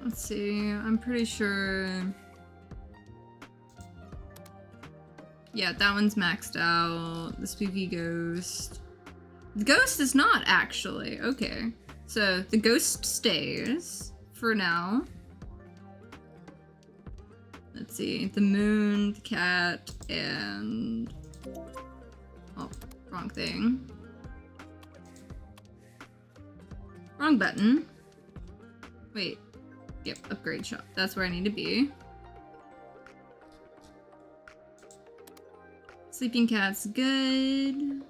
Let's see, I'm pretty sure... Yeah, that one's maxed out. The spooky ghost. The ghost is not, actually. Okay. So, the ghost stays for now. Let's see, the moon, the cat, and... Oh, wrong thing. Wrong button. Wait. Yep, upgrade shop. That's where I need to be. Sleeping cat's good.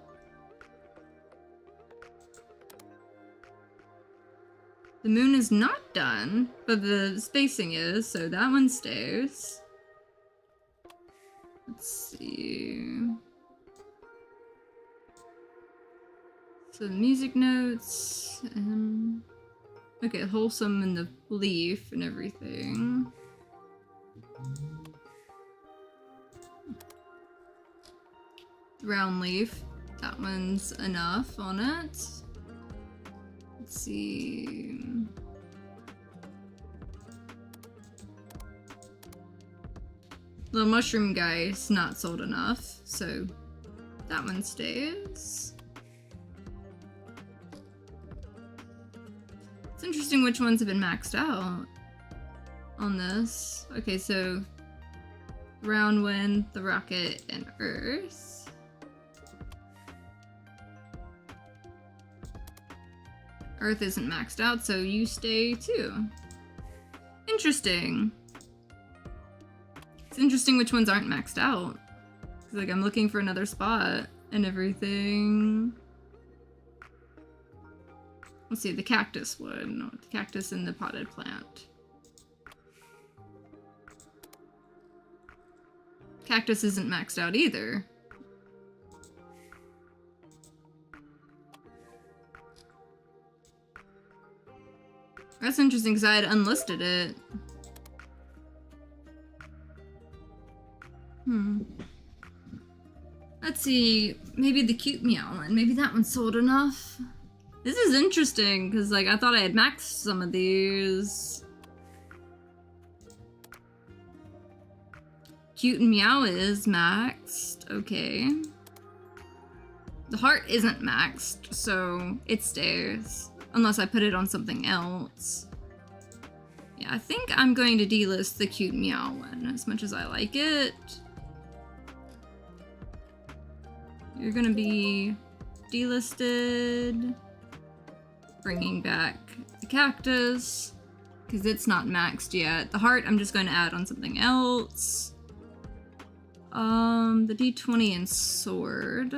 The moon is not done, but the spacing is, so that one stays. Let's see. So the music notes and... Okay, wholesome and the leaf and everything. Round leaf. That one's enough on it. Let's see. The mushroom guy is not sold enough, so that one stays. It's interesting which ones have been maxed out on this. Okay, so round wind, the rocket, and earth. Earth isn't maxed out, so you stay too. Interesting. It's interesting which ones aren't maxed out. Like, I'm looking for another spot and everything. Let's see, the cactus one. No, the cactus and the potted plant. Cactus isn't maxed out either. That's interesting because I had unlisted it. Let's see, maybe the cute meow one. Maybe that one's sold enough. This is interesting because, like, I thought I had maxed some of these. Cute and meow is maxed. Okay. The heart isn't maxed, so it stays. Unless I put it on something else. Yeah, I think I'm going to delist the cute meow one as much as I like it. You're gonna be delisted. Bringing back the cactus, because it's not maxed yet. The heart, I'm just going to add on something else. The D20 and sword.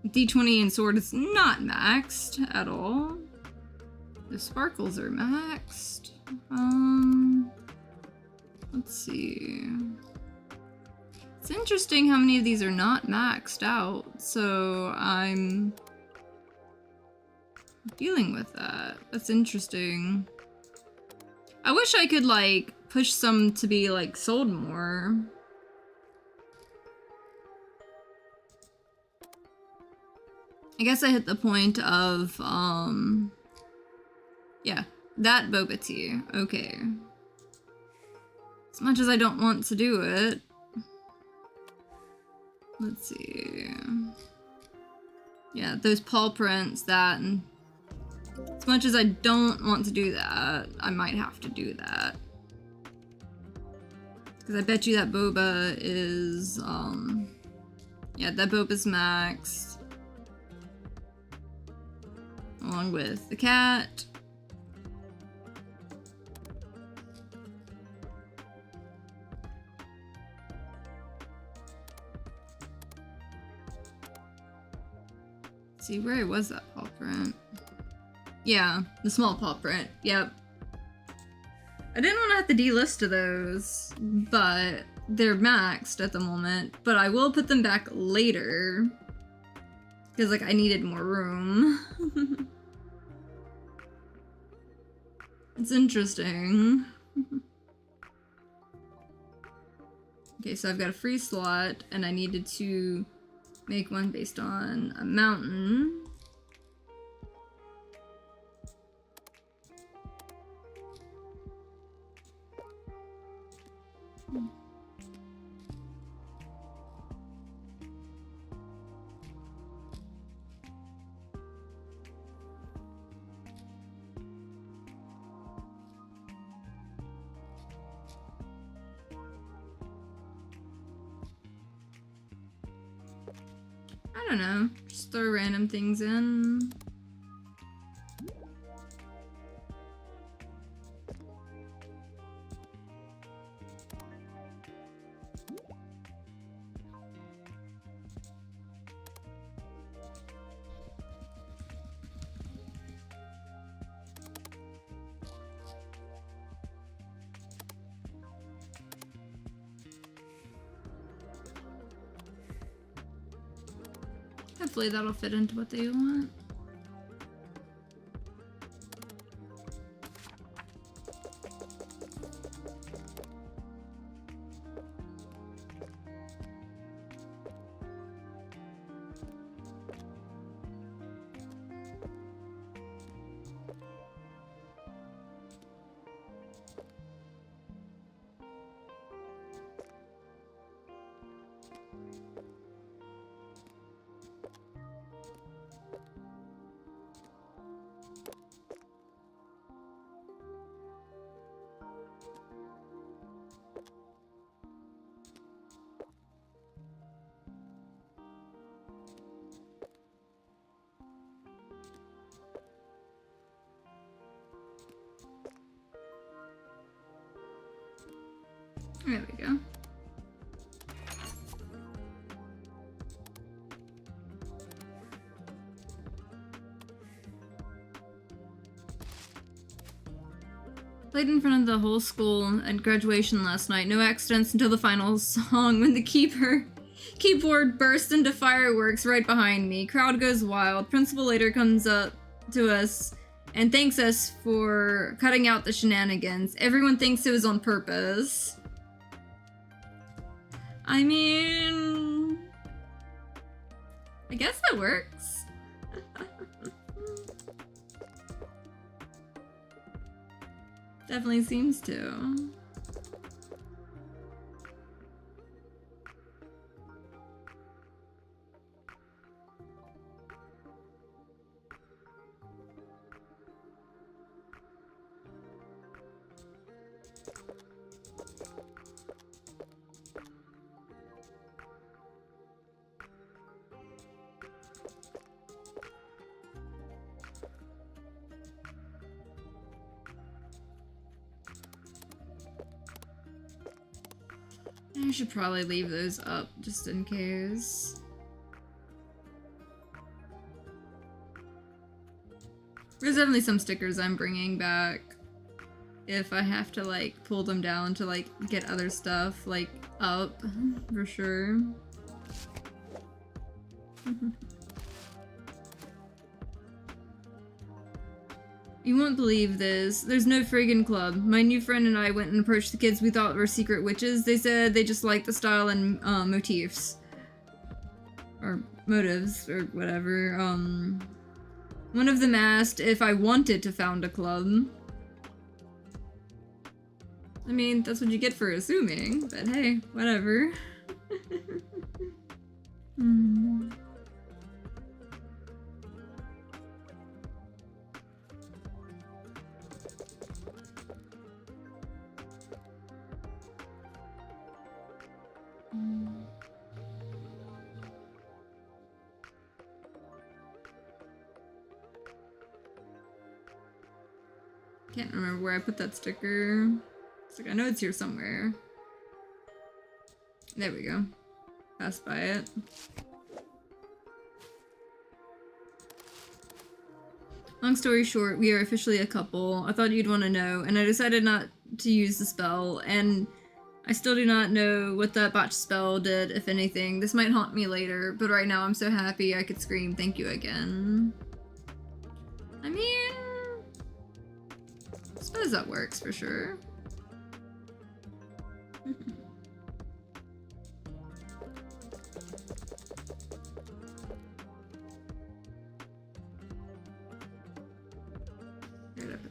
D20 and sword is not maxed at all. The sparkles are maxed. Let's see. It's interesting how many of these are not maxed out, so I'm dealing with that. That's interesting. I wish I could, like, push some to be, like, sold more. I guess I hit the point of, yeah, that boba tea. Okay. As much as I don't want to do it. Let's see. Yeah, those paw prints, that, and as much as I don't want to do that, I might have to do that. Because I bet you that boba is, yeah, that boba's maxed. along with the cat. See, where was that paw print? Yeah, the small paw print. Yep. I didn't want to have to delist those, but they're maxed at the moment. But I will put them back later. Because, like, I needed more room. It's interesting. Okay, so I've got a free slot, and I needed to make one based on a mountain. I don't know, just throw random things in. Hopefully that'll fit into what they want. There we go. Played in front of the whole school at graduation last night. No accidents until the final song when the keyboard burst into fireworks right behind me. Crowd goes wild. Principal later comes up to us and thanks us for cutting out the shenanigans. Everyone thinks it was on purpose. I mean, I guess that works. Definitely seems to. I should probably leave those up just in case. There's definitely some stickers I'm bringing back if I have to like pull them down to like get other stuff like up for sure. You won't believe this. There's no friggin' club. My new friend and I went and approached the kids we thought were secret witches. They said they just liked the style and motifs. Or motives, or whatever. One of them asked if I wanted to found a club. I mean, that's what you get for assuming, but hey, whatever. Can't remember where I put that sticker. It's like, I know it's here somewhere. There we go. Passed by it. Long story short, we are officially a couple. I thought you'd want to know, and I decided not to use the spell, and I still do not know what that botch spell did, if anything. This might haunt me later, but right now I'm so happy I could scream thank you again. I mean, I suppose that works for sure.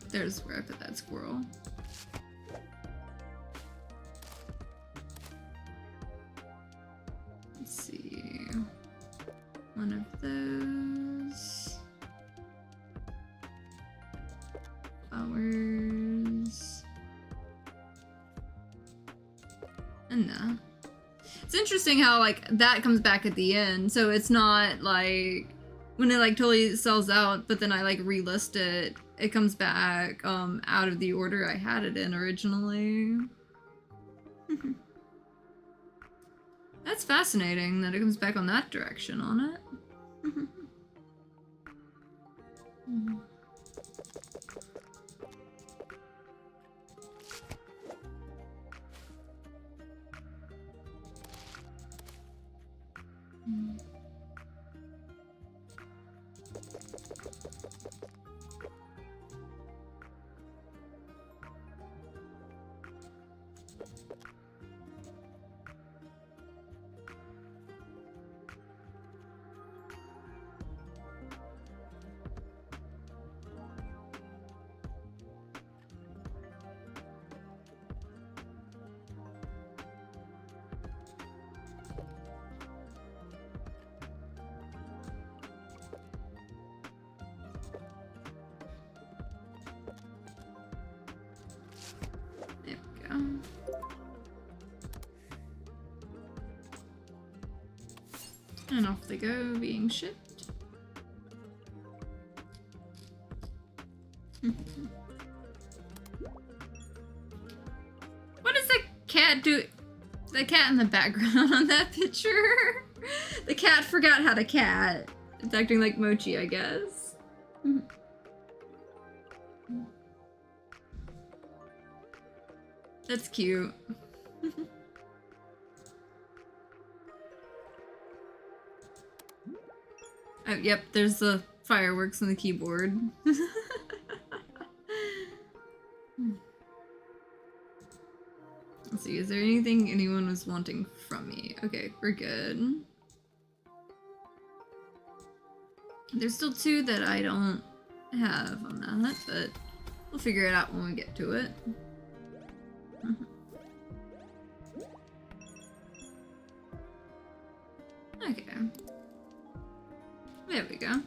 There's where I put that squirrel. Let's see. One of those. Flowers. And that. It's interesting how, like, that comes back at the end, so it's not, like, when it, like, totally sells out, but then I, like, relist it, it comes back, out of the order I had it in originally. That's fascinating that it comes back on that direction on it. And off they go, being shipped. What does the cat do? The cat in the background on that picture? The cat forgot how to cat. It's acting like Mochi, I guess. That's cute. Oh, yep, there's the fireworks on the keyboard. Let's see, is there anything anyone was wanting from me? Okay, we're good. There's still two that I don't have on that, but we'll figure it out when we get to it. Okay. There we go.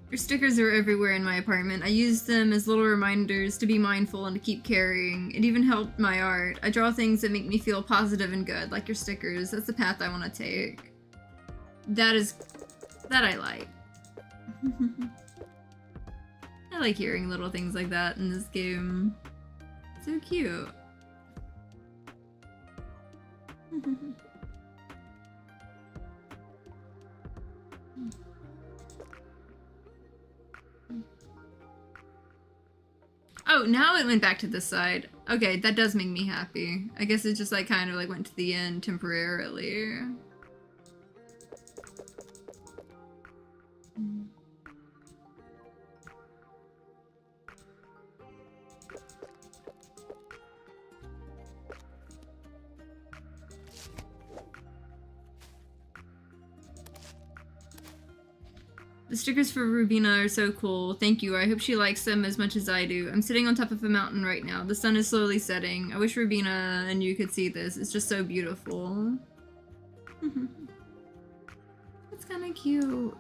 Your stickers are everywhere in my apartment. I use them as little reminders to be mindful and to keep caring. It even helped my art. I draw things that make me feel positive and good, like your stickers. That's the path I want to take. That I like. I like hearing little things like that in this game. So cute. Oh, now it went back to this side. Okay, that does make me happy. I guess it just like kind of like went to the end temporarily. The stickers for Rubina are so cool. Thank you. I hope she likes them as much as I do. I'm sitting on top of a mountain right now. The sun is slowly setting. I wish Rubina and you could see this. It's just so beautiful. It's kind of cute.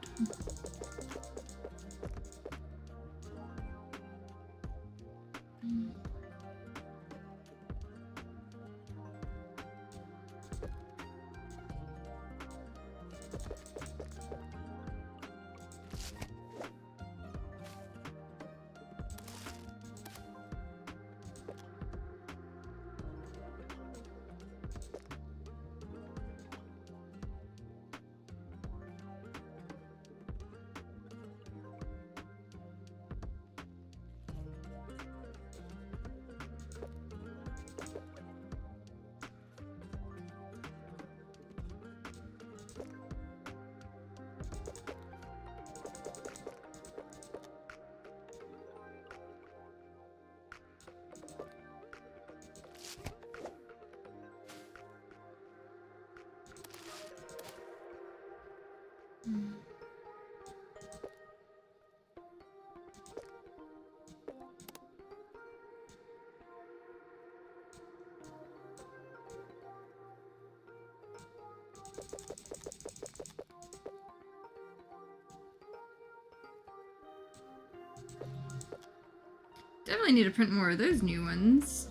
Definitely need to print more of those new ones.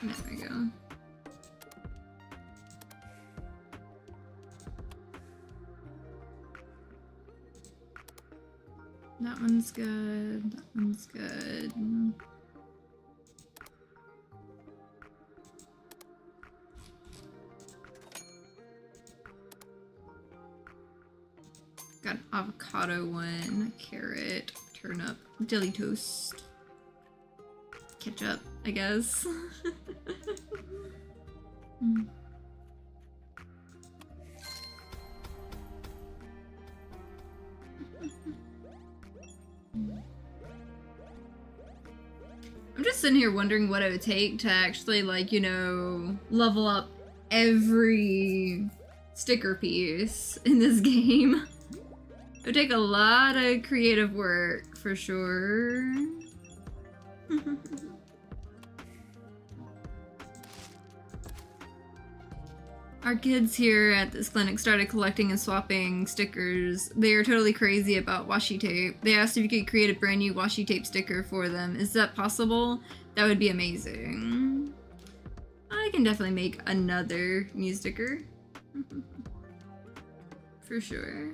There we go. That one's good. That one's good. Got an avocado one, carrot, turnip, dilly toast, ketchup, I guess. I'm just sitting here wondering what it would take to actually, like, you know, level up every sticker piece in this game. It would take a lot of creative work, for sure. Our kids here at this clinic started collecting and swapping stickers. They are totally crazy about washi tape. They asked if you could create a brand new washi tape sticker for them. Is that possible? That would be amazing. I can definitely make another new sticker. For sure.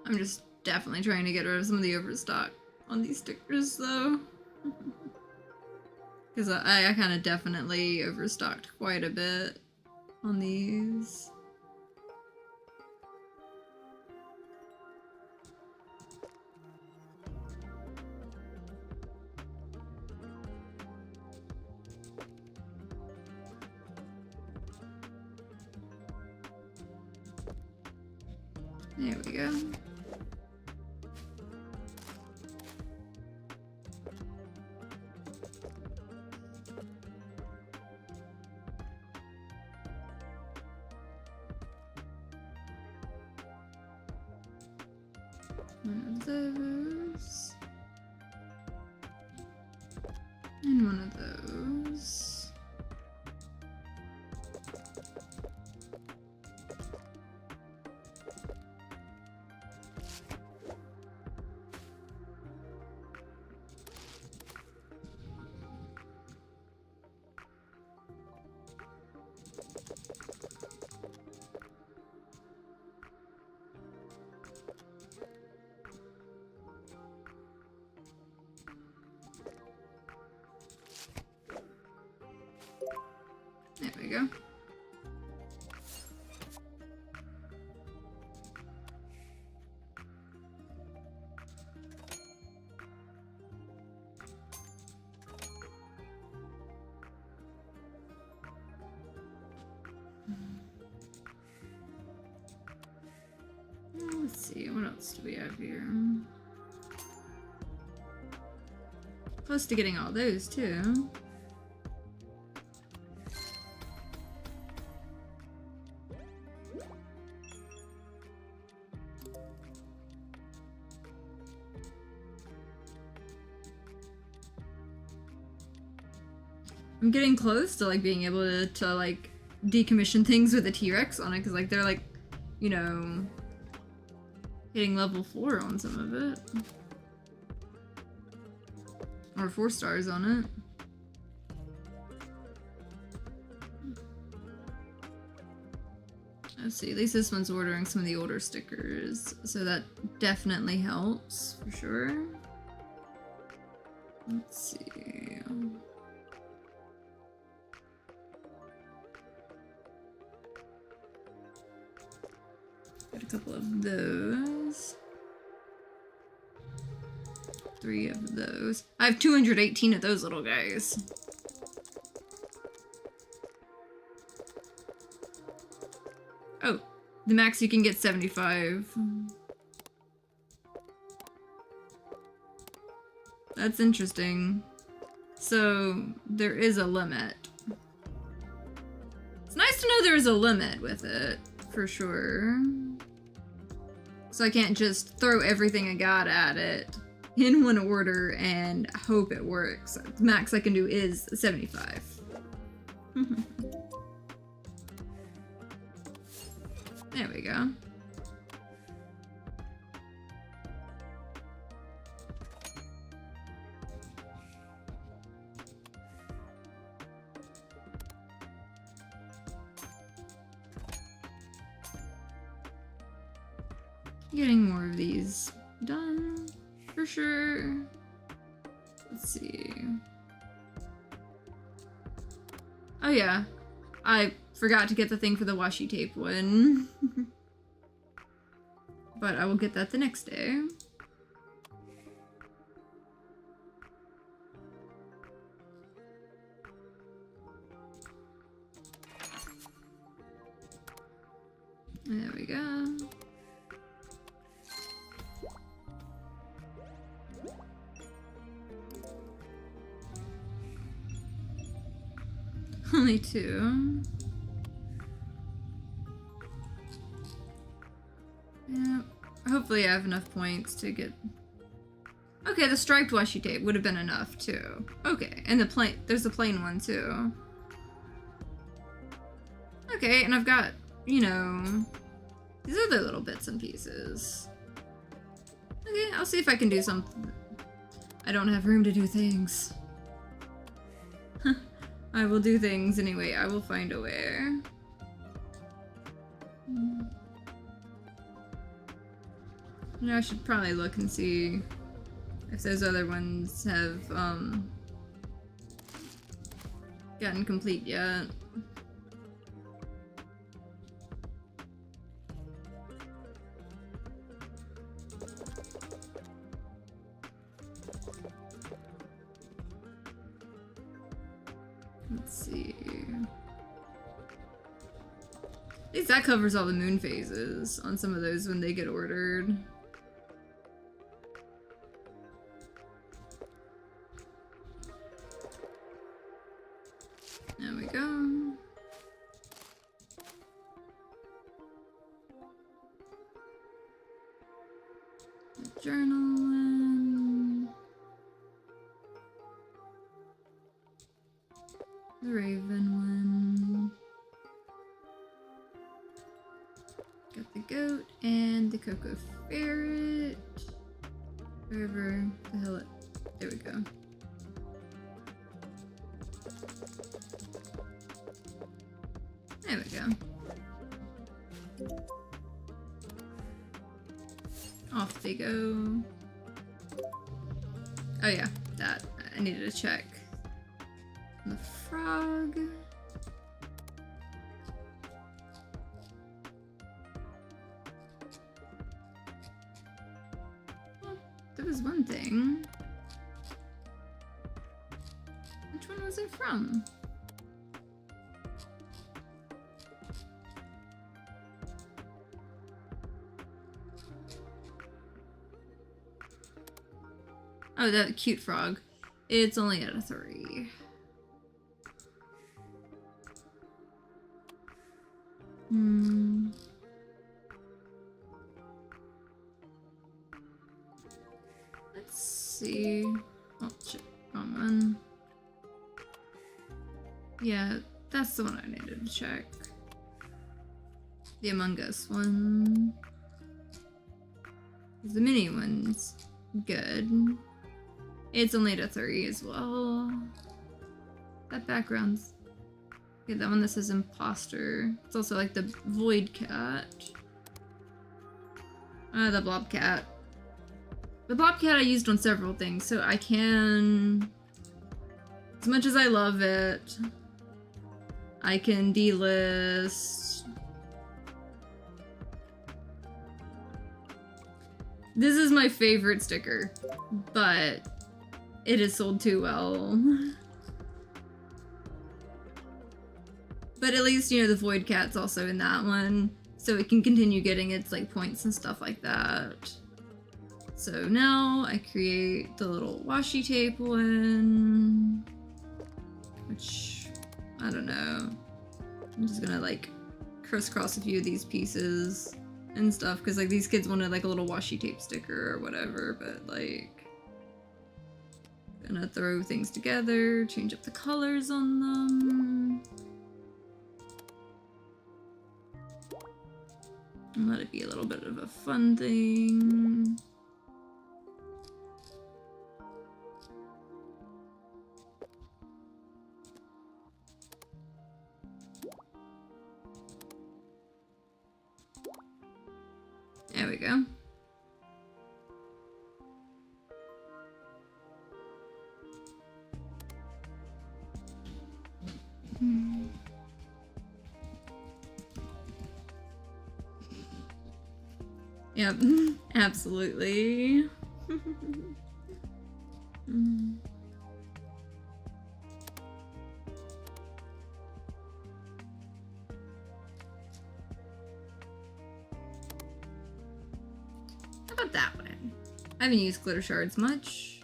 I'm just definitely trying to get rid of some of the overstock on these stickers, though. Because I kind of definitely overstocked quite a bit on these. There we go. One of those. And one of those. There we go. Let's see, what else do we have here? Close to getting all those too. I'm getting close to like being able to like decommission things with a T-Rex on it, because like they're like, you know, hitting level 4 on some of it. Or 4 stars on it. Let's see, at least this one's ordering some of the older stickers, so that definitely helps, for sure. Let's see... Got a couple of those. 3 of those. I have 218 of those little guys. Oh, the max you can get 75. That's interesting. So, there is a limit. It's nice to know there is a limit with it, for sure. So I can't just throw everything I got at it in one order and hope it works. The max I can do is 75. There we go. Getting more of these done, for sure. Let's see. Oh yeah, I forgot to get the thing for the washi tape one. But I will get that the next day. There we go. Only 2. Yeah, hopefully I have enough points to get... Okay, the striped washi tape would have been enough too. Okay, and the plain, there's a plain one too. Okay, and I've got, you know, these other little bits and pieces. Okay, I'll see if I can do something. I don't have room to do things. I will do things anyway. I will find a way. Yeah, I should probably look and see if those other ones have gotten complete yet. Let's see. At least that covers all the moon phases on some of those when they get ordered. There we go. The journal one. The raven one. Got the goat and the cocoa ferret. Wherever the hell it... There we go. There we go. Off they go. Oh yeah, that. I needed to check. The frog. Well, there was one thing. Which one was it from? Oh, that cute frog. It's only at a 3. Let's see. Oh shit, wrong one. Yeah, that's the one I needed to check. The Among Us one. The mini one's good. It's only at a 3 as well. That background's Okay, that one that says imposter. It's also like the void cat. The blob cat. The blob cat I used on several things, so I can... As much as I love it, I can delist... This is my favorite sticker, but it is sold too well. But at least, you know, the void cat's also in that one, so it can continue getting its, like, points and stuff like that. So now I create the little washi tape one, which, I don't know. I'm just gonna, like, crisscross a few of these pieces and stuff, because, like, these kids wanted, like, a little washi tape sticker or whatever, but, like, gonna throw things together, change up the colors on them. And let it be a little bit of a fun thing. There we go. Yep, absolutely. How about that one? I haven't used glitter shards much.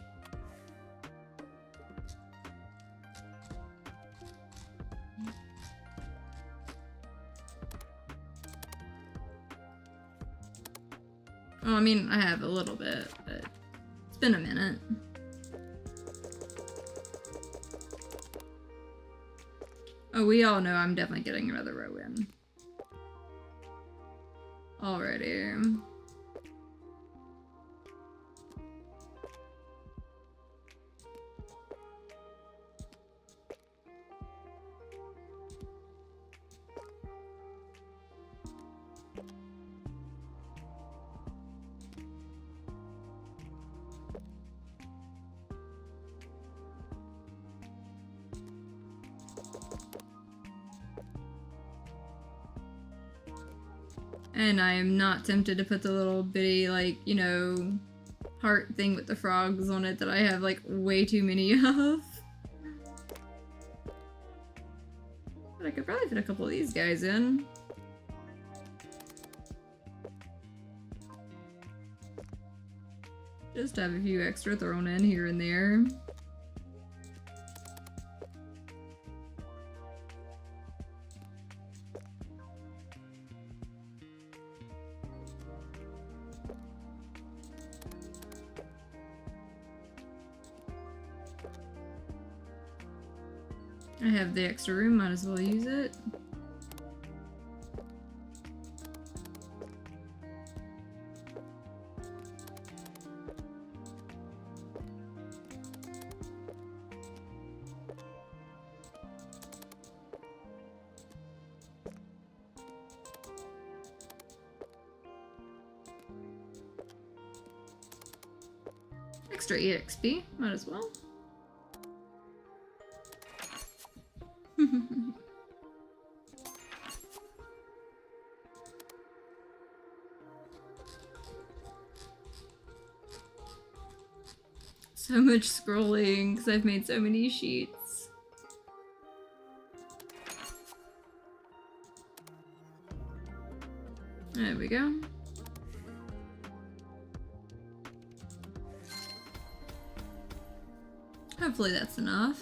Oh, I mean, I have a little bit, but it's been a minute. Oh, we all know I'm definitely getting another row in. Already. And I am not tempted to put the little bitty, like, you know, heart thing with the frogs on it that I have, like, way too many of. But I could probably fit a couple of these guys in. Just have a few extra thrown in here and there. I have the extra room, might as well use it. Extra EXP, might as well. So much scrolling because I've made so many sheets. There we go. Hopefully that's enough.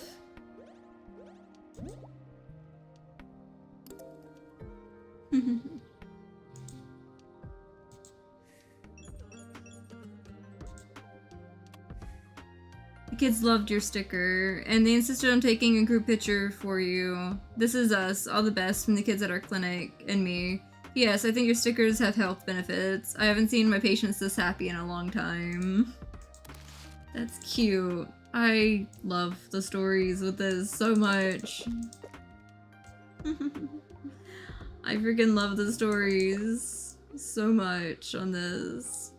The kids loved your sticker, and they insisted on taking a group picture for you. This is us, all the best from the kids at our clinic, and me. Yes, I think your stickers have health benefits. I haven't seen my patients this happy in a long time. That's cute. I love the stories with this so much. I freaking love the stories so much on this.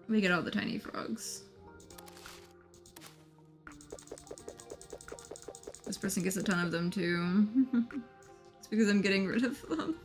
We get all the tiny frogs. This person gets a ton of them too. It's because I'm getting rid of them.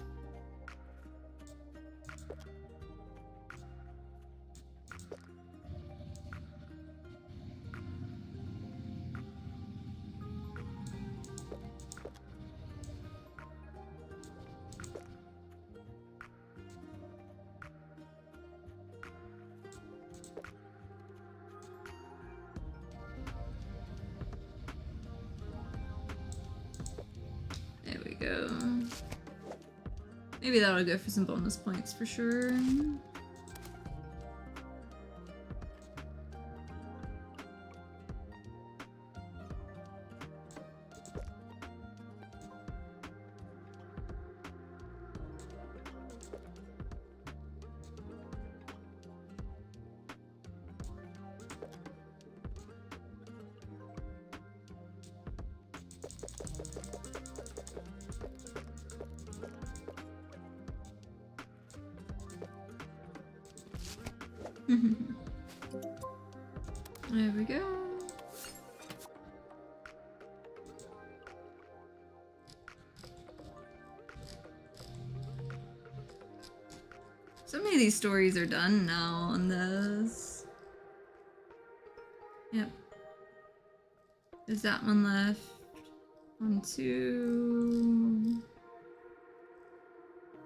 There we go. Maybe that'll go for some bonus points for sure. There we go. So many of these stories are done now on this. Yep. There's that one left. 1, 2,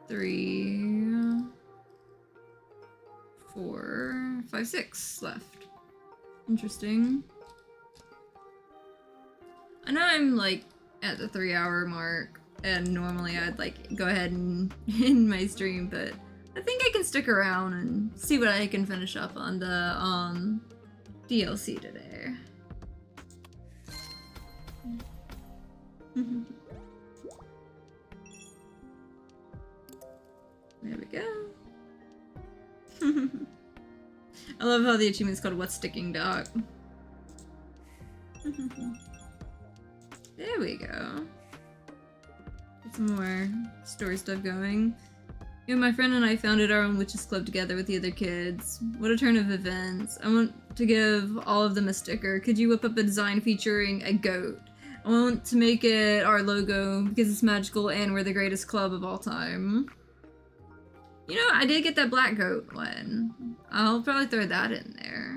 3, 4, 5, 6 left. Interesting. I know I'm like at the 3-hour mark, and normally I'd like go ahead and end my stream, but I think I can stick around and see what I can finish up on the DLC today. There we go. I love how the achievement's called What's Sticking Doc. There we go. Get some more story stuff going. You know, my friend and I founded our own witches club together with the other kids. What a turn of events. I want to give all of them a sticker. Could you whip up a design featuring a goat? I want to make it our logo because it's magical and we're the greatest club of all time. You know, I did get that black goat one. I'll probably throw that in there.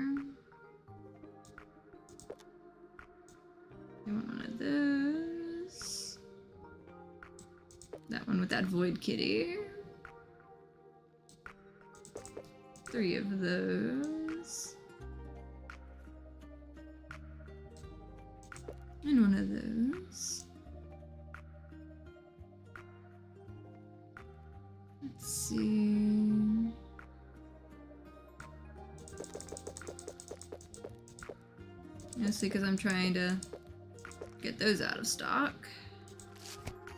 You want one of those? That one with that void kitty. 3 of those. And one of those. Let's see. Mostly because I'm trying to get those out of stock.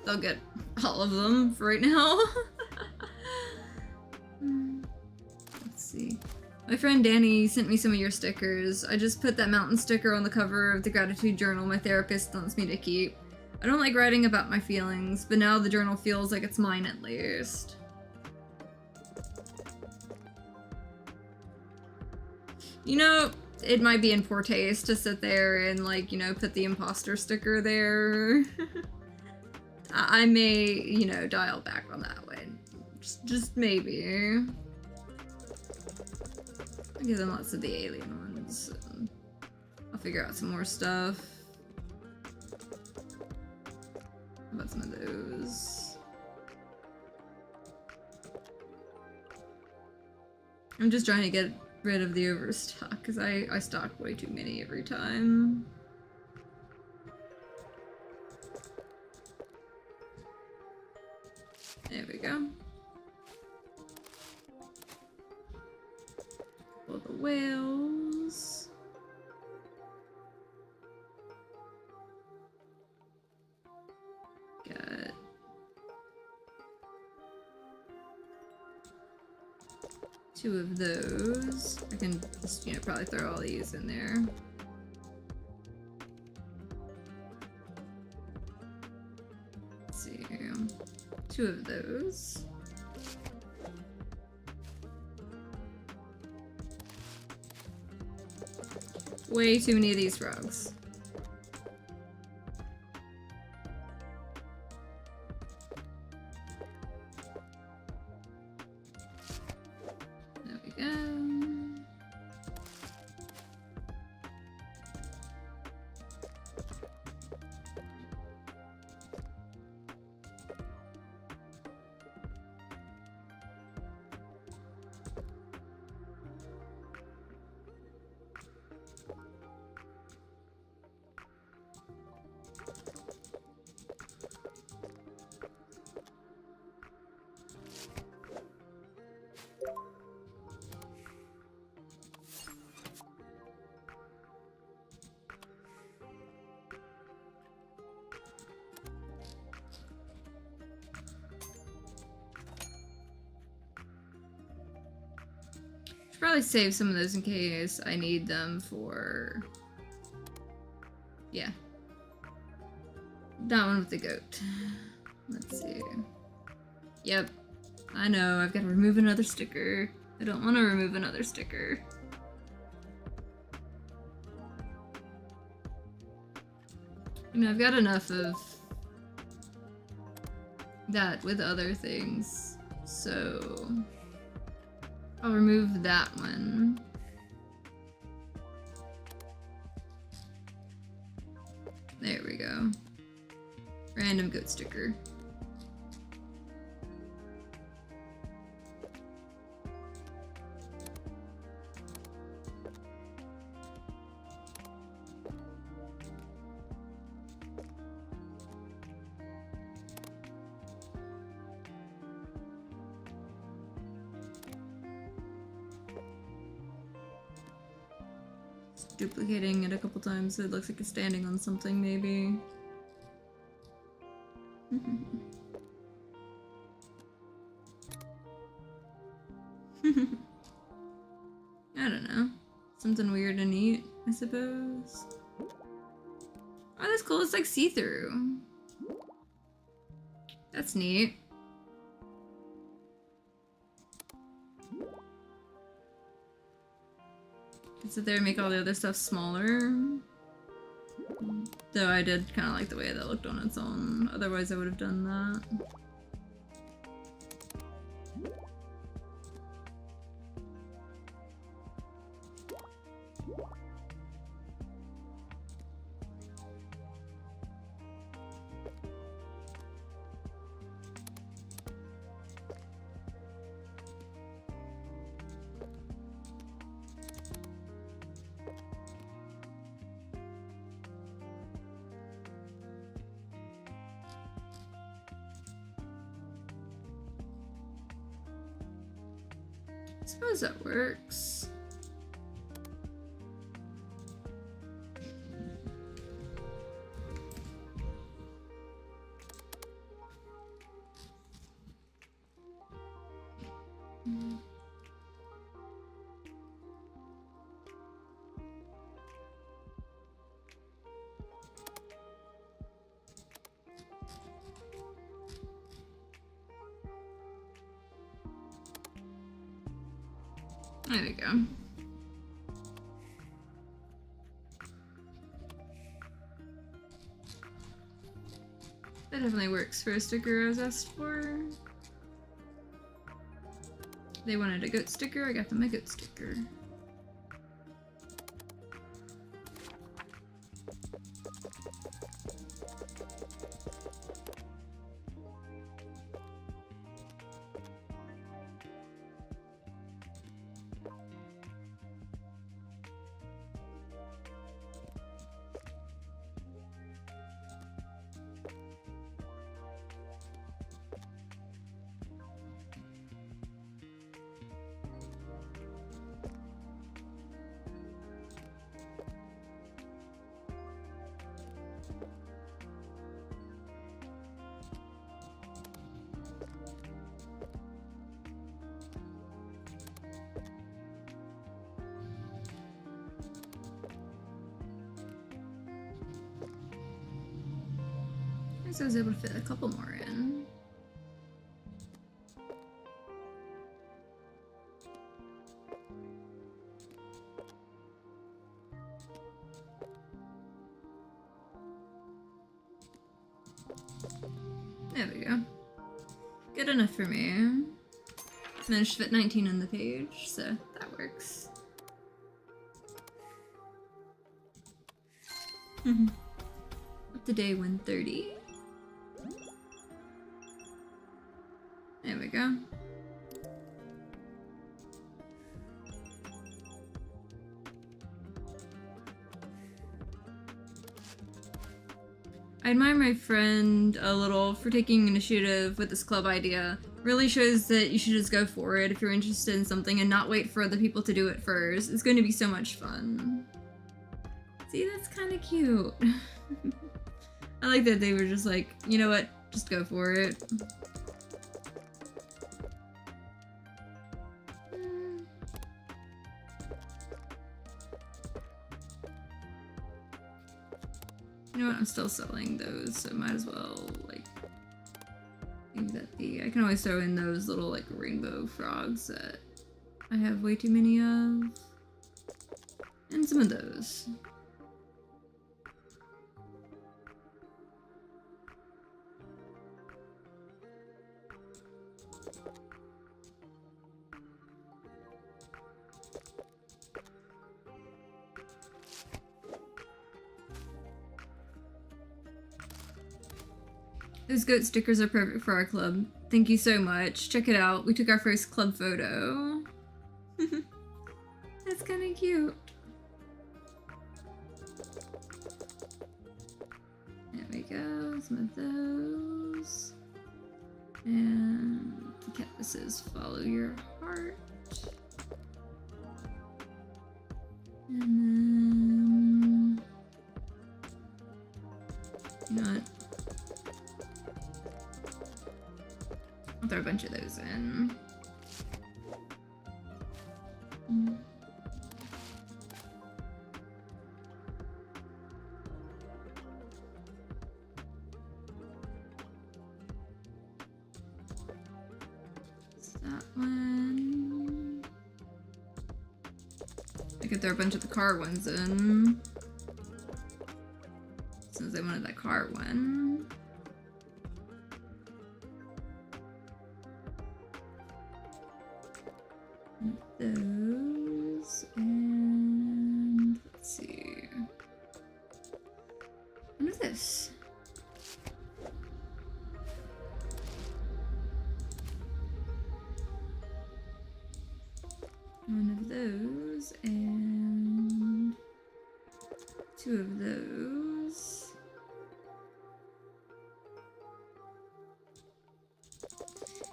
I'll get all of them for right now. Let's see. My friend Danny sent me some of your stickers. I just put that mountain sticker on the cover of the gratitude journal my therapist wants me to keep. I don't like writing about my feelings, but now the journal feels like it's mine at least. You know, it might be in poor taste to sit there and, like, you know, put the imposter sticker there. I may, you know, dial back on that one. Just maybe. I'll give them lots of the alien ones. I'll figure out some more stuff. How about some of those? I'm just trying to get rid of the overstock because I stock way too many every time. There we go. All the whales. Got 2 2 of those. I can just, probably throw all these in there. Let's see. 2 of those. Way too many of these frogs. There we go. Should probably save some of those in case I need them for... Yeah. That one with the goat. Let's see. Yep. I know, I've got to remove another sticker. I don't want to remove another sticker. I've got enough of that with other things, so I'll remove that one. There we go. Random goat sticker. Duplicating it a couple times so it looks like it's standing on something, maybe. I don't know. Something weird and neat, I suppose. Oh, that's cool. It's like see-through. That's neat. Sit there and make all the other stuff smaller. Though I did kind of like the way that looked on its own. Otherwise I would have done that. I suppose that works. There we go. That definitely works for a sticker I was asked for. They wanted a goat sticker, I got them a goat sticker. least I was able to fit a couple more in. There we go. Good enough for me. Managed to fit 19 on the page, so that works. Up to day 130. There we go. I admire my friend a little for taking initiative with this club idea. Really shows that you should just go for it if you're interested in something and not wait for other people to do it first. It's going to be so much fun. See, that's kind of cute. I like that they were just like, you know what, just go for it. You know what, I'm still selling those, so might as well, like, leave that be. I can always throw in those little, like, rainbow frogs that I have way too many of. And some of those. Those goat stickers are perfect for our club. Thank you so much. Check it out. We took our first club photo. That's kind of cute. There we go. Some of those. And the canvas says follow your heart. And then... you know what? I'll throw a bunch of those in. That one. I could throw a bunch of the car ones in. Since I wanted that car one. Those, and let's see. What is this? One of those, and two of those.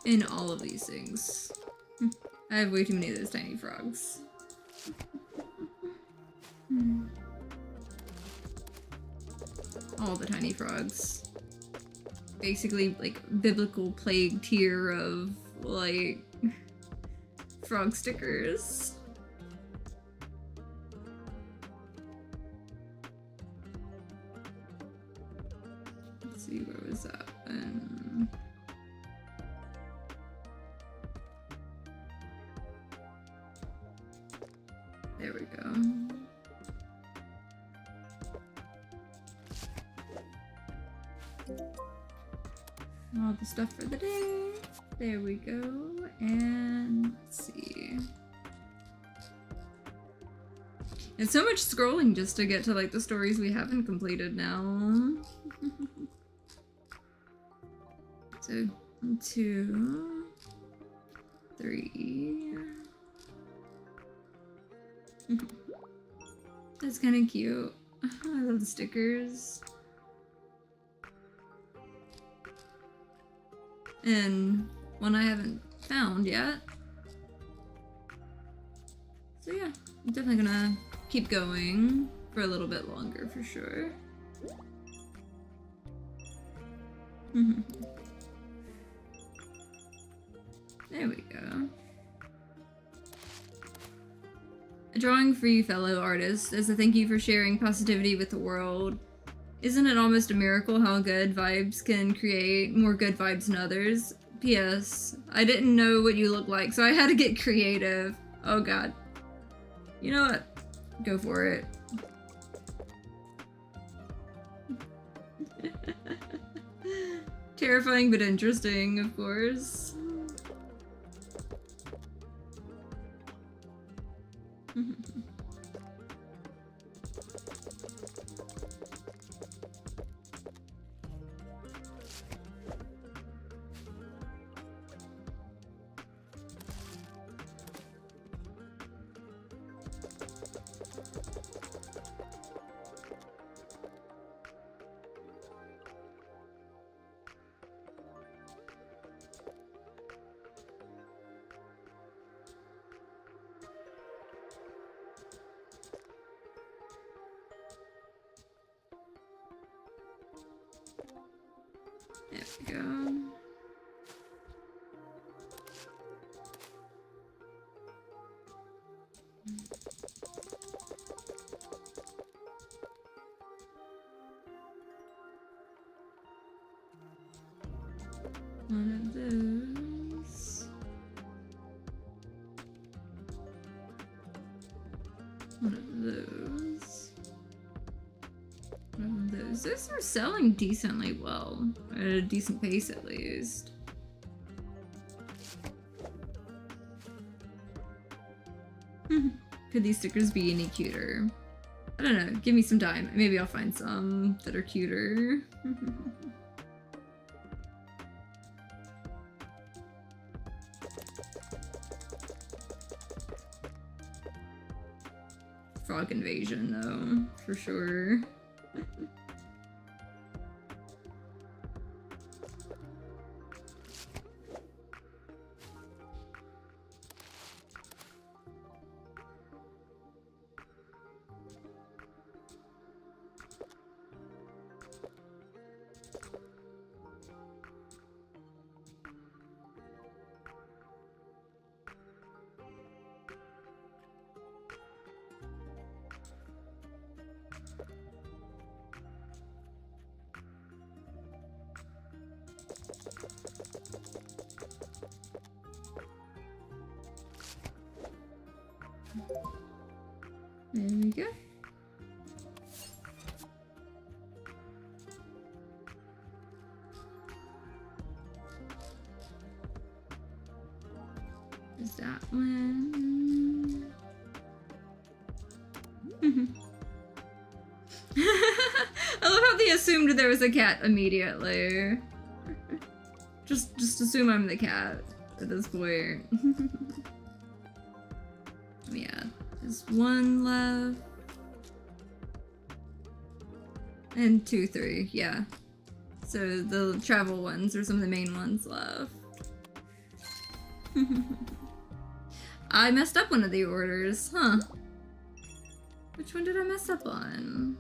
And all of these things. I have way too many of those tiny frogs. All the tiny frogs. Basically, like, biblical plague tier of, like, frog stickers. Let's see, where was that one? There we go. All the stuff for the day. There we go. And let's see. It's so much scrolling just to get to like the stories we haven't completed now. So 2, 3. That's kind of cute. I love the stickers. And one I haven't found yet. So yeah, I'm definitely gonna keep going for a little bit longer for sure. There we go. A drawing for you, fellow artists, as a thank you for sharing positivity with the world. Isn't it almost a miracle how good vibes can create more good vibes than others? P.S. I didn't know what you look like, so I had to get creative. Oh god. You know what? Go for it. Terrifying but interesting, of course. There we go. One of those. One of those. One of those. Those are selling decently well. At a decent pace, at least. Could these stickers be any cuter? I don't know. Give me some time. Maybe I'll find some that are cuter. Frog invasion, though, for sure. There we go. There's that one. I love how they assumed there was a cat immediately. Just assume I'm the cat at this point. Yeah, there's one left. And 2, 3, yeah. So the travel ones are some of the main ones left. I messed up one of the orders, huh? Which one did I mess up on?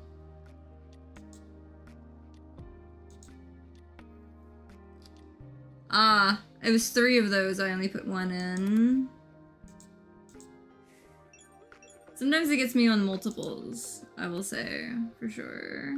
Ah, it was 3 of those, I only put 1 in. Sometimes it gets me on multiples, I will say, for sure.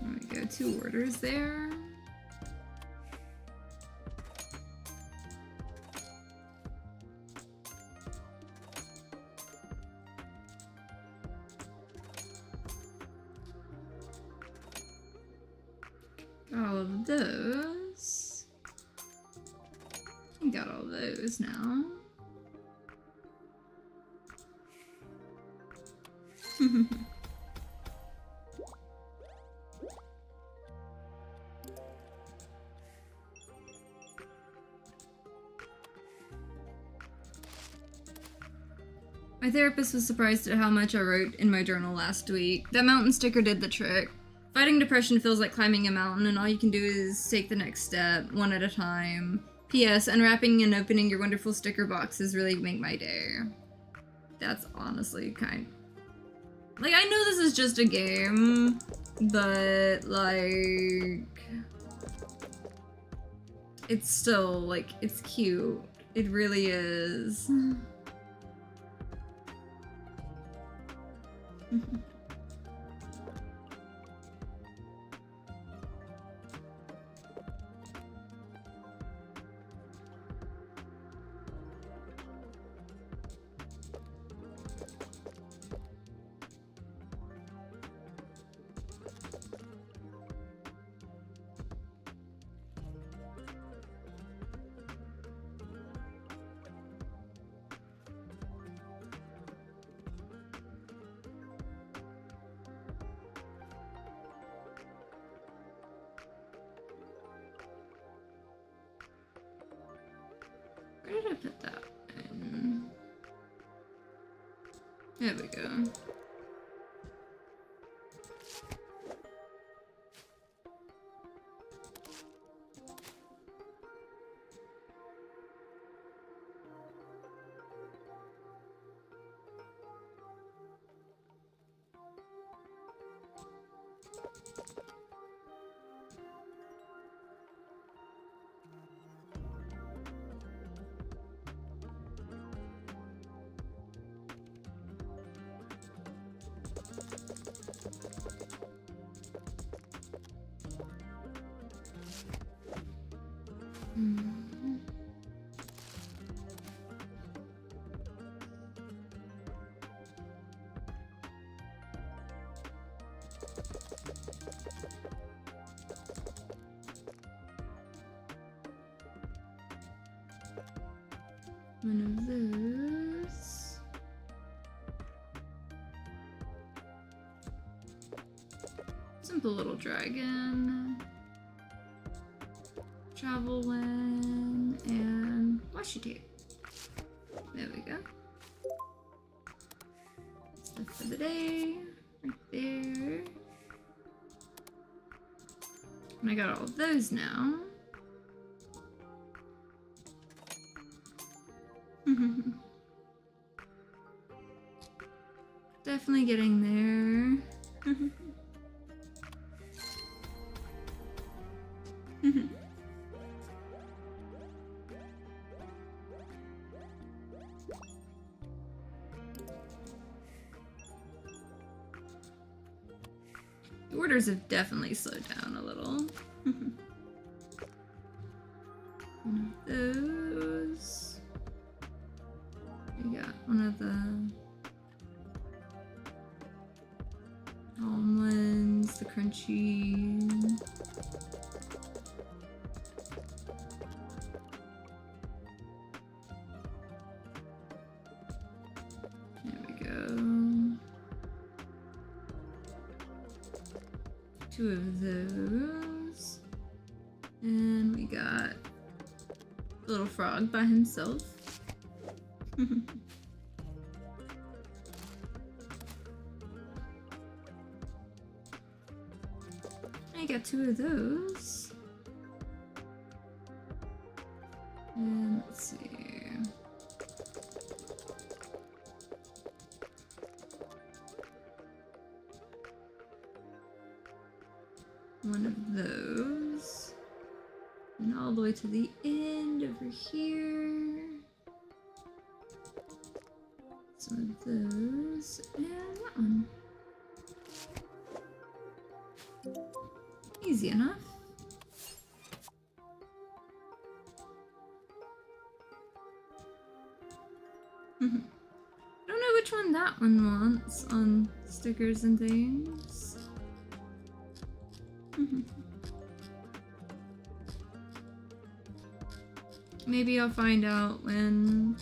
There we go, 2 orders there. All of those. got all those now. My therapist was surprised at how much I wrote in my journal last week. That mountain sticker did the trick. Fighting depression feels like climbing a mountain, and all you can do is take the next step, one at a time. P.S. Unwrapping and opening your wonderful sticker boxes really make my day. That's honestly kind... Like, I know this is just a game, but, like... It's still, like, it's cute. It really is. Where did I put that in? There we go. One of those. Simple little dragon. Travel when and washi tape. There we go. Stuff for the day. Right there. And I got all of those now. Definitely getting there. The orders have definitely slowed down a little. One of those. We got one of the almonds, the crunchy. There we go. Two of those. And we got the little frog by himself. I got two of those. And let's see. One of those. And all the way to the end over here. Some of those. And that one. Easy enough. I don't know which one that one wants on stickers and things. Maybe I'll find out when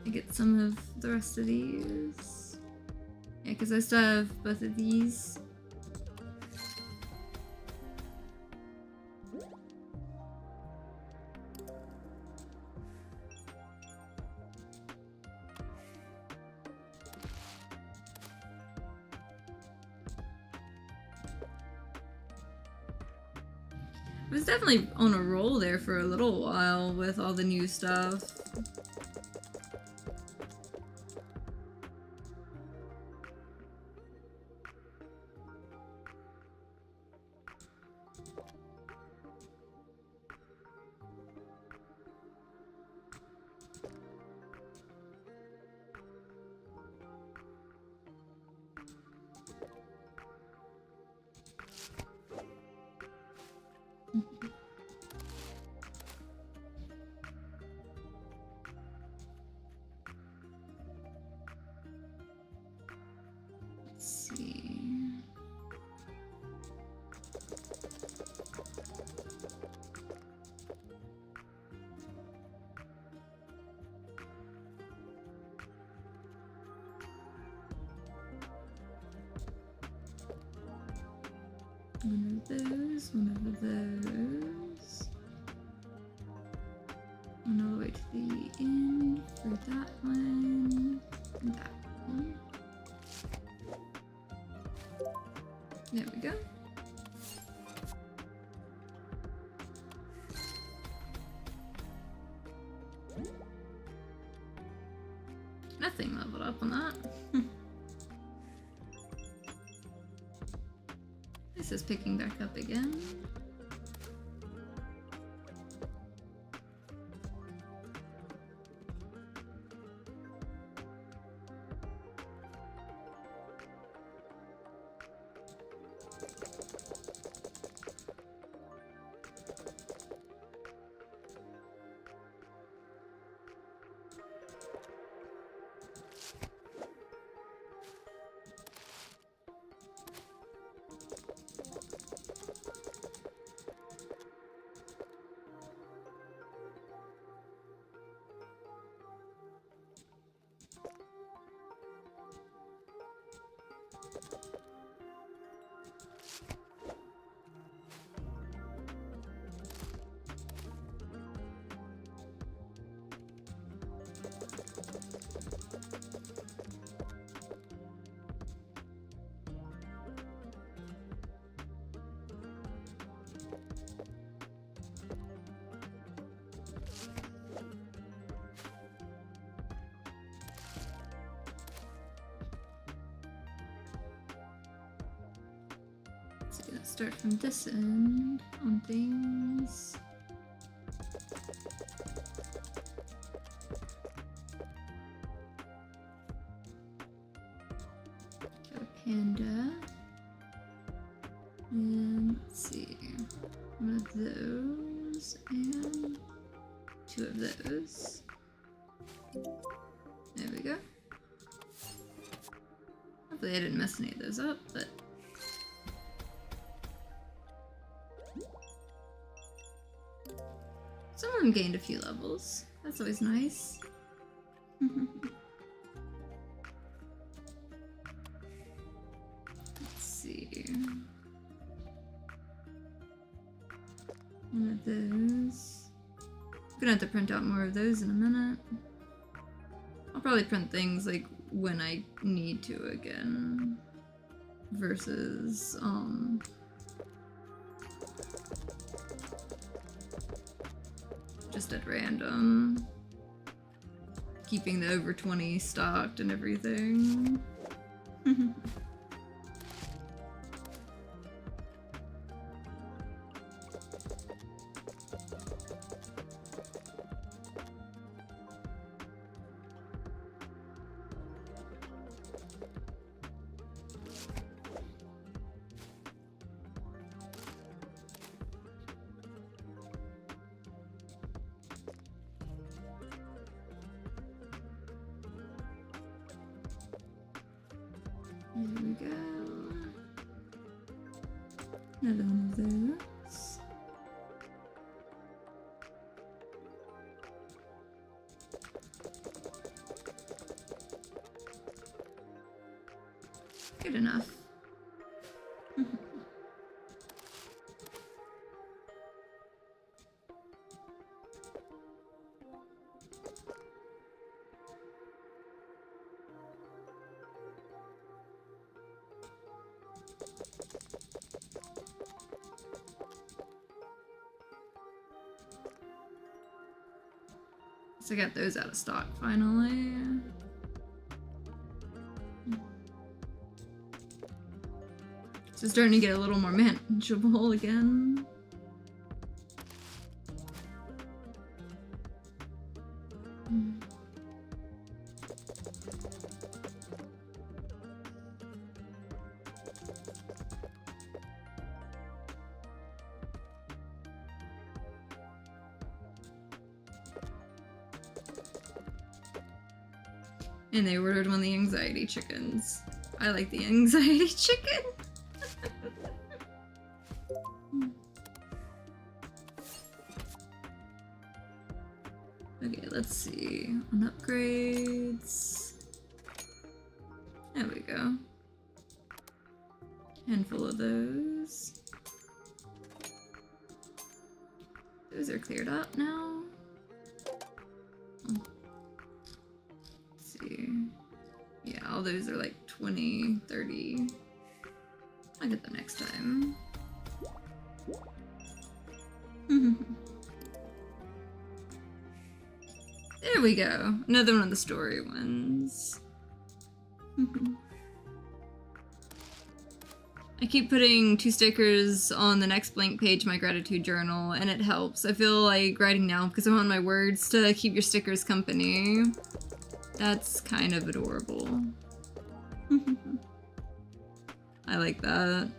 I get some of the rest of these. Yeah, because I still have both of these. I was definitely on a roll there for a little while with all the new stuff. Let's see. One of those, one of those. One all the way to the end for that one, and that one. There we go. Nothing leveled up on that. This is picking back up again. So let's start from this end on things. Got a panda. And let's see. One of those and two of those. There we go. Hopefully I didn't mess any of those up, but some of them gained a few levels. That's always nice. Let's see. One of those. I'm gonna have to print out more of those in a minute. I'll probably print things like when I need to again. Versus, just at random. Keeping the over 20 stocked and everything. There we go. Another one of those. Good enough. So I got those out of stock finally. So it's starting to get a little more manageable again. And they ordered one of the anxiety chickens. I like the anxiety chicken. Okay, let's see. On upgrades. There we go. Handful of those. Those are cleared up now. Yeah, all those are like 20, 30. I'll get them next time. There we go. Another one of the story ones. I keep putting 2 stickers on the next blank page of my gratitude journal, and it helps. I feel like writing now because I want my words to keep your stickers company. That's kind of adorable. I like that.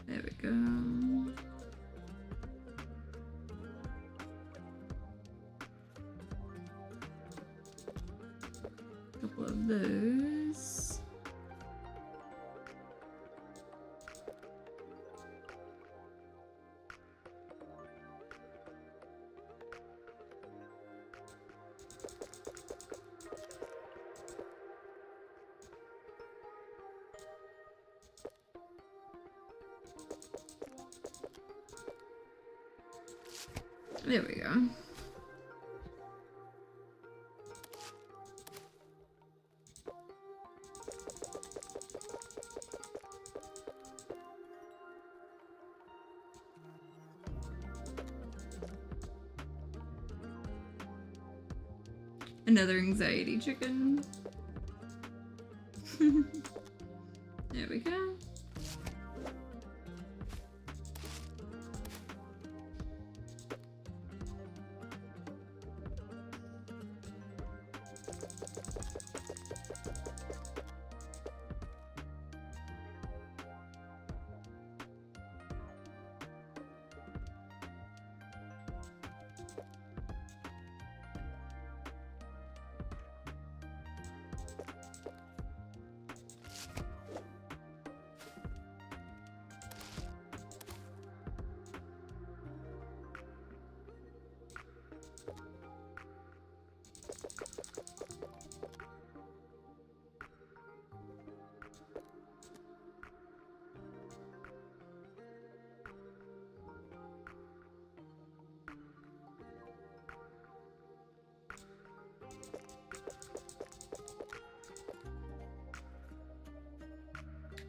There we go. Couple of those. There we go. Another anxiety chicken. There we go.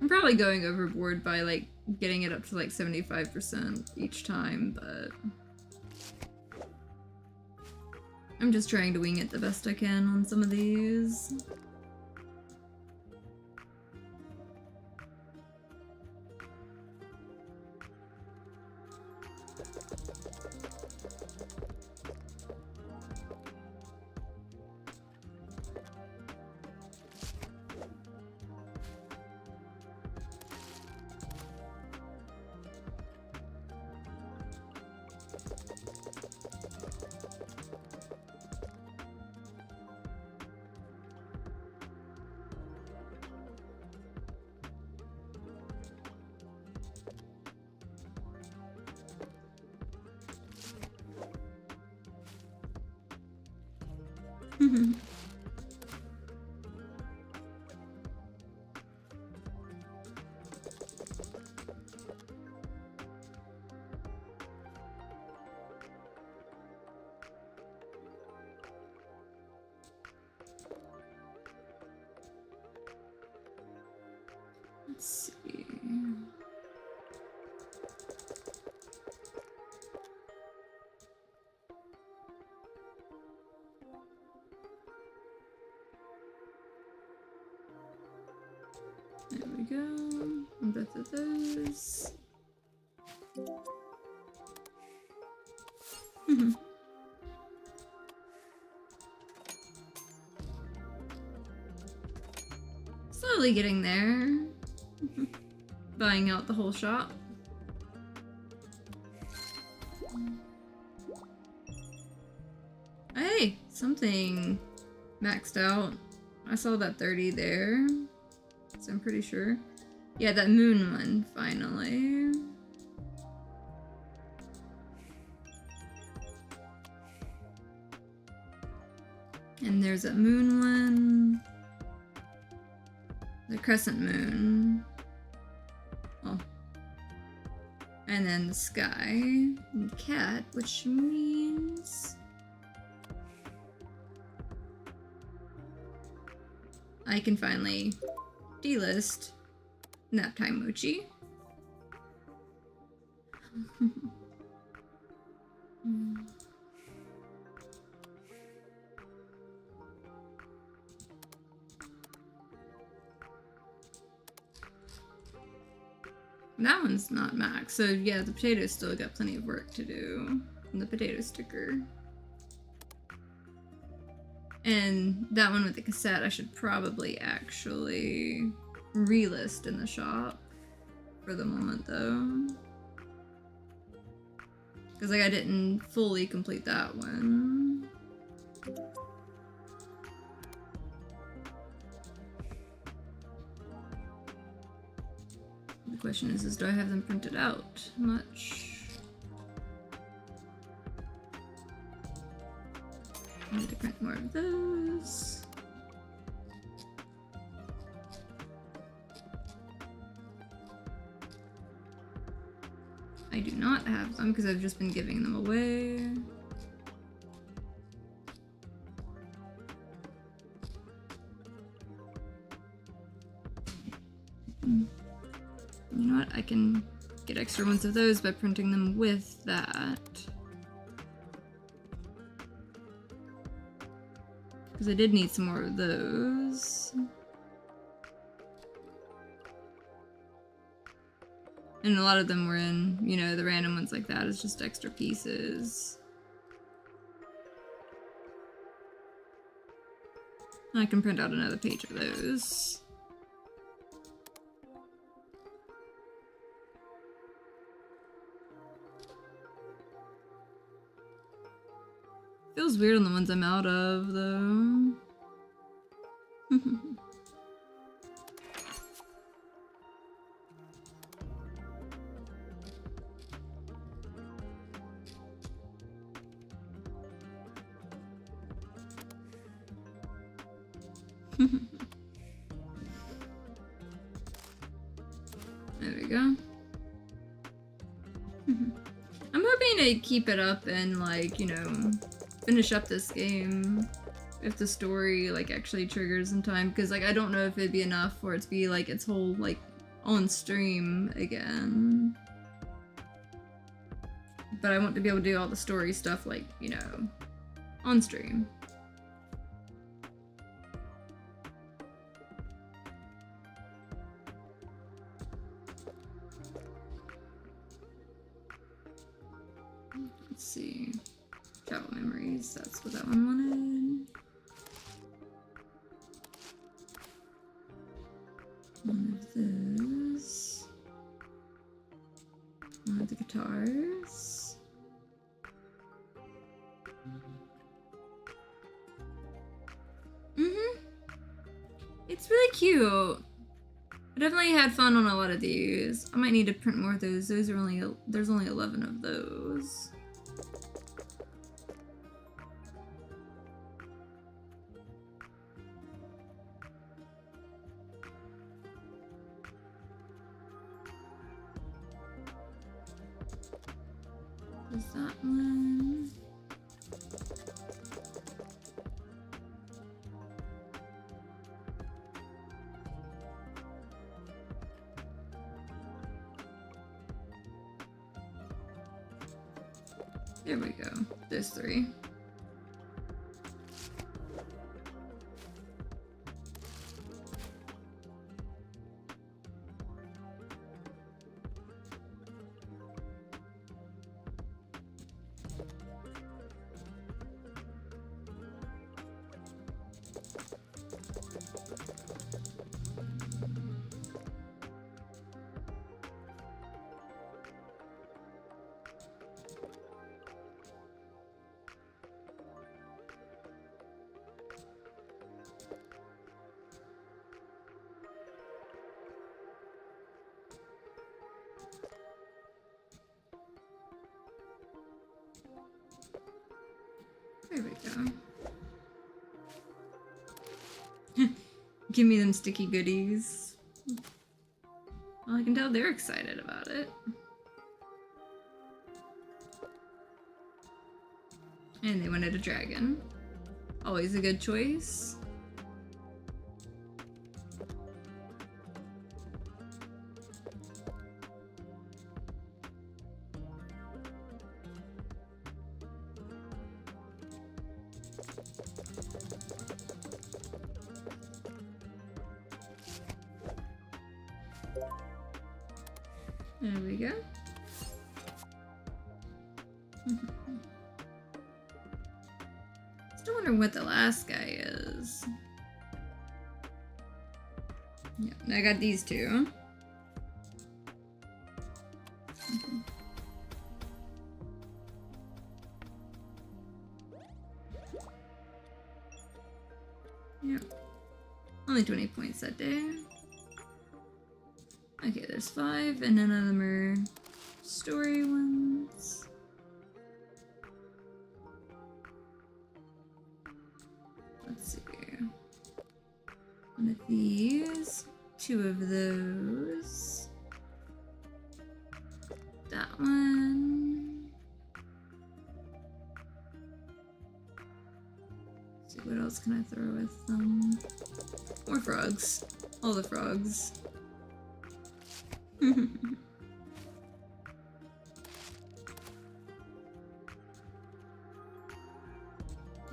I'm probably going overboard by like getting it up to like 75% each time, but I'm just trying to wing it the best I can on some of these. Let's see. There we go. Both of those. Slowly getting there. Buying out the whole shop. Hey, something maxed out. I saw that 30 there. So I'm pretty sure. Yeah, that moon one, finally. And there's that moon one. The crescent moon. Oh. And then the sky. And the cat, which means... I can finally delist Naptime Mochi. That one's not max, so yeah, the potato's still got plenty of work to do. And the potato sticker. And that one with the cassette, I should probably actually relist in the shop for the moment, though. Because, like, I didn't fully complete that one. The question is do I have them printed out much? I need to print more of those. I do not have them because I've just been giving them away. You know what? I can get extra ones of those by printing them with that. Because I did need some more of those. And a lot of them were in, you know, the random ones like that. It's just extra pieces. I can print out another page of those. Feels weird on the ones I'm out of, though. There we go. I'm hoping to keep it up and, like, you know, finish up this game if the story, like, actually triggers in time, because, like, I don't know if it'd be enough for it to be, like, its whole, like, on stream again. But I want to be able to do all the story stuff, like, you know, on stream. Let's see. Travel memories, that's what that one wanted. One of those. One of the guitars. It's really cute. I definitely had fun on a lot of these. I might need to print more of those. Those are only, there's only 11 of those. There's that one. There we go. There's 3. There we go. Give me them sticky goodies. Well, I can tell they're excited about it. And they wanted a dragon. Always a good choice. There we go. Still wondering what the last guy is. Yeah, I got these 2. Yeah. Only 20 points that day. Okay, there's 5, and none of them are story ones. Let's see. One of these, 2 of those. That one. Let's see, what else can I throw with them? More frogs. All the frogs.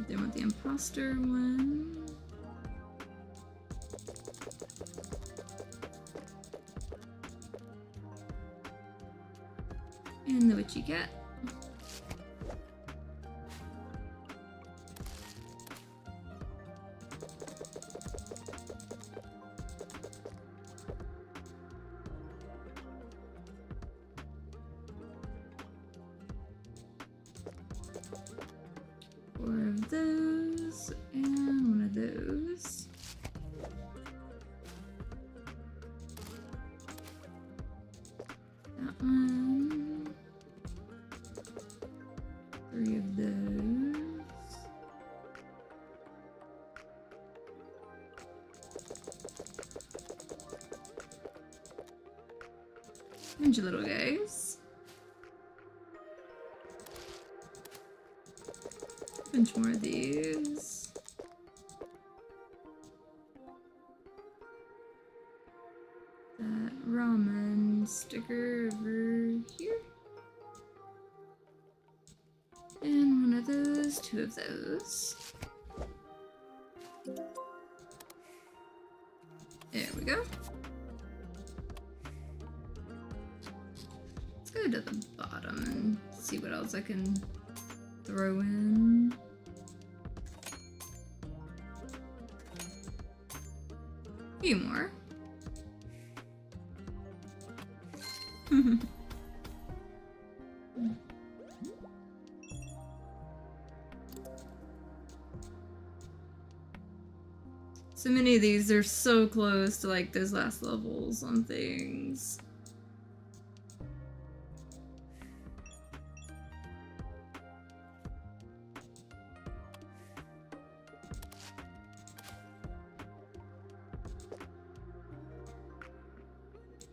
They want the imposter one. And the witchy cat. Of those and one of those. That one. 3 of those. Bunch of little guys. Bunch more of these. That ramen sticker over here. And one of those, 2 of those. There we go. Let's go to the bottom and see what else I can throw in. A few more. So many of these are so close to like those last levels on things.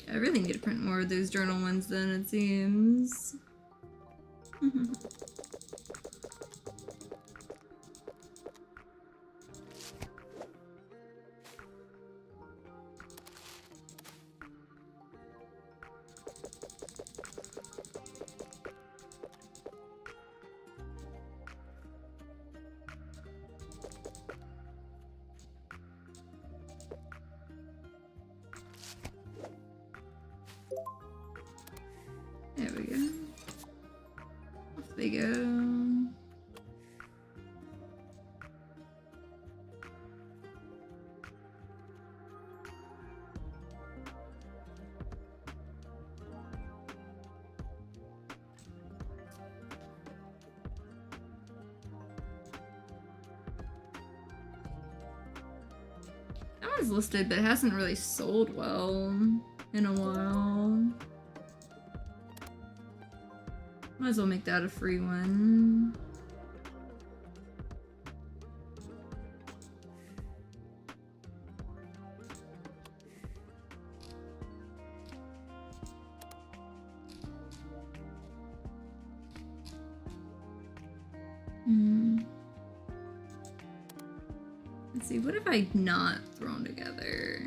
I really need to print more of those journal ones then, it seems. There we go. Off they go. That one's listed, but it hasn't really sold well in a while. Might as well make that a free one. Let's see, what have I not thrown together?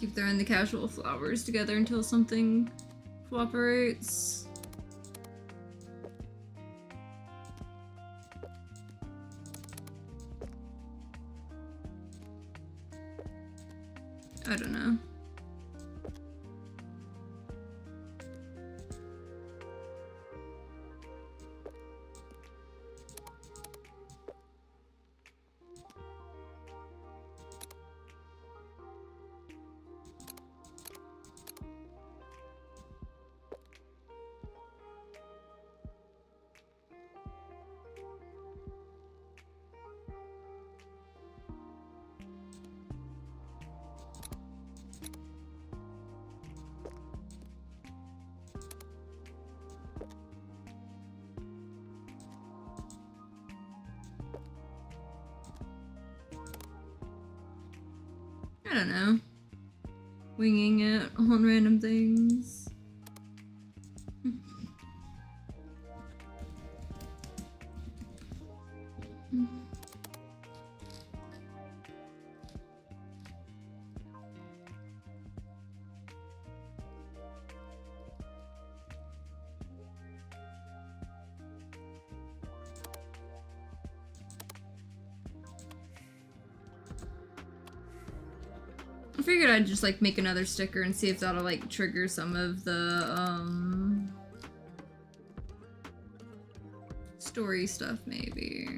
Keep throwing the casual flowers together until something cooperates. I don't know. I don't know. Winging it on random things. I figured I'd just like make another sticker and see if that'll like trigger some of the story stuff maybe.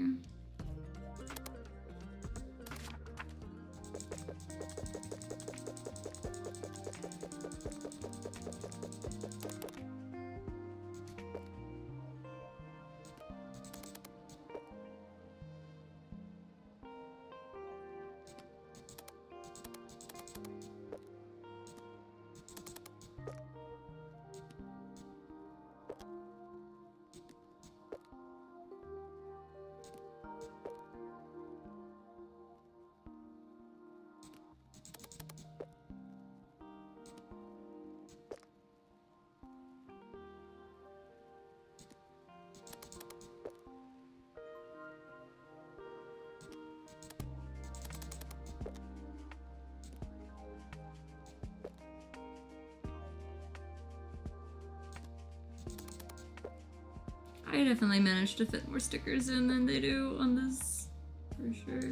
I definitely managed to fit more stickers in than they do on this, for sure.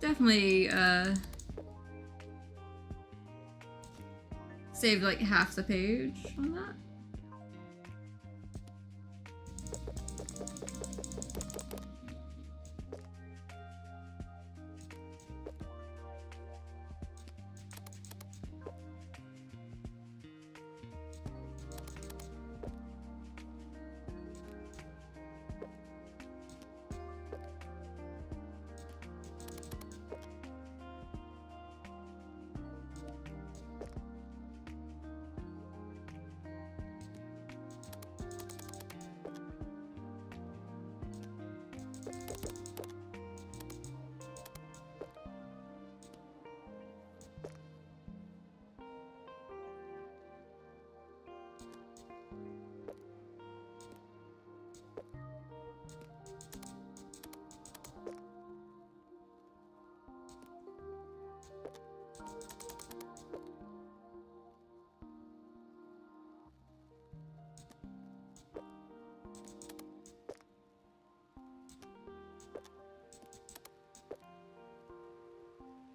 Definitely saved like half the page on that.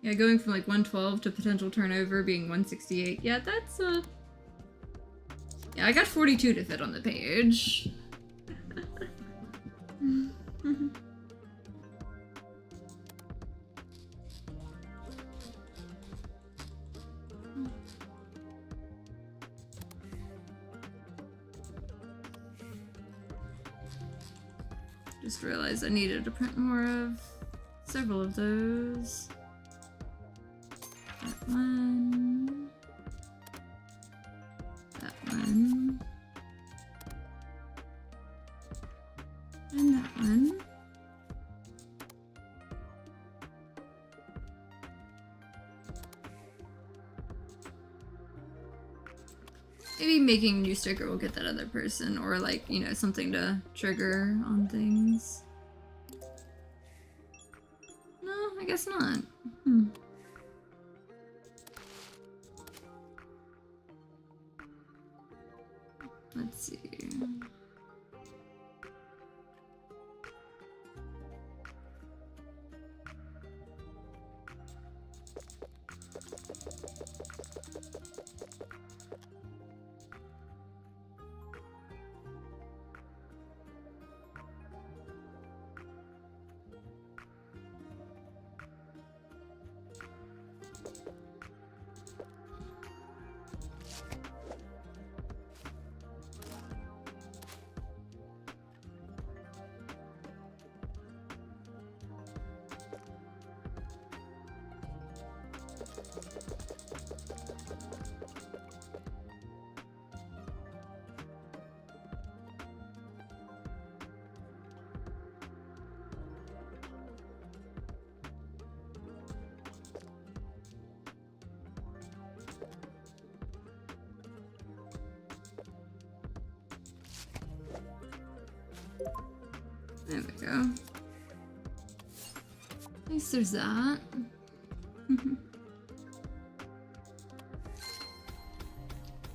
Yeah, going from like 112 to potential turnover being 168. Yeah, that's yeah, I got 42 to fit on the page. Just realized I needed to print more of several of those. That one. That one. And that one. Maybe making a new sticker will get that other person, or like, you know, something to trigger on things. No, I guess not. Let's see. There we go. At least there's that.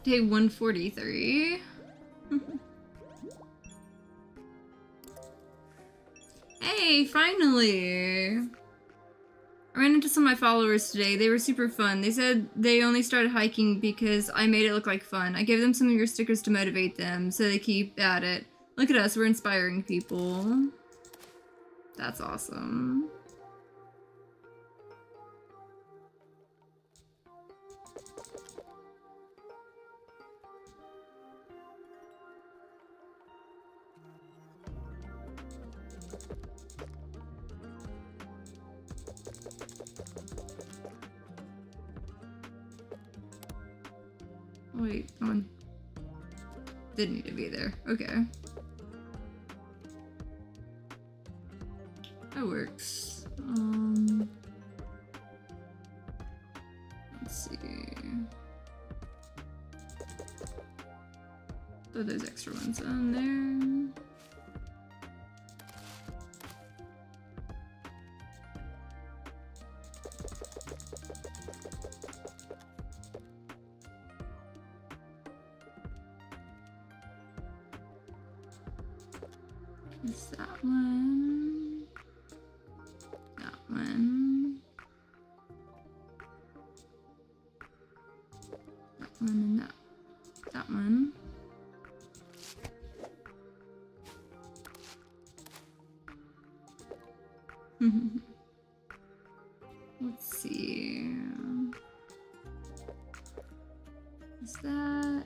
Day 143. Yay, finally! I ran into some of my followers today. They were super fun. They said they only started hiking because I made it look like fun. I gave them some of your stickers to motivate them, so they keep at it. Look at us, we're inspiring people. That's awesome. Wait, come on. Didn't need to be there. Okay. That works. Let's see. Throw those extra ones on there. Is that one? That one. That one and that one. Let's see. Is that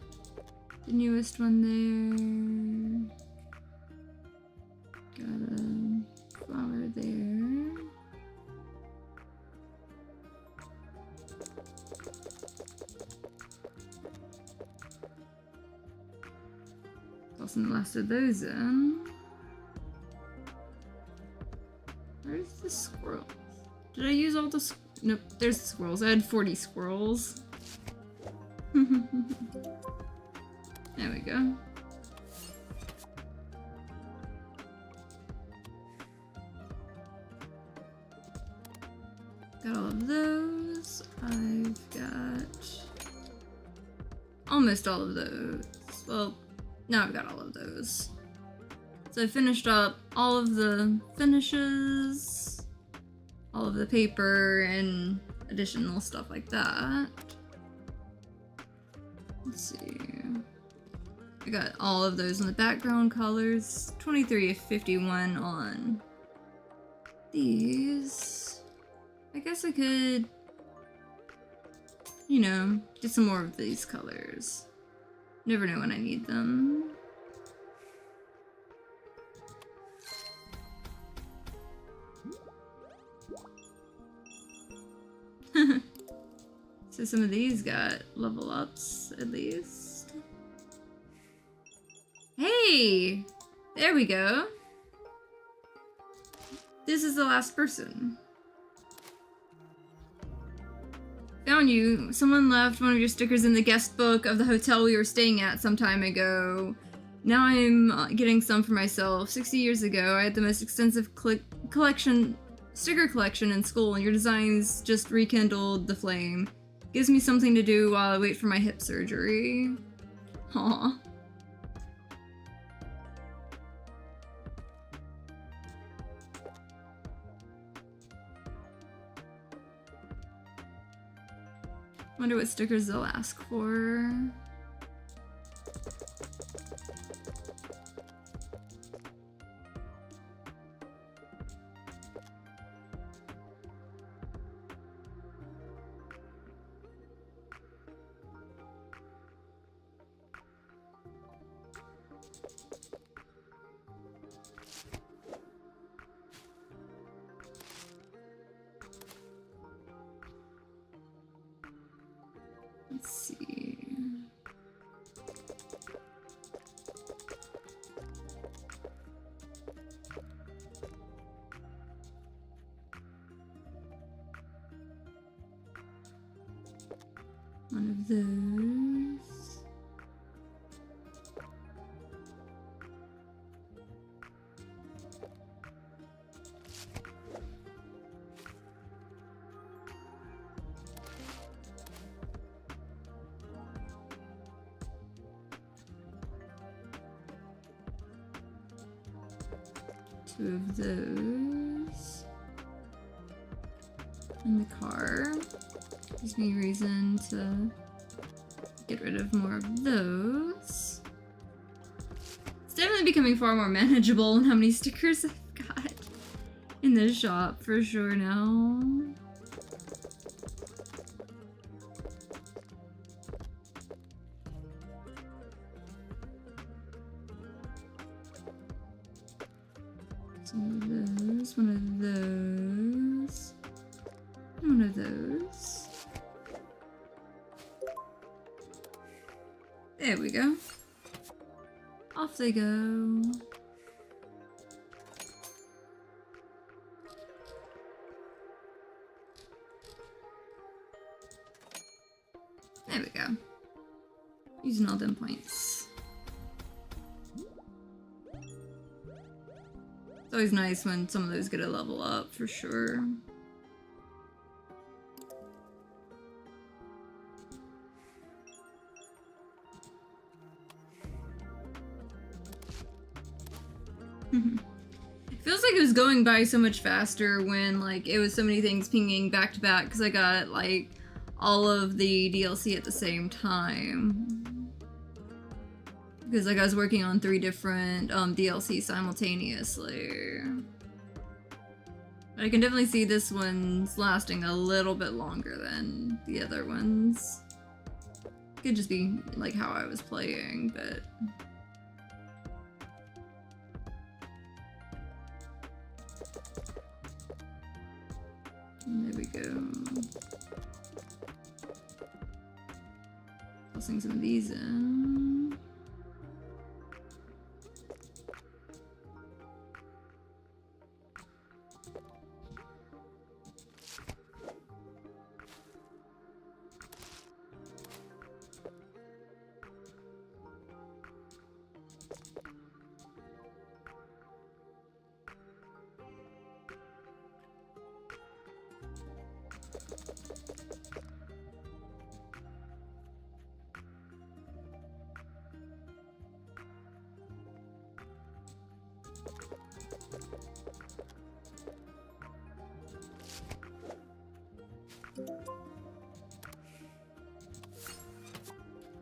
the newest one there? Got a flower there. Tossing the last of those in. Where's the squirrels? Did I use all the nope, there's the squirrels. I had 40 squirrels. There we go. Got all of those. I've got almost all of those. Well, now I've got all of those. So I finished up all of the finishes, all of the paper, and additional stuff like that. Let's see. I got all of those on the background colors. 23 of 51 on these. I guess I could, you know, get some more of these colors. Never know when I need them. So some of these got level ups, at least. Hey! There we go. This is the last person. Found you. Someone left one of your stickers in the guest book of the hotel we were staying at some time ago. Now I'm getting some for myself. 60 years ago, I had the most extensive sticker collection in school, and your designs just rekindled the flame. Gives me something to do while I wait for my hip surgery. Aw. Wonder what stickers they'll ask for. Let's see. One of those. Two of those. in the car. Gives me reason to get rid of more of those. It's definitely becoming far more manageable in how many stickers I've got in the shop for sure now. Some of those, one of those, one of those. There we go. Off they go. There we go. Using all them points. It's always nice when some of those get a level up, for sure. It feels like it was going by so much faster when, like, it was so many things pinging back to back because I got, like, all of the DLC at the same time. Because, like, I was working on 3 different DLC simultaneously. But I can definitely see this one's lasting a little bit longer than the other ones. Could just be, like, how I was playing, but... There we go. Tossing some of these in.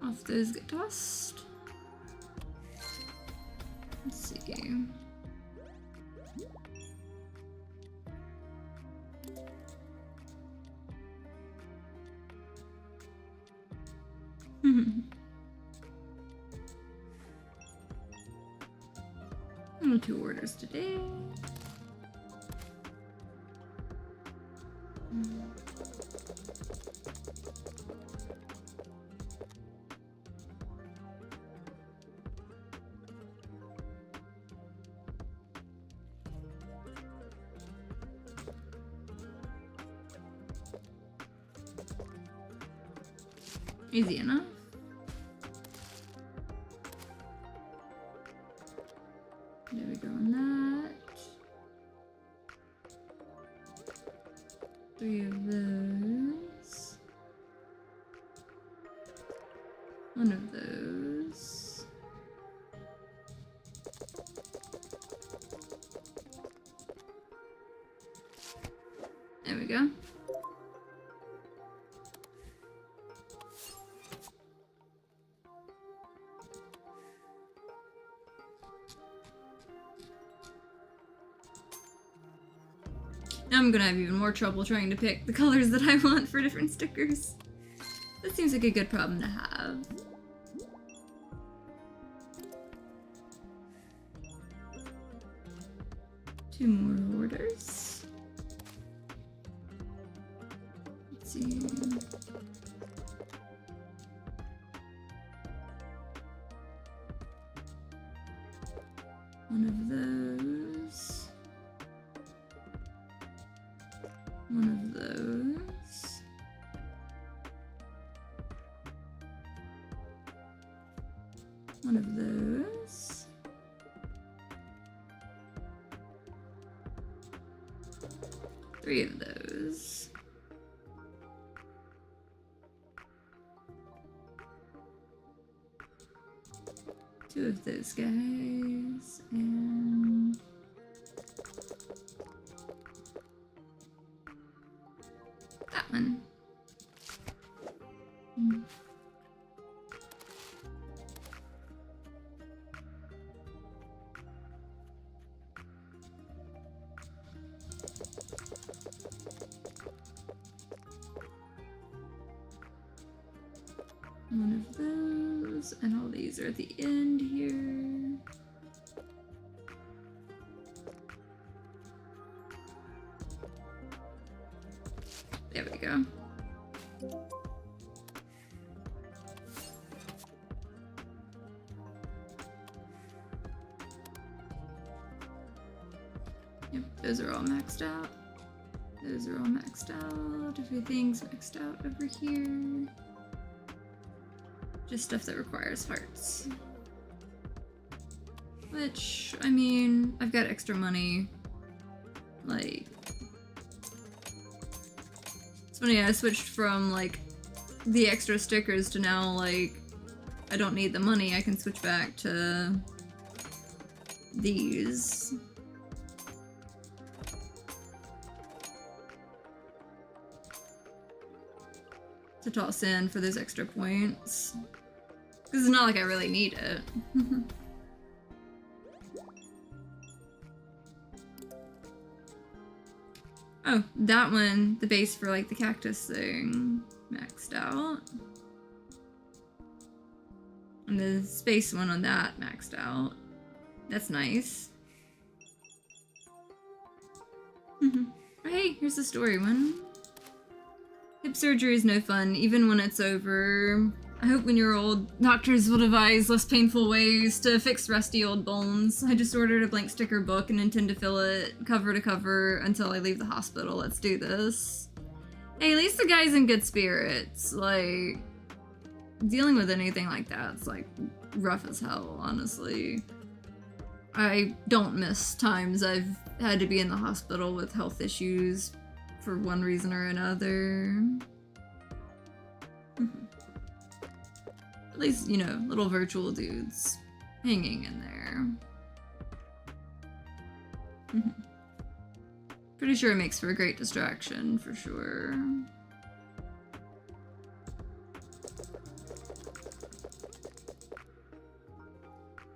Off those get tossed. Let's see. Only 2 orders today. Easy enough. There we go on that. 3 of those. 1 of those. There we go. Now I'm gonna have even more trouble trying to pick the colors that I want for different stickers. That seems like a good problem to have. Two more orders. Let's see. One of those. One of those. One of those. Three of those. Two of those guys, and That one. Mm. One of those, and all these are at the end here. There we go. Yep, those are all maxed out. Those are all maxed out. Everything's maxed out over here. Just stuff that requires hearts. Which, I mean, I've got extra money. Like, it's funny, I switched from, like, the extra stickers to now, like, I don't need the money, I can switch back to these. To toss in for those extra points. Because it's not like I really need it. Oh, that one, the base for like the cactus thing, maxed out. And the space one on that maxed out. That's nice. Hey, here's the story one. Hip surgery is no fun, even when it's over. I hope when you're old, doctors will devise less painful ways to fix rusty old bones. I just ordered a blank sticker book and intend to fill it cover to cover until I leave the hospital. Let's do this. Hey, at least the guy's in good spirits. Like, dealing with anything like that's like rough as hell, honestly. I don't miss times I've had to be in the hospital with health issues for one reason or another. At least, you know, little virtual dudes hanging in there. Pretty sure it makes for a great distraction, for sure.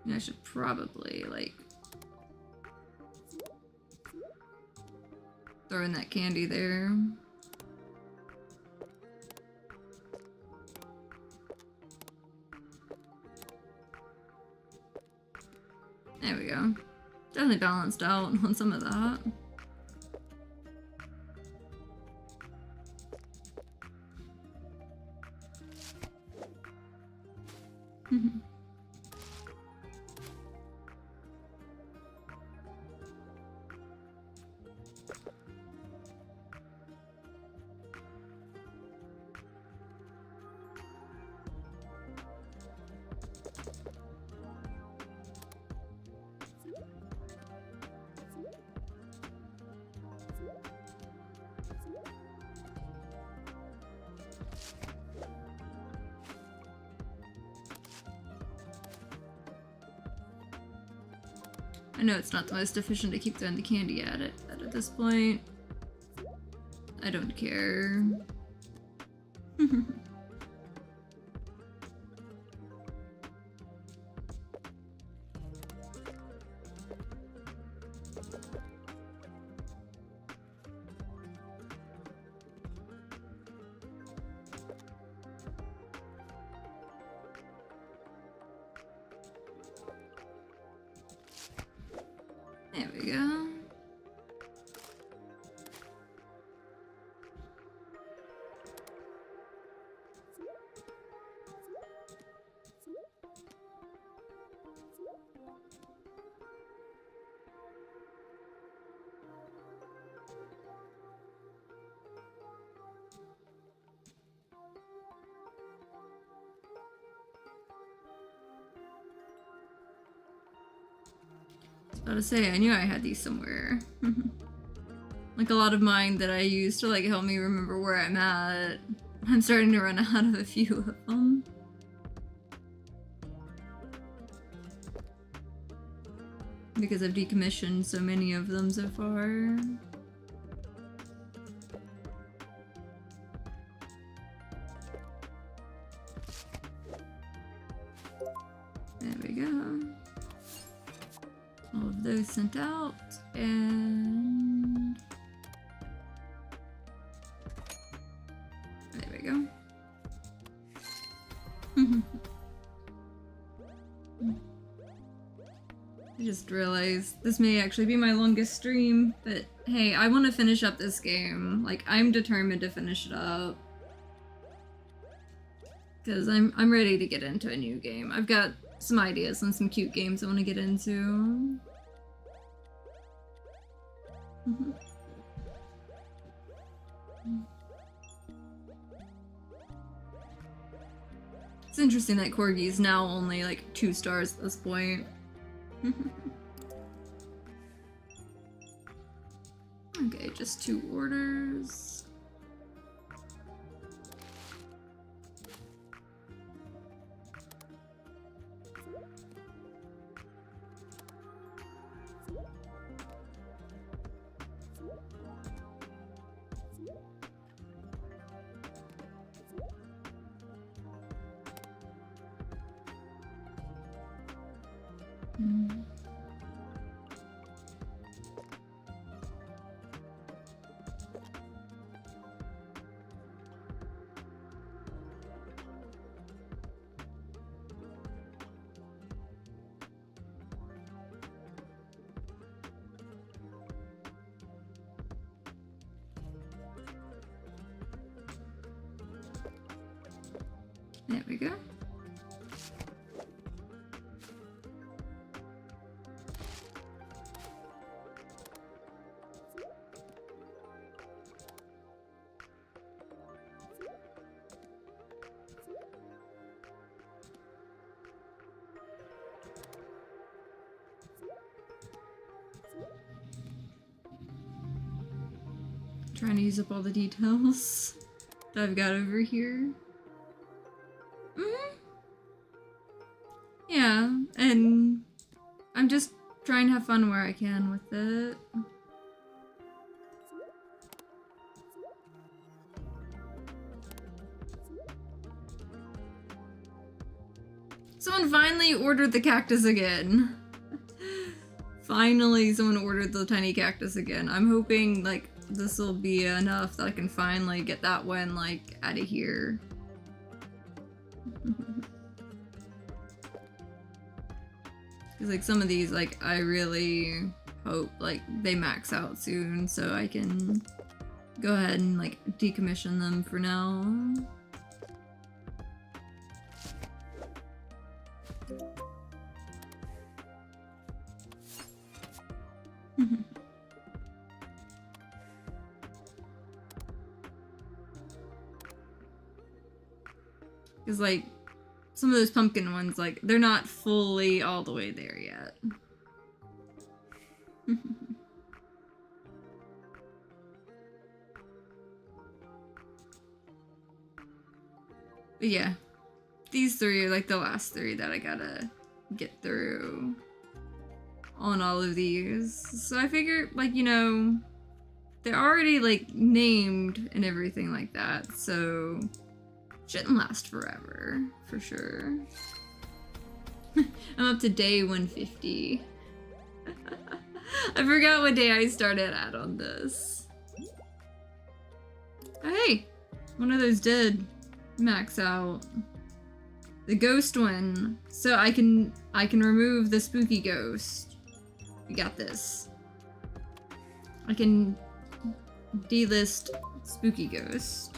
And I should probably, like, throw in that candy there. There we go. Definitely balanced out on some of that. I know it's not the most efficient to keep throwing the candy at it, but at this point, I don't care. There we go. I was about to say, I knew I had these somewhere. Like a lot of mine that I use to like help me remember where I'm at. I'm starting to run out of a few of them. Because I've decommissioned so many of them so far. we go. All of those sent out, and there we go. I just realized this may actually be my longest stream, but hey, I want to finish up this game. Like, I'm determined to finish it up. Because I'm ready to get into a new game. I've got some ideas on some cute games I want to get into. It's interesting that Corgi's now only like 2 stars at this point. Okay, just 2 orders. There we go. Trying to use up all the details that I've got over here. Yeah, and I'm just trying to have fun where I can with it. Someone finally ordered the cactus again. Finally, someone ordered the tiny cactus again. I'm hoping, like, this will be enough that I can finally get that one, like, out of here. Because, like, some of these, like, I really hope, like, they max out soon so I can go ahead and, like, decommission them for now. Because, like, some of those pumpkin ones, like, they're not fully all the way there yet. But yeah, these 3 are, like, the last 3 that I gotta get through on all of these. So I figure, like, you know, they're already, like, named and everything like that, so shouldn't last forever, for sure. I'm up to day 150. I forgot what day I started at on this. Oh, hey! One of those did max out. The ghost one. So I can remove the spooky ghost. We got this. I can delist spooky ghost.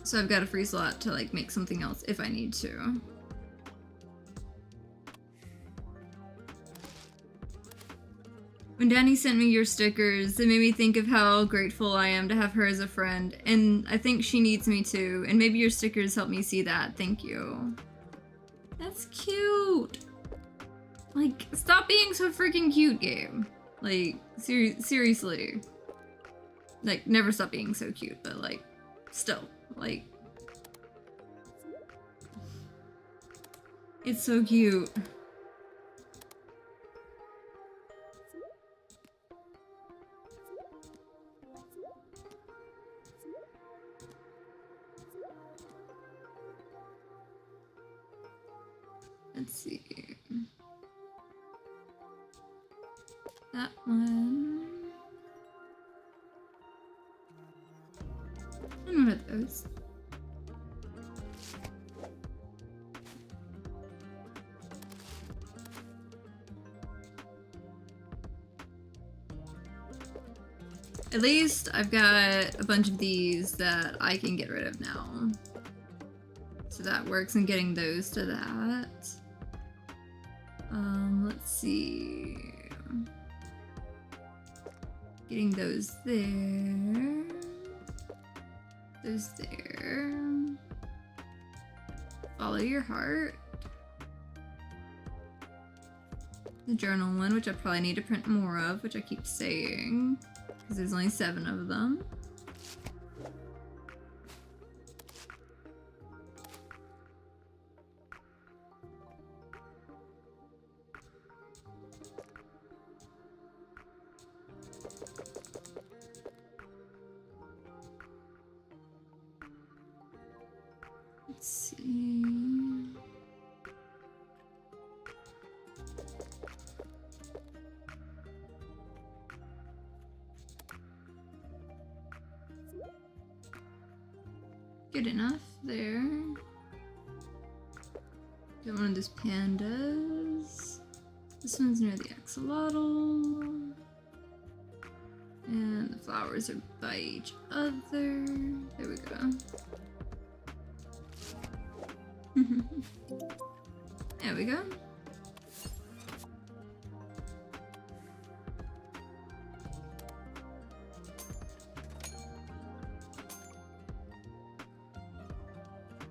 So I've got a free slot to, like, make something else if I need to. When Danny sent me your stickers, it made me think of how grateful I am to have her as a friend, and I think she needs me too, and maybe your stickers help me see that. Thank you. That's cute! Like, stop being so freaking cute, game. Like, seriously. Like, never stop being so cute, but, like, still. Like, it's so cute. That one. And what are those? At least I've got a bunch of these that I can get rid of now. So that works in getting those to that. Let's see. Getting those there. Those there. Follow your heart. The journal one, which I probably need to print more of, which I keep saying. Because there's only 7 of them. Let's see. Good enough there. Got one of those pandas. This one's near the axolotl. And the flowers are by each other. There we go. There we go.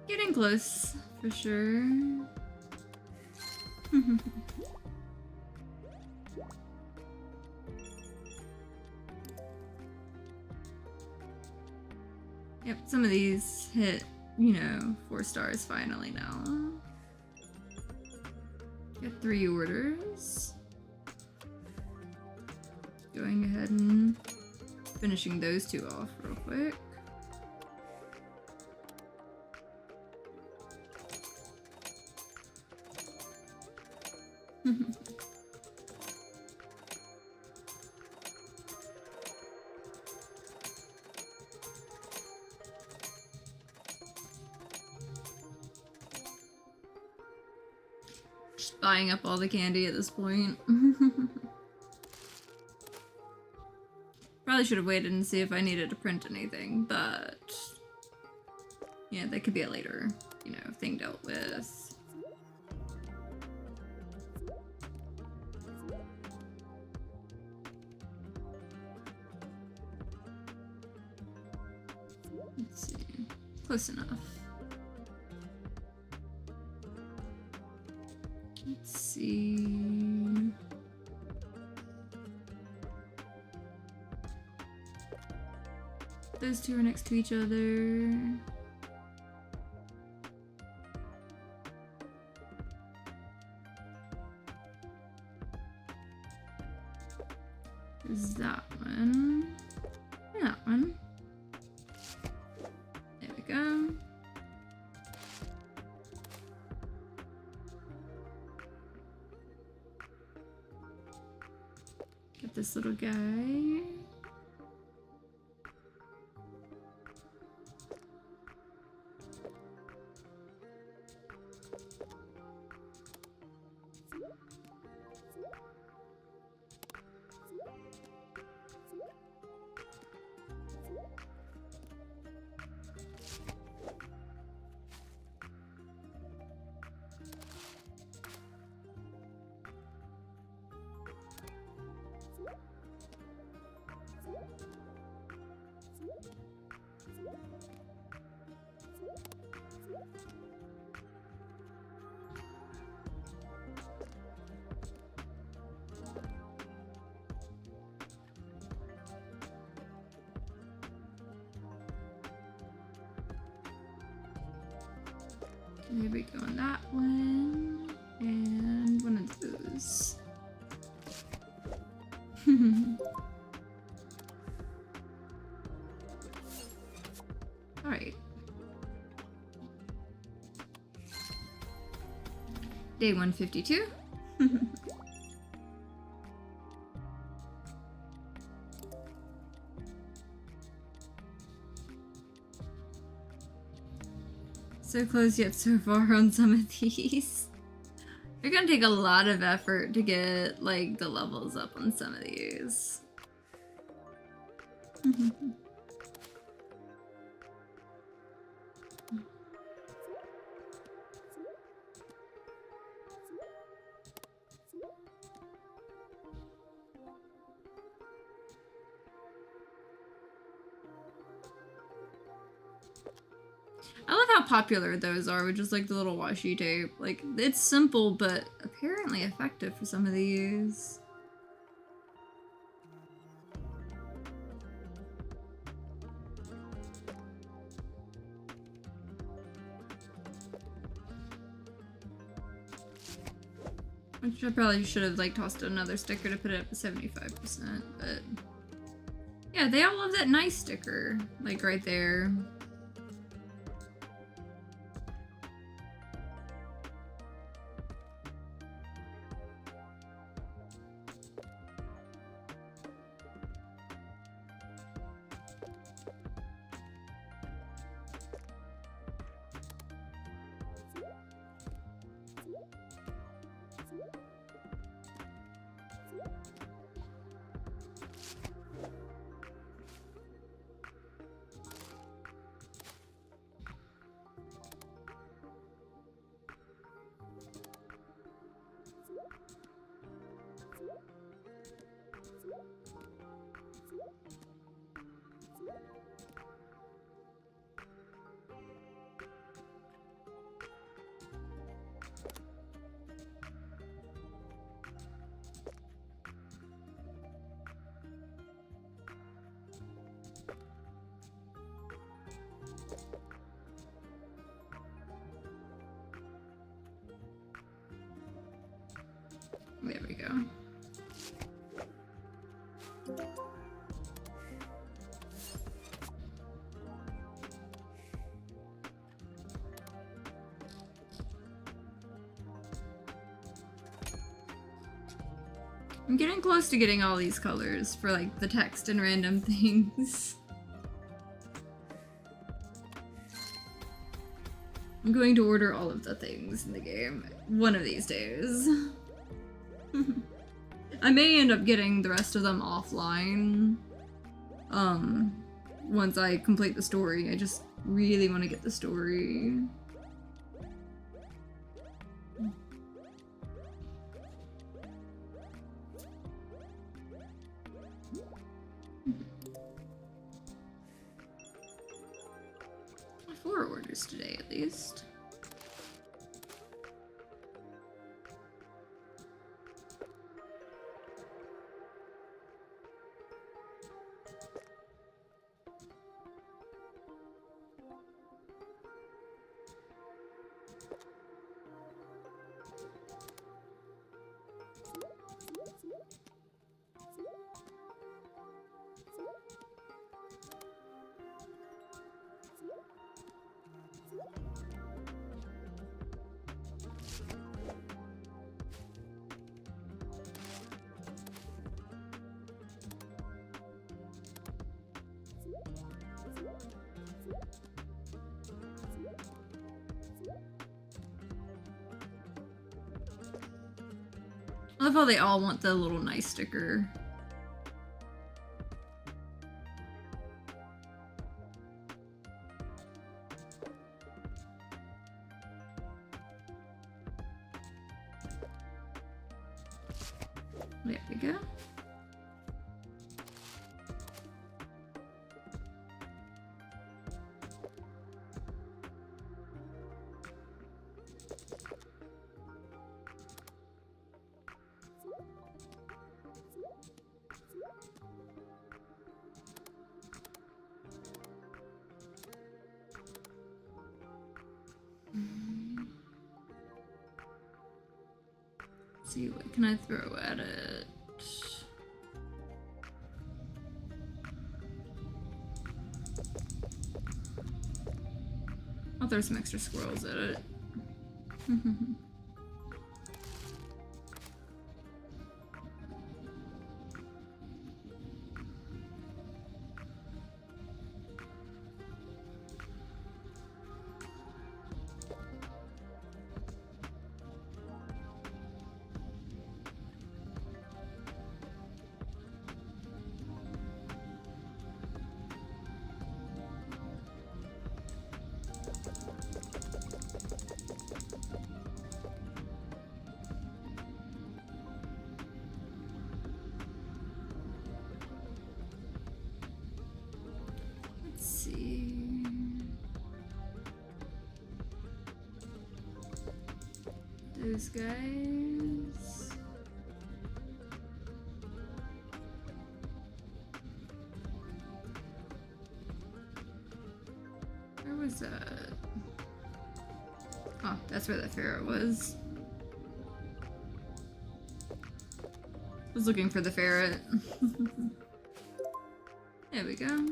Getting close, for sure. Yep, some of these hit, you know, 4 stars finally now. Got 3 orders. Going ahead and finishing those 2 off real quick. Just buying up all the candy at this point. Probably should have waited and see if I needed to print anything, but yeah, that could be a later, you know, thing dealt with. Let's see. Close enough. Let's see. Those 2 are next to each other. There's that one. And that one. There we go. Get this little guy. There we go on that one. And one of those. Alright. Day 152. So close yet so far on some of these. They're gonna take a lot of effort to get, like, the levels up on some of these. I love how popular those are with just like the little washi tape. Like, it's simple, but apparently effective for some of these. Which I probably should have like tossed another sticker to put it up to 75%, but yeah, they all love that nice sticker, like right there. There we go. I'm getting close to getting all these colors for like the text and random things. I'm going to order all of the things in the game one of these days. I may end up getting the rest of them offline once I complete the story. I just really want to get the story. Four orders today at least. I love how they all want the little nice sticker. There we go. Let's see, what can I throw at it? I'll throw some extra squirrels at it. those guys. Where was that? Oh, that's where that ferret was. I was looking for the ferret. There we go.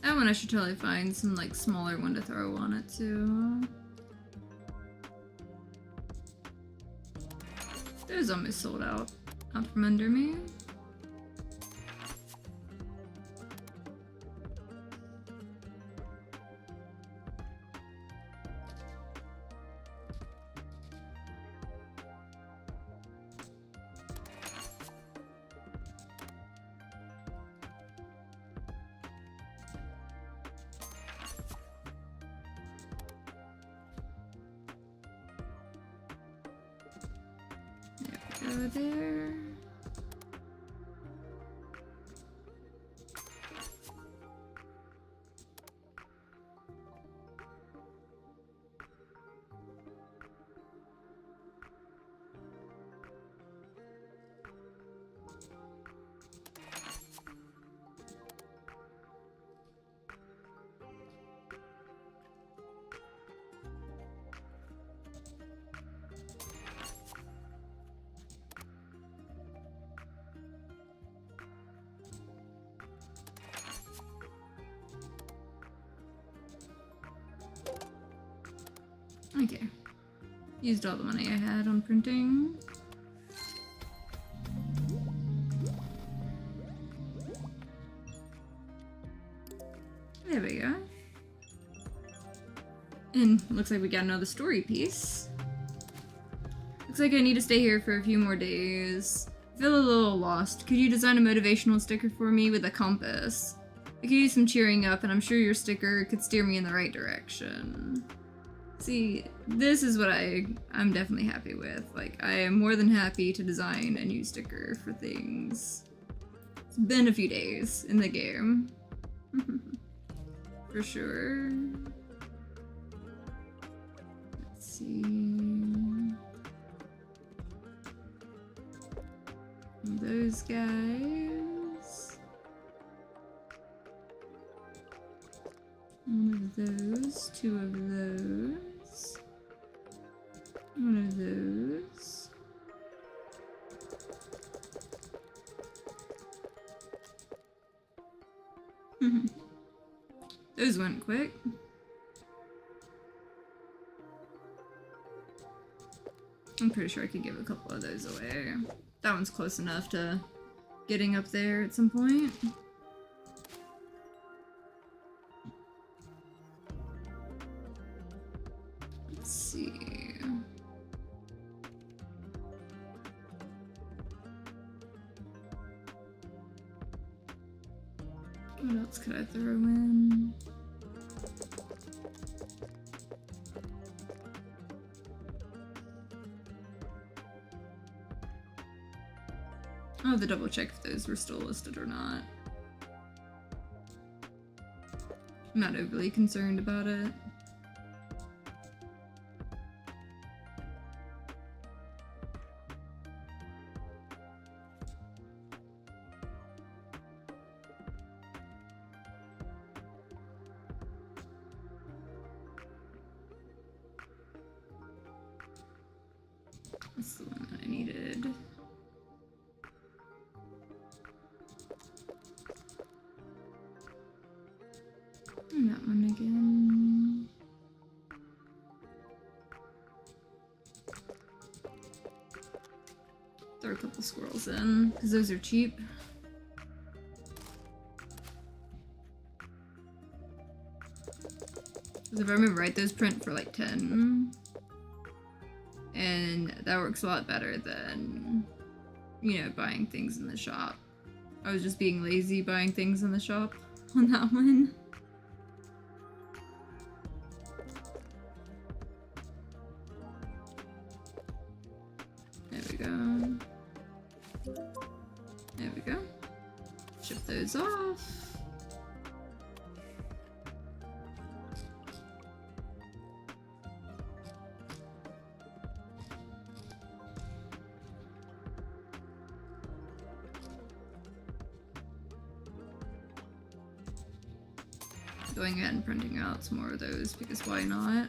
That one I should totally find some like smaller one to throw on it too. It was almost sold out from under me. Go there. Okay. Used all the money I had on printing. There we go. And looks like we got another story piece. Looks like I need to stay here for a few more days. I feel a little lost. Could you design a motivational sticker for me with a compass? I could use some cheering up, and I'm sure your sticker could steer me in the right direction. See, this is what I'm definitely happy with. Like, I am more than happy to design a new sticker for things. It's been a few days in the game. For sure. Let's see. Those guys. One of those, two of those, one of those. Those went quick. I'm pretty sure I could give a couple of those away. That one's close enough to getting up there at some point. Let's see. What else could I throw in? I'll have to double check if those were still listed or not. I'm not overly concerned about it. That's the one that I needed. And that one again. Throw a couple squirrels in, because those are cheap. Because if I remember right, those print for like 10. And that works a lot better than, you know, buying things in the shop. I was just being lazy buying things in the shop on that one. There we go. There we go. Ship those off. Going ahead and printing out some more of those because why not?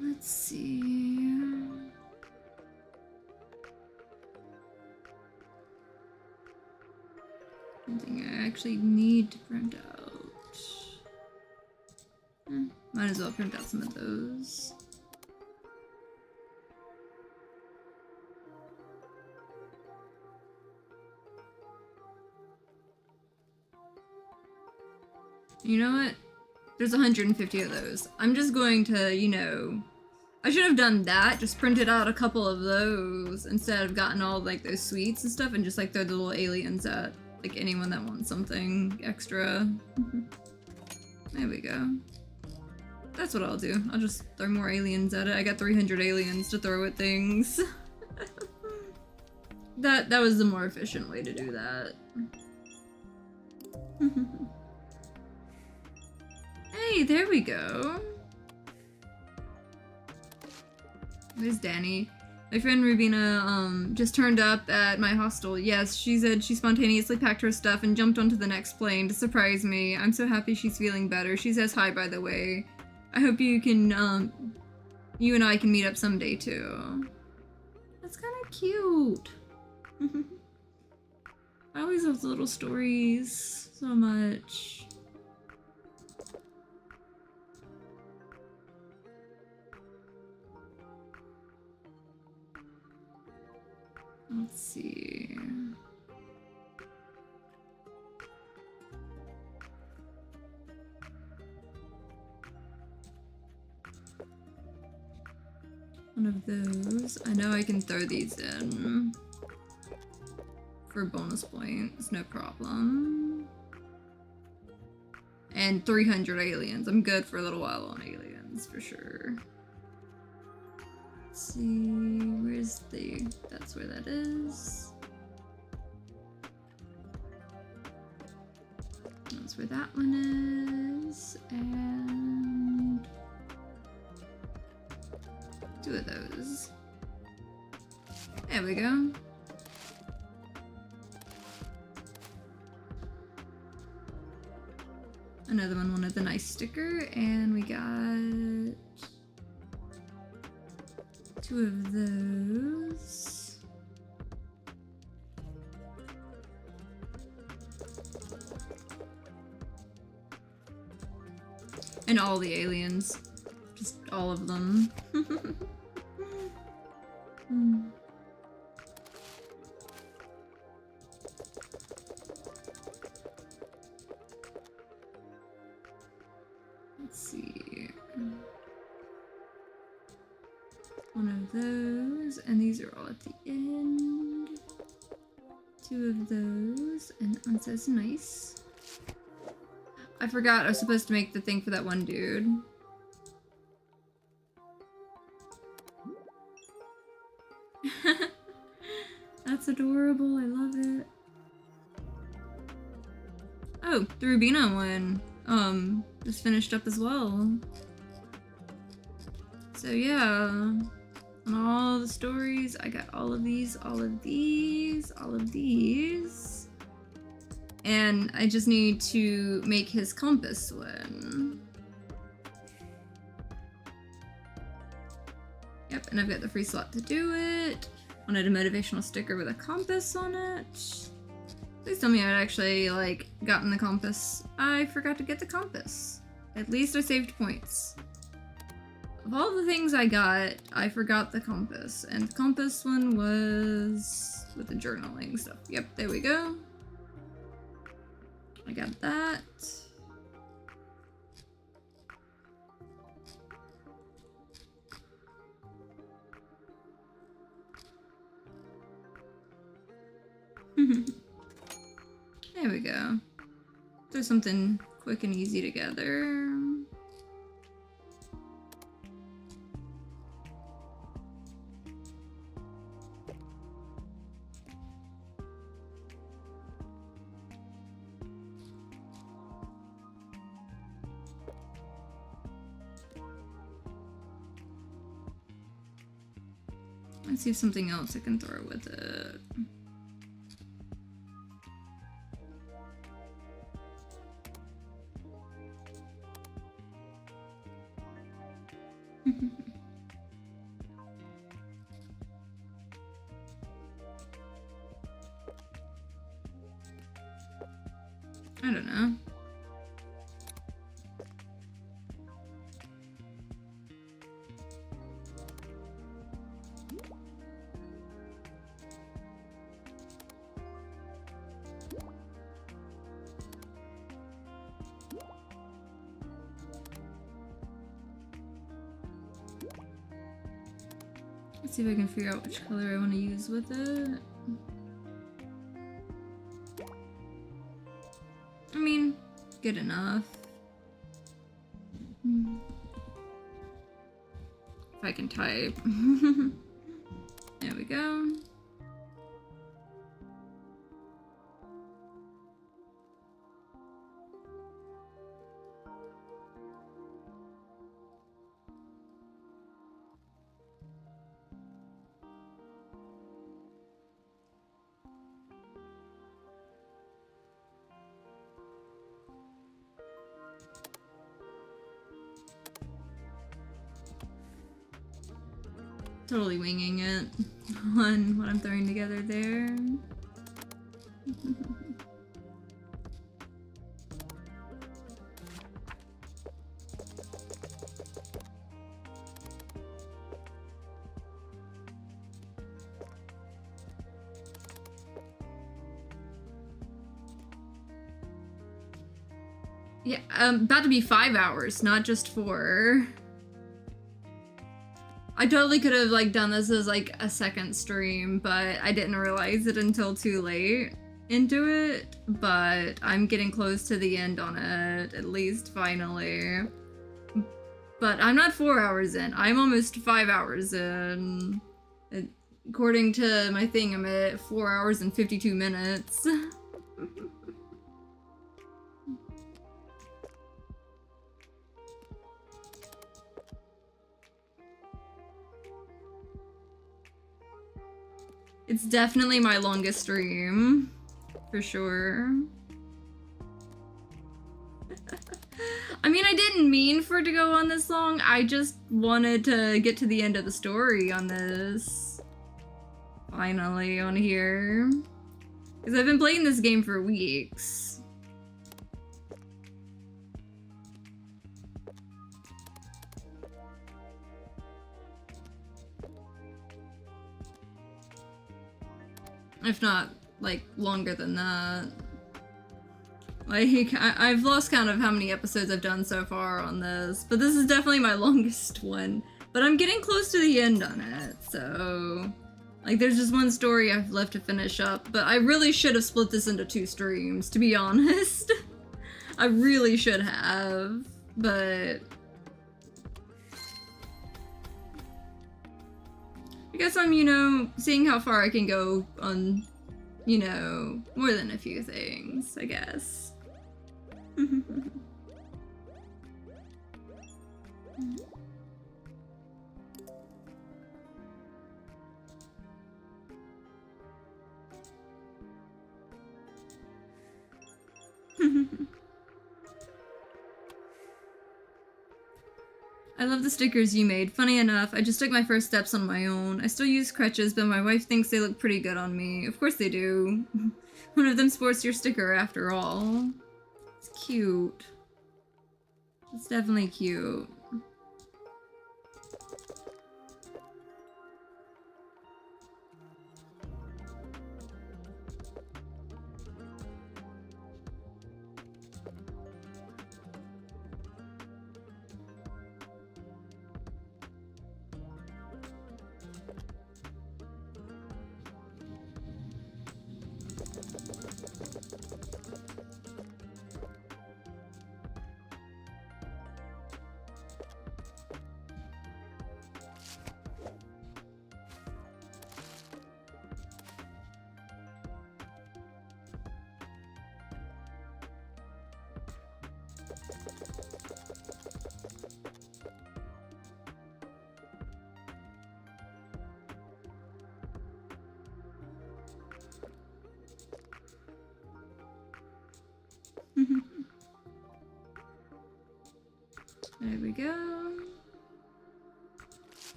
Let's see. Something I actually need to print out. Might as well print out some of those. You know what? There's 150 of those. I'm just going to, you know, I should have done that, just printed out a couple of those instead of gotten all like those sweets and stuff and just like throw the little aliens at like anyone that wants something extra. There we go. That's what I'll do. I'll just throw more aliens at it. I got 300 aliens to throw at things. That was the more efficient way to do that. Hey, there we go. There's Danny. My friend Rubina just turned up at my hostel. Yes, she said she spontaneously packed her stuff and jumped onto the next plane to surprise me. I'm so happy she's feeling better. She says hi, by the way. I hope you can, you and I can meet up someday too. That's kind of cute. I always love the little stories so much. Let's see. One of those. I know I can throw these in for bonus points, no problem. And 300 aliens. I'm good for a little while on aliens, for sure. Let's see, where's the... that's where that is. That's where that one is. And... 2 of those. There we go. Another one wanted the nice sticker, and we got 2 of those. And all the aliens. Just all of them. Let's see. One of those, and these are all at the end. 2 of those, and that one says nice. I forgot I was supposed to make the thing for that one dude. That's adorable, I love it. Oh, the Rubina one, just finished up as well. So yeah, on all the stories, I got all of these, all of these, all of these. And I just need to make his compass one. Yep, and I've got the free slot to do it. Wanted a motivational sticker with a compass on it. Please tell me I'd actually, like, gotten the compass. I forgot to get the compass. At least I saved points. of all the things I got, I forgot the compass. And the compass one was with the journaling stuff. Yep, there we go. I got that. There we go. There's something quick and easy together. Let's see if something else I can throw with it. I don't know. Let's see if I can figure out which color I want to use with it. I mean, good enough. If I can type. There we go. Totally winging it on what I'm throwing together there. Yeah, about to be 5 hours, not just 4. I totally could have like done this as like a second stream, but I didn't realize it until too late into it. But I'm getting close to the end on it, at least finally. But I'm not 4 hours in. I'm almost 5 hours in. According to my thing, I'm at 4 hours and 52 minutes. It's definitely my longest stream, for sure. I mean, I didn't mean for it to go on this long. I just wanted to get to the end of the story on this. Finally, on here. Because I've been playing this game for weeks. If not, like, longer than that. Like, I've lost count of how many episodes I've done so far on this, but this is definitely my longest one. But I'm getting close to the end on it, so... Like, there's just one story I've left to finish up, but I really should have split this into 2 streams, to be honest. I really should have, but... I guess I'm, you know, seeing how far I can go on, you know, more than a few things, I guess. I love the stickers you made. Funny enough, I just took my first steps on my own. I still use crutches, but my wife thinks they look pretty good on me. Of course they do. One of them sports your sticker after all. It's cute. It's definitely cute. There we go.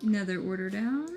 Another order down.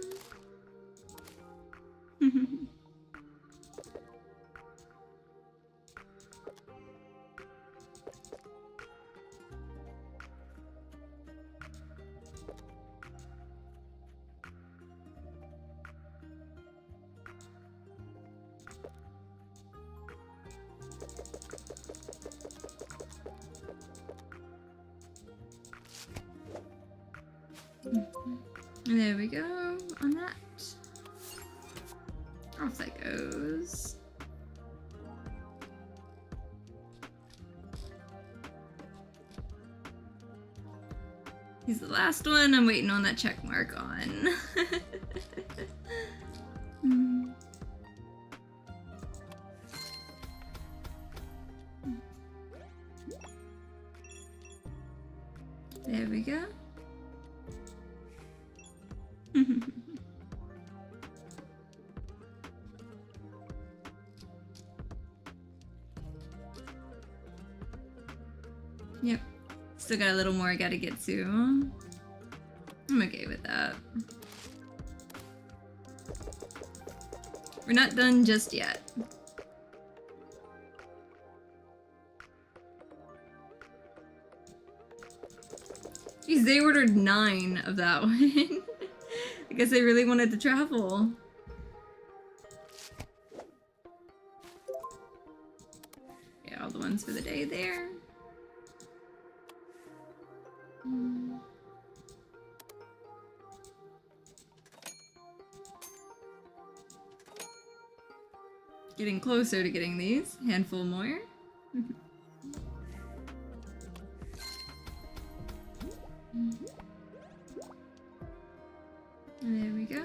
There we go on that. Off that goes. He's the last one I'm waiting on that check mark on. There we go. Yep. Still got a little more I gotta get to. I'm okay with that. We're not done just yet. Geez, they ordered 9 of that one. I guess they really wanted to travel. Yeah, all the ones for the day there. Getting closer to getting these. Handful more. There we go.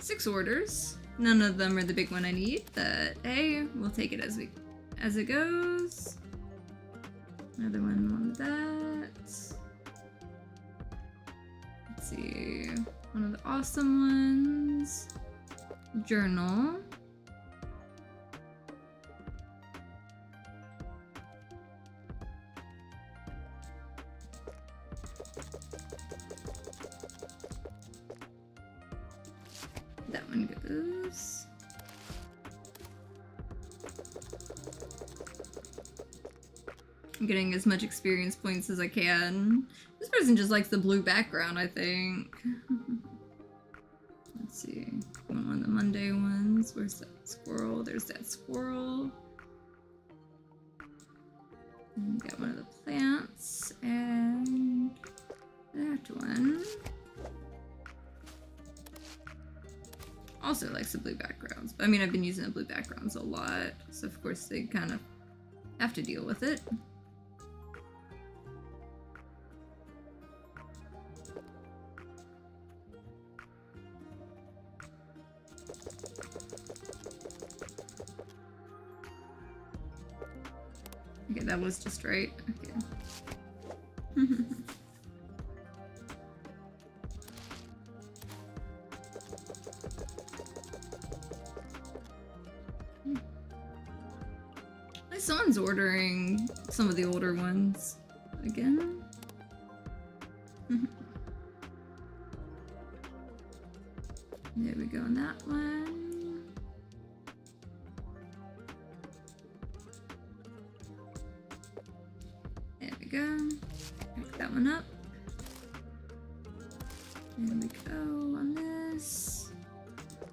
6 orders. None of them are the big one I need, but hey, we'll take it as it goes. Another one on that. Let's see. One of the awesome ones. Journal. That one goes. I'm getting as much experience points as I can. This person just likes the blue background, I think. Let's see. One of the Monday ones. Where's that squirrel? There's that squirrel. And we got one of the plants and that one. Also likes the blue backgrounds. But I mean, I've been using the blue backgrounds a lot, so of course they kind of have to deal with it. Okay, that was just right. Okay. Someone's ordering some of the older ones again. There we go on that one. There we go. Pick that one up. There we go on this.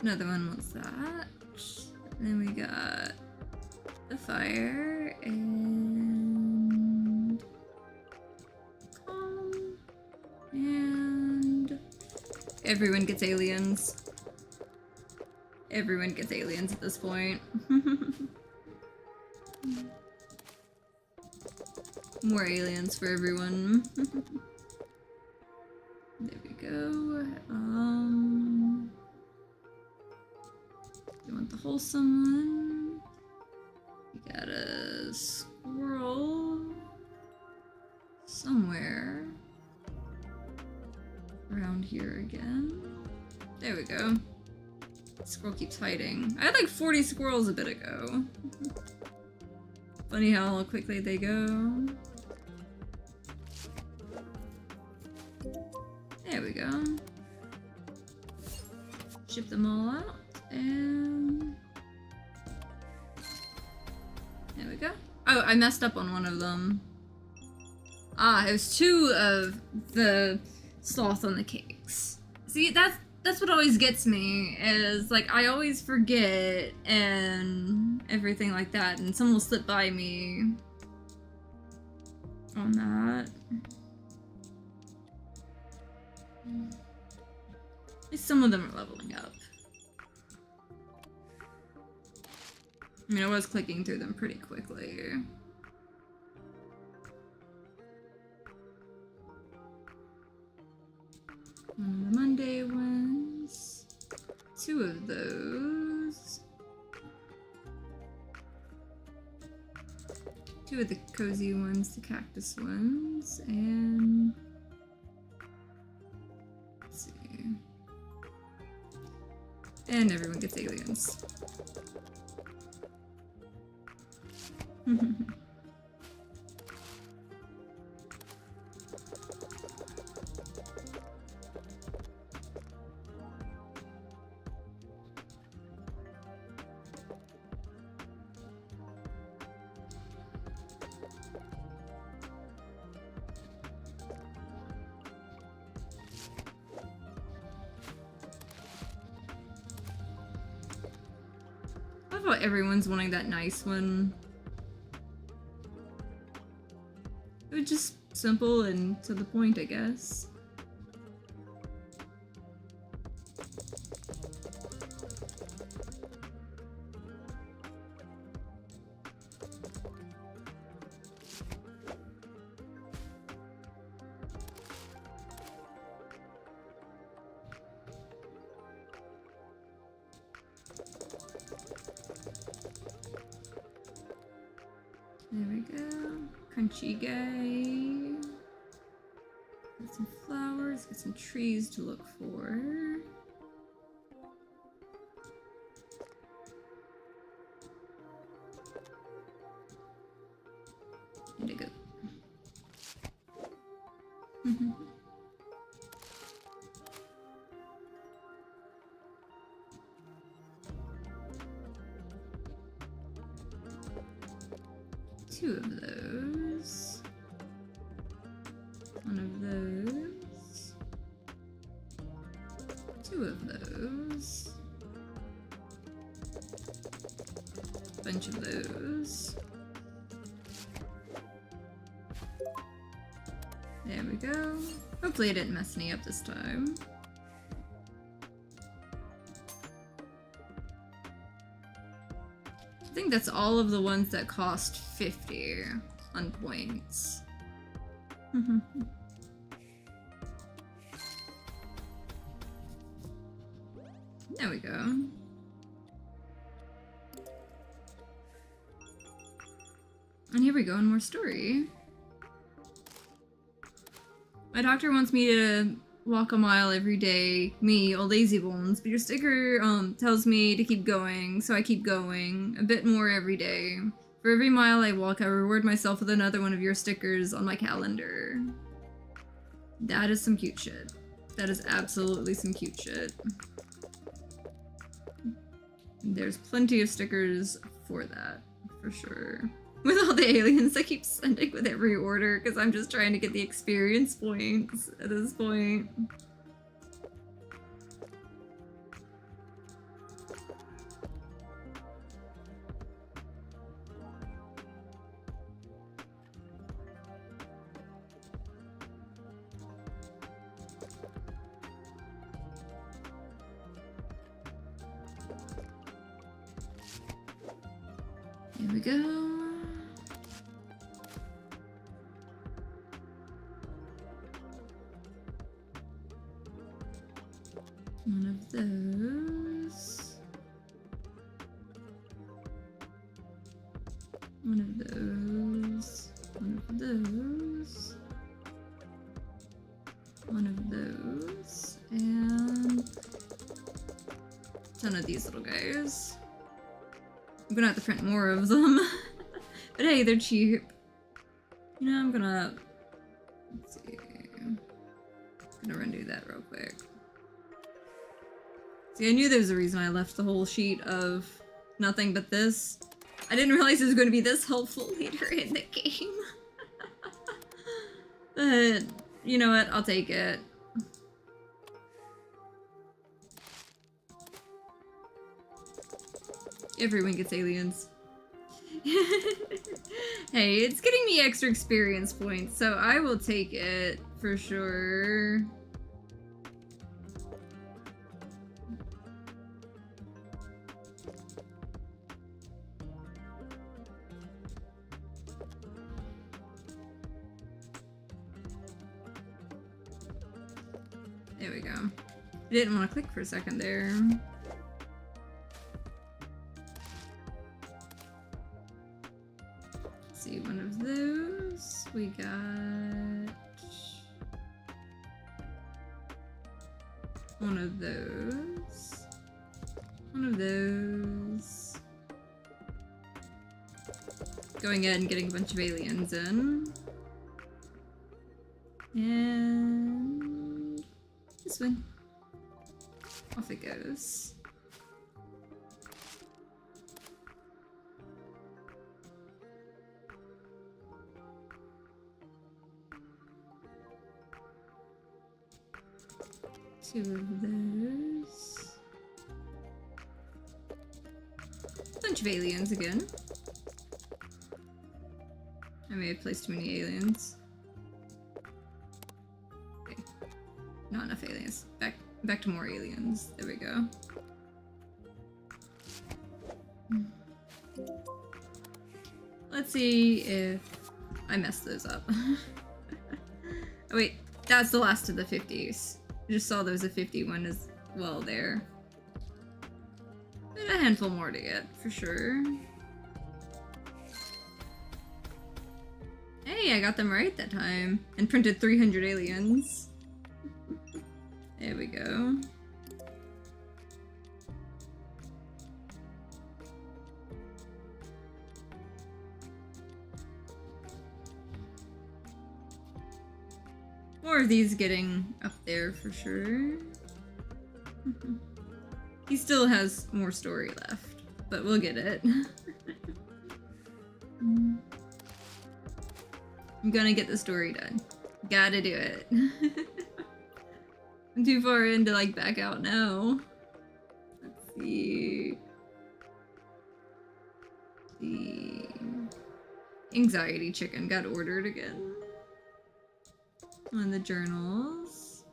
Another one wants that. And then we got the fire and calm and everyone gets aliens. Everyone gets aliens at this point. More aliens for everyone. There we go. You want the wholesome one? We got a squirrel somewhere around here again. There we go. Squirrel keeps hiding. I had like 40 squirrels a bit ago. Funny how quickly they go. There we go. Ship them all out, and there we go. Oh, I messed up on one of them. Ah, it was 2 of the sloth on the cakes. See, that's what always gets me, is like I always forget and everything like that, and some will slip by me on that. At least some of them are leveling up. I mean, I was clicking through them pretty quickly. One of the Monday ones. 2 of those. 2 of the cozy ones, the cactus ones, and let's see. And everyone gets aliens. I love how everyone's wanting that nice one. It was just simple and to the point, I guess. There we go. Crunchy guy. Get some flowers, get some trees to look for. Indigo. 2 of those. 1 of those. 2 of those. Bunch of those. There we go. Hopefully I didn't mess any up this time. I think that's all of the ones that cost 50 on points. There we go. And here we go, one more story. My doctor wants me to walk a mile every day, me, old lazy bones, but your sticker tells me to keep going, so I keep going a bit more every day. For every mile I walk, I reward myself with another one of your stickers on my calendar. That is some cute shit. That is absolutely some cute shit. There's plenty of stickers for that, for sure. With all the aliens I keep sending with every order, because I'm just trying to get the experience points at this point. Here we go. One of those. One of those. One of those. One of those. And ton of these little guys. I'm gonna have to print more of them. But hey, they're cheap. You know, I'm gonna... Let's see. I'm gonna undo that real quick. See, I knew there was a reason I left the whole sheet of nothing but this. I didn't realize it was going to be this helpful later in the game. But, you know what? I'll take it. Everyone gets aliens. Hey, it's getting me extra experience points, so I will take it for sure. There we go. I didn't want to click for a second there. See, one of those. We got one of those. One of those. Going in and getting a bunch of aliens in. And this one. Off it goes. Two of those. Bunch of aliens again. I may have placed too many aliens. Okay. Not enough aliens. Back to more aliens. There we go. Let's see if I messed those up. Oh wait, that's the last of the 50s. I just saw there was a 51 as well there. And a handful more to get, for sure. Hey, I got them right that time. And printed 300 aliens. There we go. More of these getting up there for sure. He still has more story left, but we'll get it. I'm gonna get the story done. Gotta do it. I'm too far in to like back out now. Let's see. The anxiety chicken got ordered again. On the journals.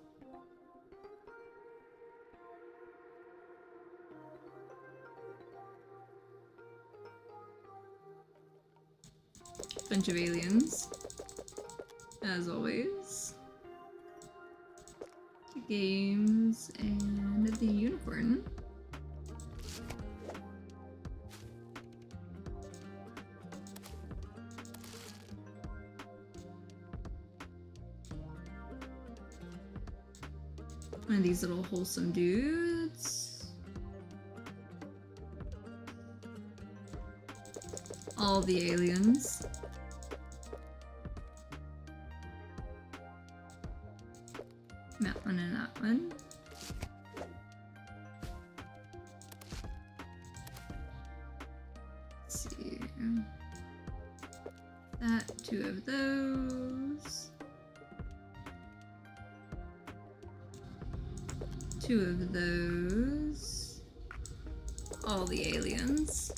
Bunch of aliens. As always. The games and the unicorn. One of these little wholesome dudes. All the aliens. That one and that one. Let's see. That, two of those. Two of those. All the aliens.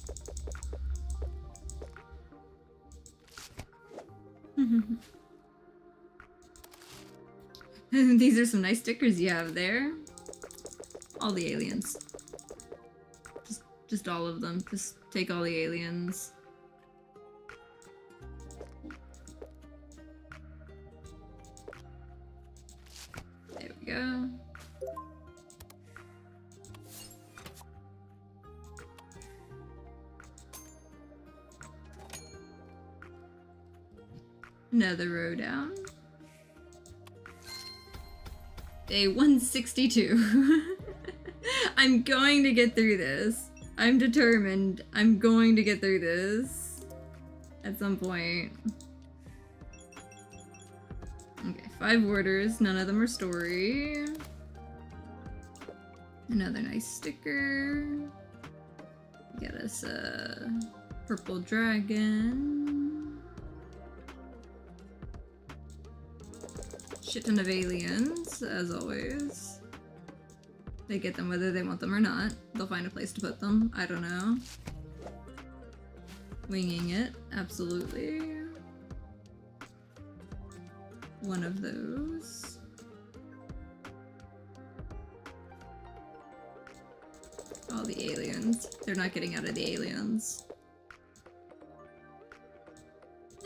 These are some nice stickers you have there. All the aliens. Just all of them. Just take all the aliens. There we go. Another row down. Day 162. I'm going to get through this. I'm determined. I'm going to get through this at some point. Okay, 5 orders. None of them are story. Another nice sticker. Get us a purple dragon. Shit ton of aliens, as always. They get them whether they want them or not. They'll find a place to put them. I don't know. Winging it, absolutely. One of those. All the aliens. They're not getting out of the aliens.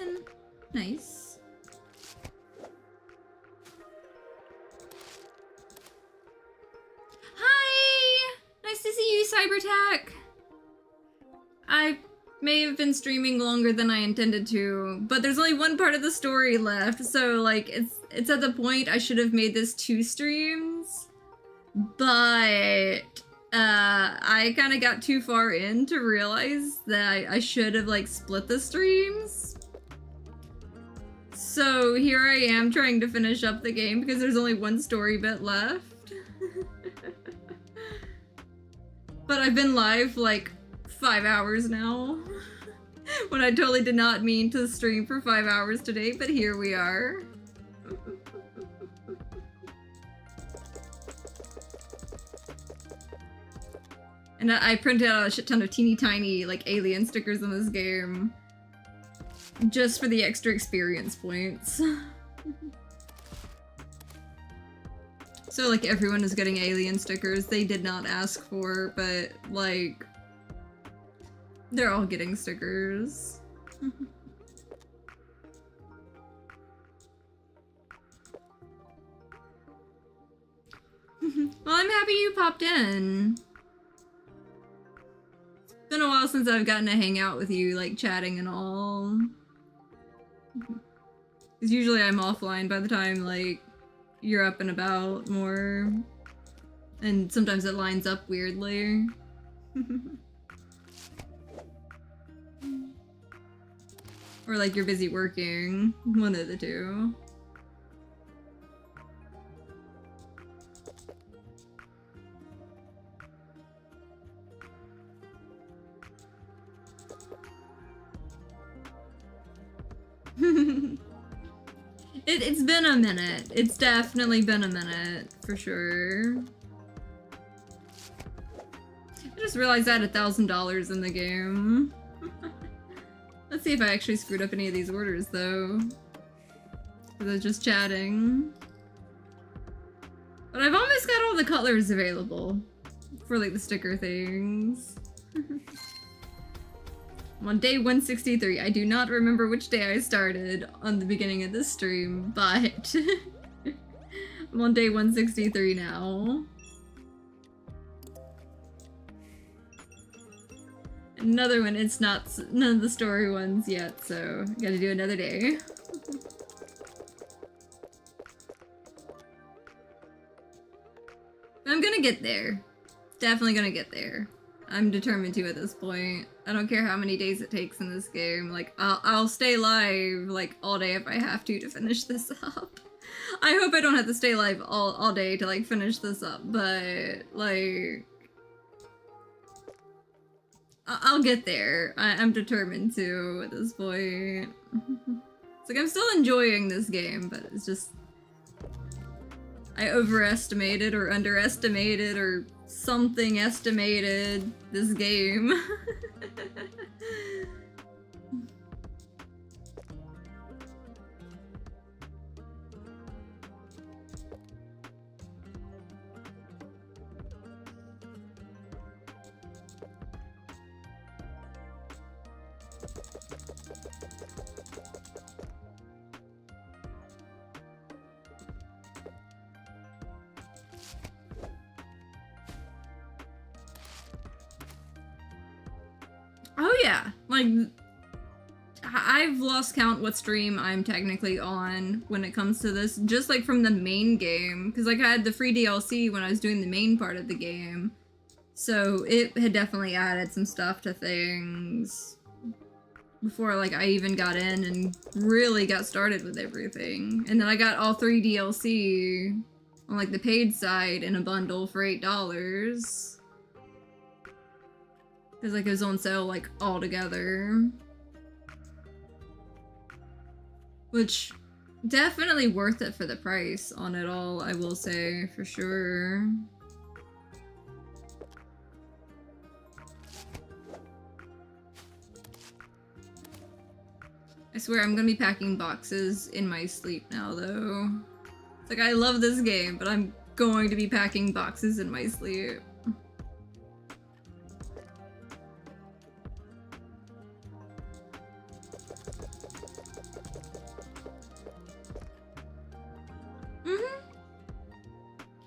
And nice. Hi! Nice to see you, Cybertac! I may have been streaming longer than I intended to, but there's only one part of the story left, so like it's at the point I should have made this 2 streams, but I kind of got too far in to realize that I should have like split the streams. So here I am trying to finish up the game because there's only 1 story bit left. But I've been live like 5 hours now. When I totally did not mean to stream for 5 hours today, but here we are. And I printed out a shit ton of teeny tiny like alien stickers in this game. Just for the extra experience points. So like everyone is getting alien stickers they did not ask for, but like they're all getting stickers. Well, I'm happy you popped in. It's been a while since I've gotten to hang out with you, like chatting and all. Because usually I'm offline by the time like you're up and about more. And sometimes it lines up weirdly. Or like you're busy working. One of the two. It's been a minute. It's definitely been a minute, for sure. I just realized I had $1,000 in the game. Let's see if I actually screwed up any of these orders, though. Because I was just chatting. But I've almost got all the colors available for, like, the sticker things. I'm on day 163. I do not remember which day I started on the beginning of this stream, but I'm on day 163 now. Another one, it's not none of the story ones yet, so gotta do another day. I'm gonna get there. Definitely gonna get there. I'm determined to at this point. I don't care how many days it takes in this game. Like, I'll stay live, like, all day if I have to finish this up. I hope I don't have to stay live all day to, like, finish this up, but, like... I'll get there. I'm determined to at this point. It's like, I'm still enjoying this game, but it's just... I overestimated or underestimated or something estimated this game. Oh yeah, like, I've lost count what stream I'm technically on when it comes to this, just like from the main game, because like I had the free DLC when I was doing the main part of the game, So it had definitely added some stuff to things before like I even got in and really got started with everything. And then I got all 3 DLC on like the paid side in a bundle for $8. Cause like it was on sale like all together. Which definitely worth it for the price on it all, I will say, for sure. I swear I'm gonna be packing boxes in my sleep now, though. It's like, I love this game, but I'm going to be packing boxes in my sleep.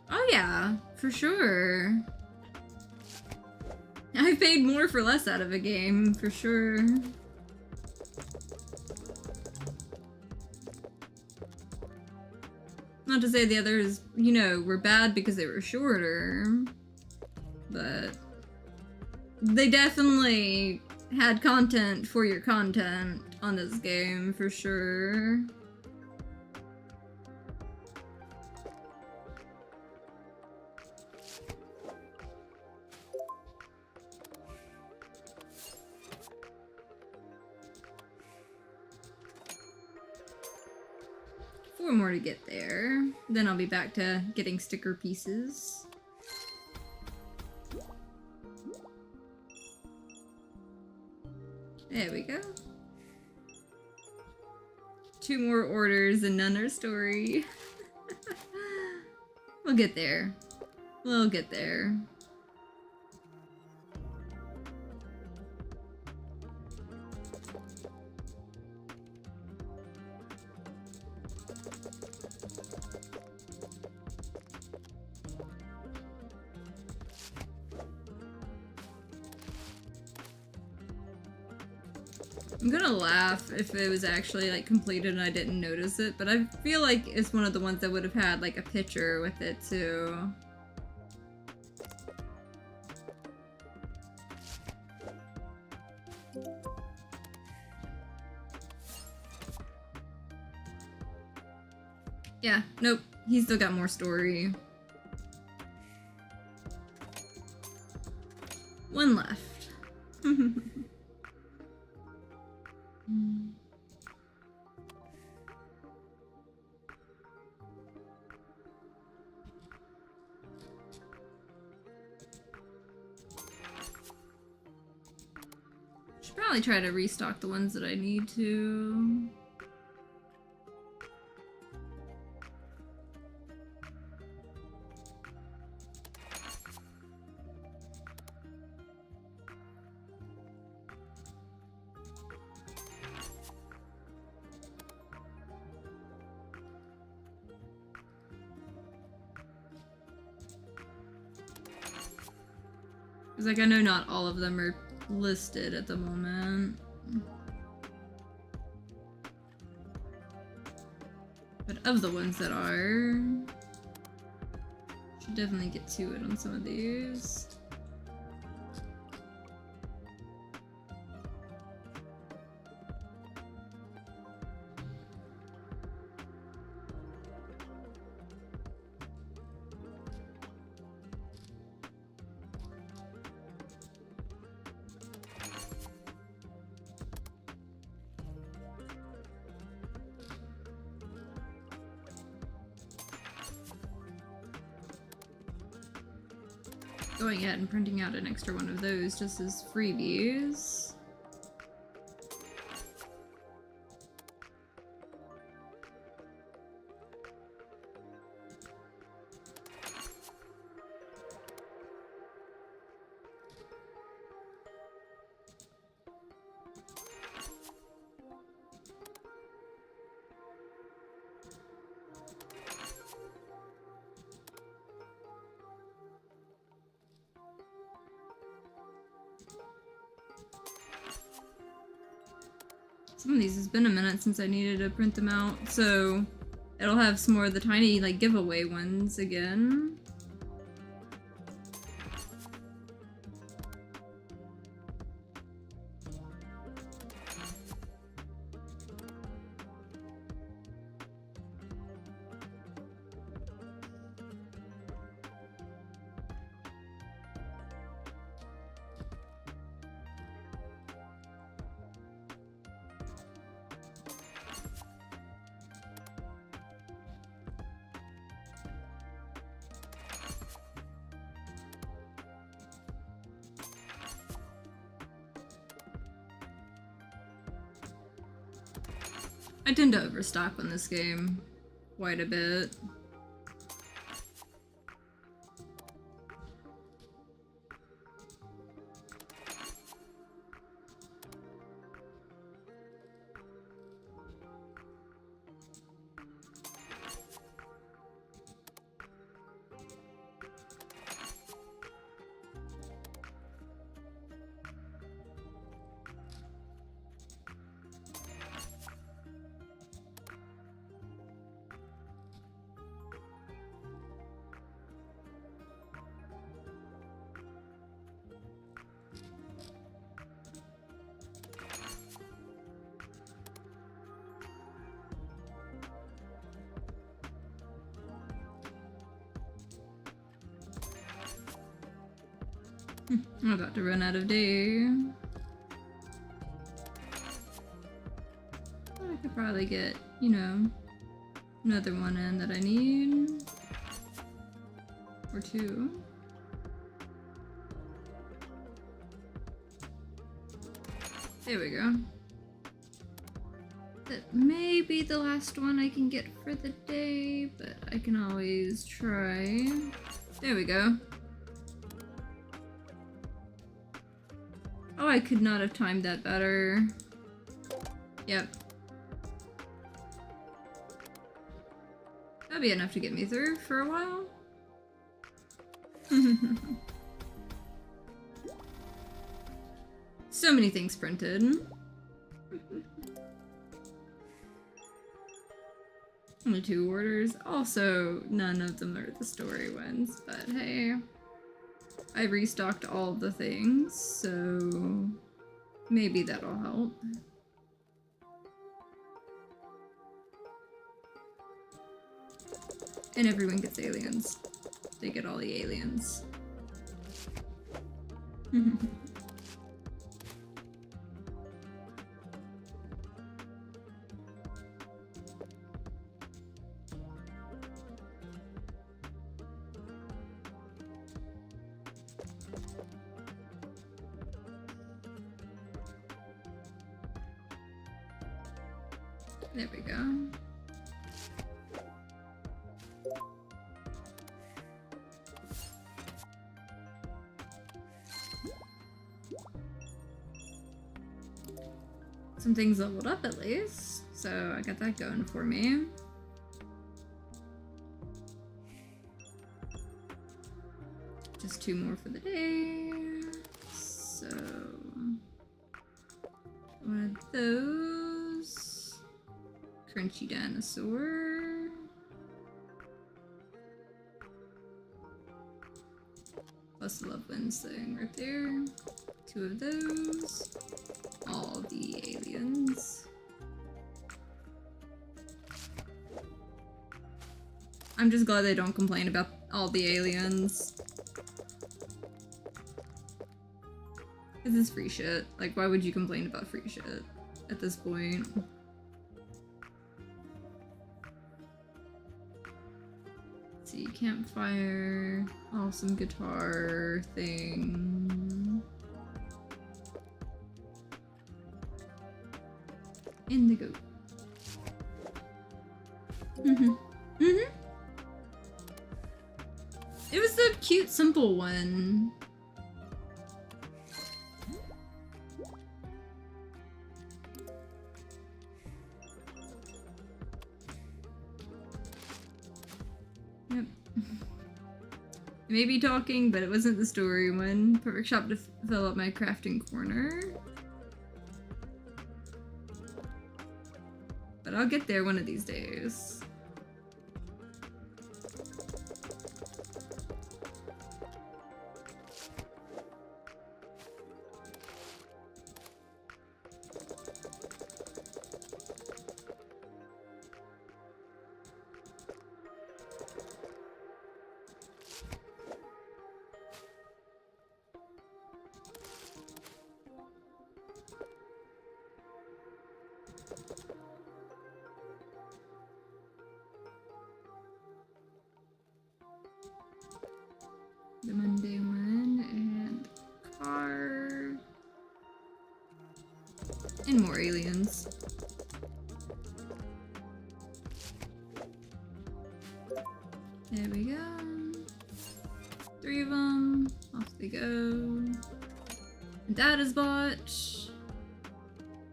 Oh yeah, for sure. I've paid more for less out of a game, for sure. Not to say the others, you know, were bad because they were shorter, but they definitely had content for your content on this game, for sure. Four more to get there. Then I'll be back to getting sticker pieces. There we go. 2 more orders and none are story. We'll get there. We'll get there. I'm gonna laugh if it was actually like completed and I didn't notice it, but I feel like it's one of the ones that would have had like a picture with it too. Yeah, nope, he's still got more story. 1 left. Should probably try to restock the ones that I need to. Because, like, I know not all of them are listed at the moment. But of the ones that are, should definitely get to it on some of these. Going ahead and printing out an extra one of those just as freebies. Some of these, has been a minute since I needed to print them out, so it'll have some more of the tiny, like, giveaway ones again. I tend to overstock on this game quite a bit. I'm about to run out of day. I could probably get, you know, another one in that I need. Or two. There we go. That may be the last one I can get for the day, but I can always try. There we go. Oh, I could not have timed that better. Yep. That'd be enough to get me through for a while. So many things printed. Only 2 orders. Also, none of them are the story ones, but hey. I restocked all the things, so maybe that'll help. And everyone gets aliens. They get all the aliens. There we go. Some things leveled up at least, so I got that going for me. Just 2 more for the day. So one of those. Crunchy dinosaur. Plus the Love Wins thing right there. 2 of those. All the aliens. I'm just glad they don't complain about all the aliens. This is free shit. Like, why would you complain about free shit at this point? Let's see, campfire, awesome guitar thing. Indigo. It was the cute, simple one. Yep. Maybe talking, but it wasn't the story one. Perfect shop to fill up my crafting corner. But I'll get there one of these days. The Monday one, and car. And more aliens. There we go. 3 of them. Off they go. That is bought.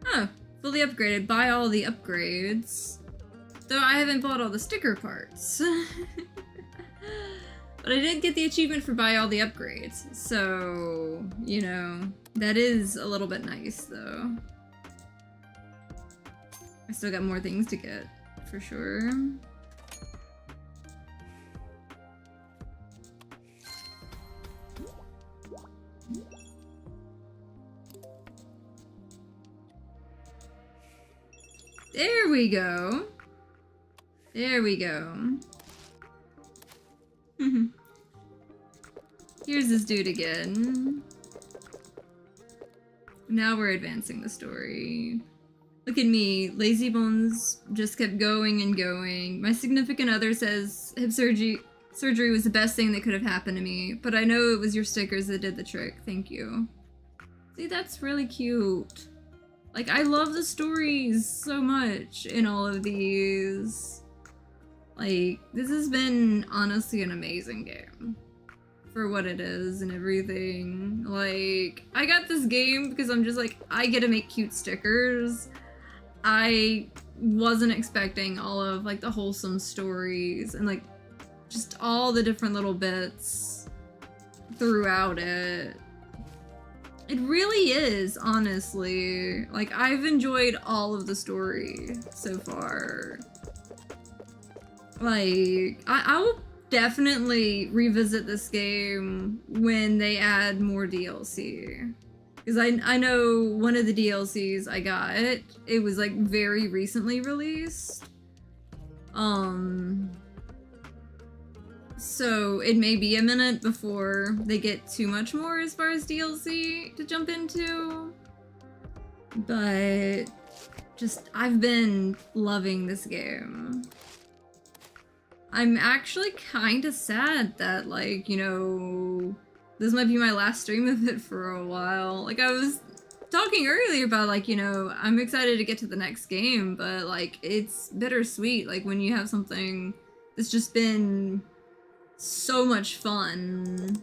Oh, fully upgraded. Buy all the upgrades. Though I haven't bought all the sticker parts. But I did get the achievement for buy all the upgrades. So, you know, that is a little bit nice though. I still got more things to get, for sure. There we go. There we go. Here's this dude again. Now we're advancing the story. Look at me, lazy bones just kept going and going. My significant other says hip surgery was the best thing that could have happened to me, but I know it was your stickers that did the trick. Thank you. See, that's really cute. Like, I love the stories so much in all of these. Like, this has been honestly an amazing game for what it is and everything. Like, I got this game because I'm just like, I get to make cute stickers. I wasn't expecting all of like the wholesome stories and like just all the different little bits throughout it. It really is, honestly. Like, I've enjoyed all of the story so far. Like, I will definitely revisit this game when they add more DLC. Because I know one of the DLCs I got, it was like very recently released. So it may be a minute before they get too much more as far as DLC to jump into. But just, I've been loving this game. I'm actually kind of sad that, like, you know, this might be my last stream of it for a while. Like, I was talking earlier about, like, you know, I'm excited to get to the next game, but, like, it's bittersweet, like, when you have something that's just been so much fun,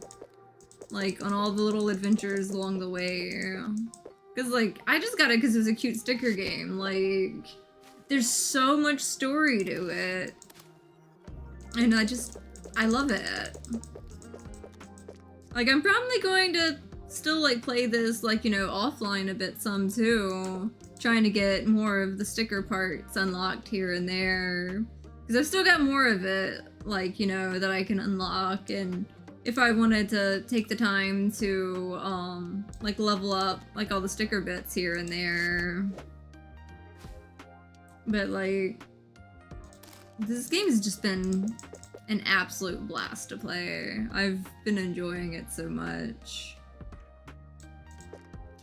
like, on all the little adventures along the way. Because, like, I just got it because it was a cute sticker game. Like, there's so much story to it. And I love it. Like, I'm probably going to still, like, play this, like, you know, offline a bit some, too. Trying to get more of the sticker parts unlocked here and there. Because I've still got more of it, like, you know, that I can unlock. And if I wanted to take the time to, like, level up, like, all the sticker bits here and there. But, like, this game has just been an absolute blast to play. I've been enjoying it so much.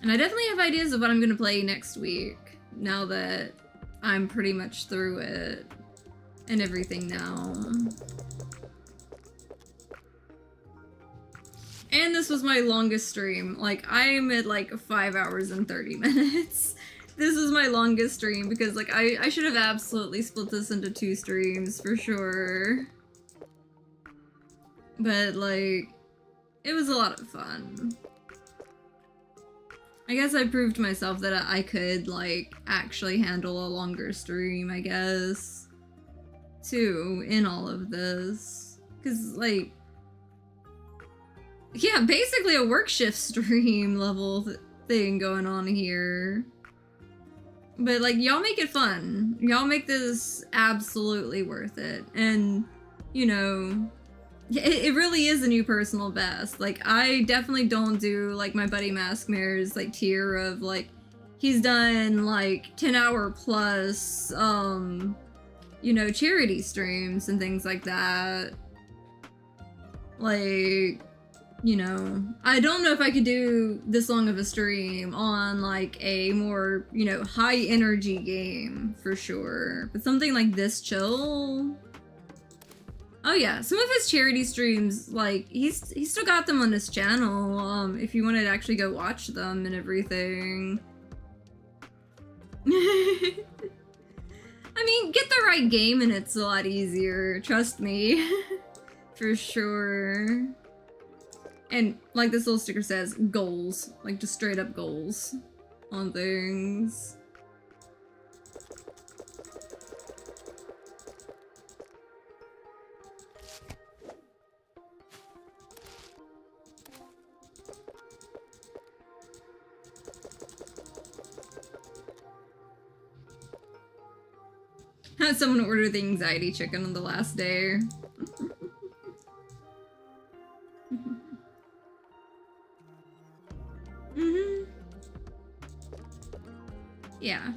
And I definitely have ideas of what I'm gonna play next week, now that I'm pretty much through it and everything now. And this was my longest stream. Like, I'm at like 5 hours and 30 minutes. This is my longest stream because, like, I should have absolutely split this into 2 streams for sure. But, like, it was a lot of fun. I guess I proved to myself that I could, like, actually handle a longer stream, I guess, too, in all of this. Because, like, yeah, basically a work shift stream level thing going on here. But, like, y'all make it fun. Y'all make this absolutely worth it. And, you know, it really is a new personal best. Like, I definitely don't do, like, my buddy Maskmare's, like, tier of, like, he's done, like, 10-hour plus, you know, charity streams and things like that. Like, you know, I don't know if I could do this long of a stream on, like, a more, you know, high energy game, for sure. But something like this chill. Oh yeah, some of his charity streams, like, he's still got them on his channel, if you wanted to actually go watch them and everything. I mean, get the right game and it's a lot easier, trust me. For sure. And like this little sticker says, goals. Like just straight up goals on things. Had someone order the anxiety chicken on the last day. Yeah.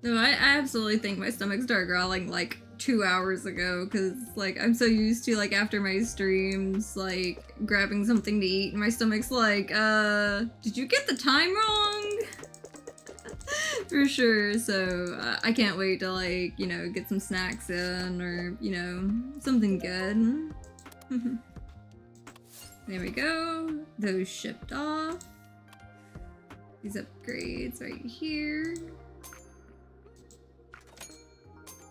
No, I absolutely think my stomach started growling like 2 hours ago because like I'm so used to like after my streams like grabbing something to eat and my stomach's like did you get the time wrong? For sure. So I can't wait to like, you know, get some snacks in or, you know, something good. There we go. Those shipped off. These upgrades right here.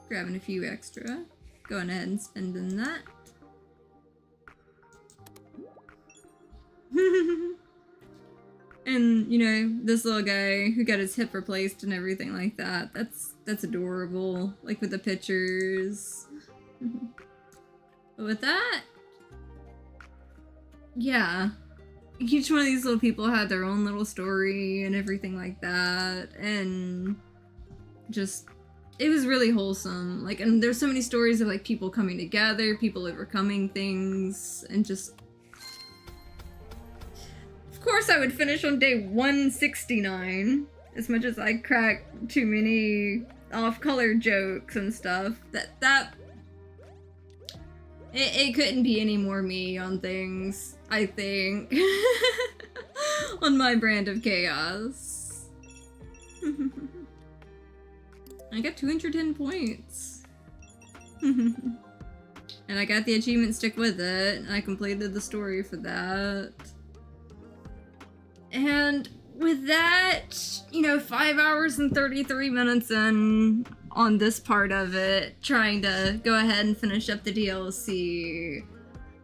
Grabbing a few extra. Going ahead and spending that. And, you know, this little guy who got his hip replaced and everything like that. That's adorable. Like with the pictures. But with that, yeah. Each one of these little people had their own little story and everything like that. And just, it was really wholesome. Like, and there's so many stories of like people coming together, people overcoming things, and just... Of course I would finish on day 169, as much as I crack too many off-color jokes and stuff. It couldn't be any more me on things, I think. On my brand of chaos. I got 210 points. And I got the achievement stick with it, and I completed the story for that. And with that, you know, 5 hours and 33 minutes in on this part of it, trying to go ahead and finish up the DLC,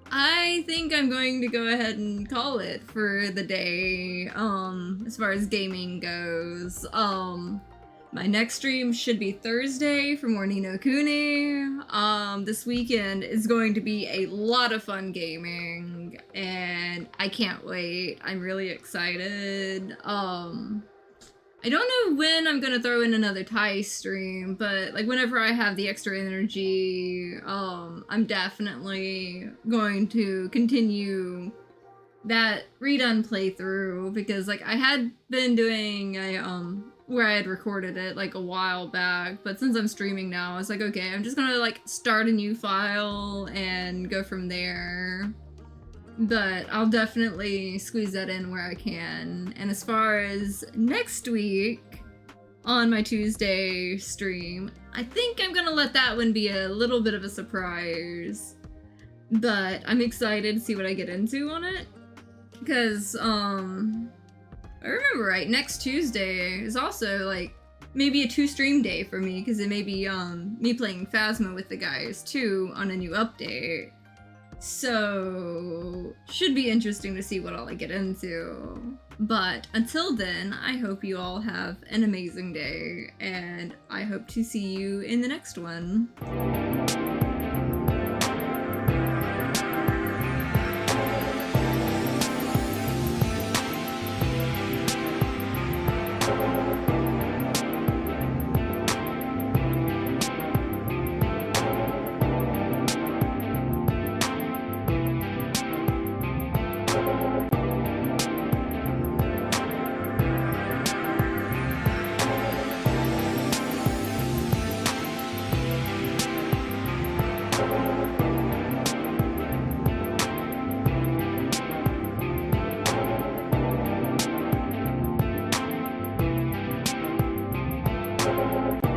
I think I'm going to go ahead and call it for the day, as far as gaming goes. My next stream should be Thursday for more Ni no Kuni. This weekend is going to be a lot of fun gaming, and I can't wait. I'm really excited. I don't know when I'm gonna throw in another Thai stream, but like whenever I have the extra energy, I'm definitely going to continue that redone playthrough, because like I had been doing a where I had recorded it like a while back, but since I'm streaming now, I was like, okay, I'm just gonna like start a new file and go from there. But I'll definitely squeeze that in where I can. And as far as next week on my Tuesday stream, I think I'm gonna let that one be a little bit of a surprise. But I'm excited to see what I get into on it. Because, I remember right, next Tuesday is also like maybe a 2-stream day for me, because it may be me playing Phasma with the guys too on a new update. So should be interesting to see what all I get into. But until then, I hope you all have an amazing day, and I hope to see you in the next one.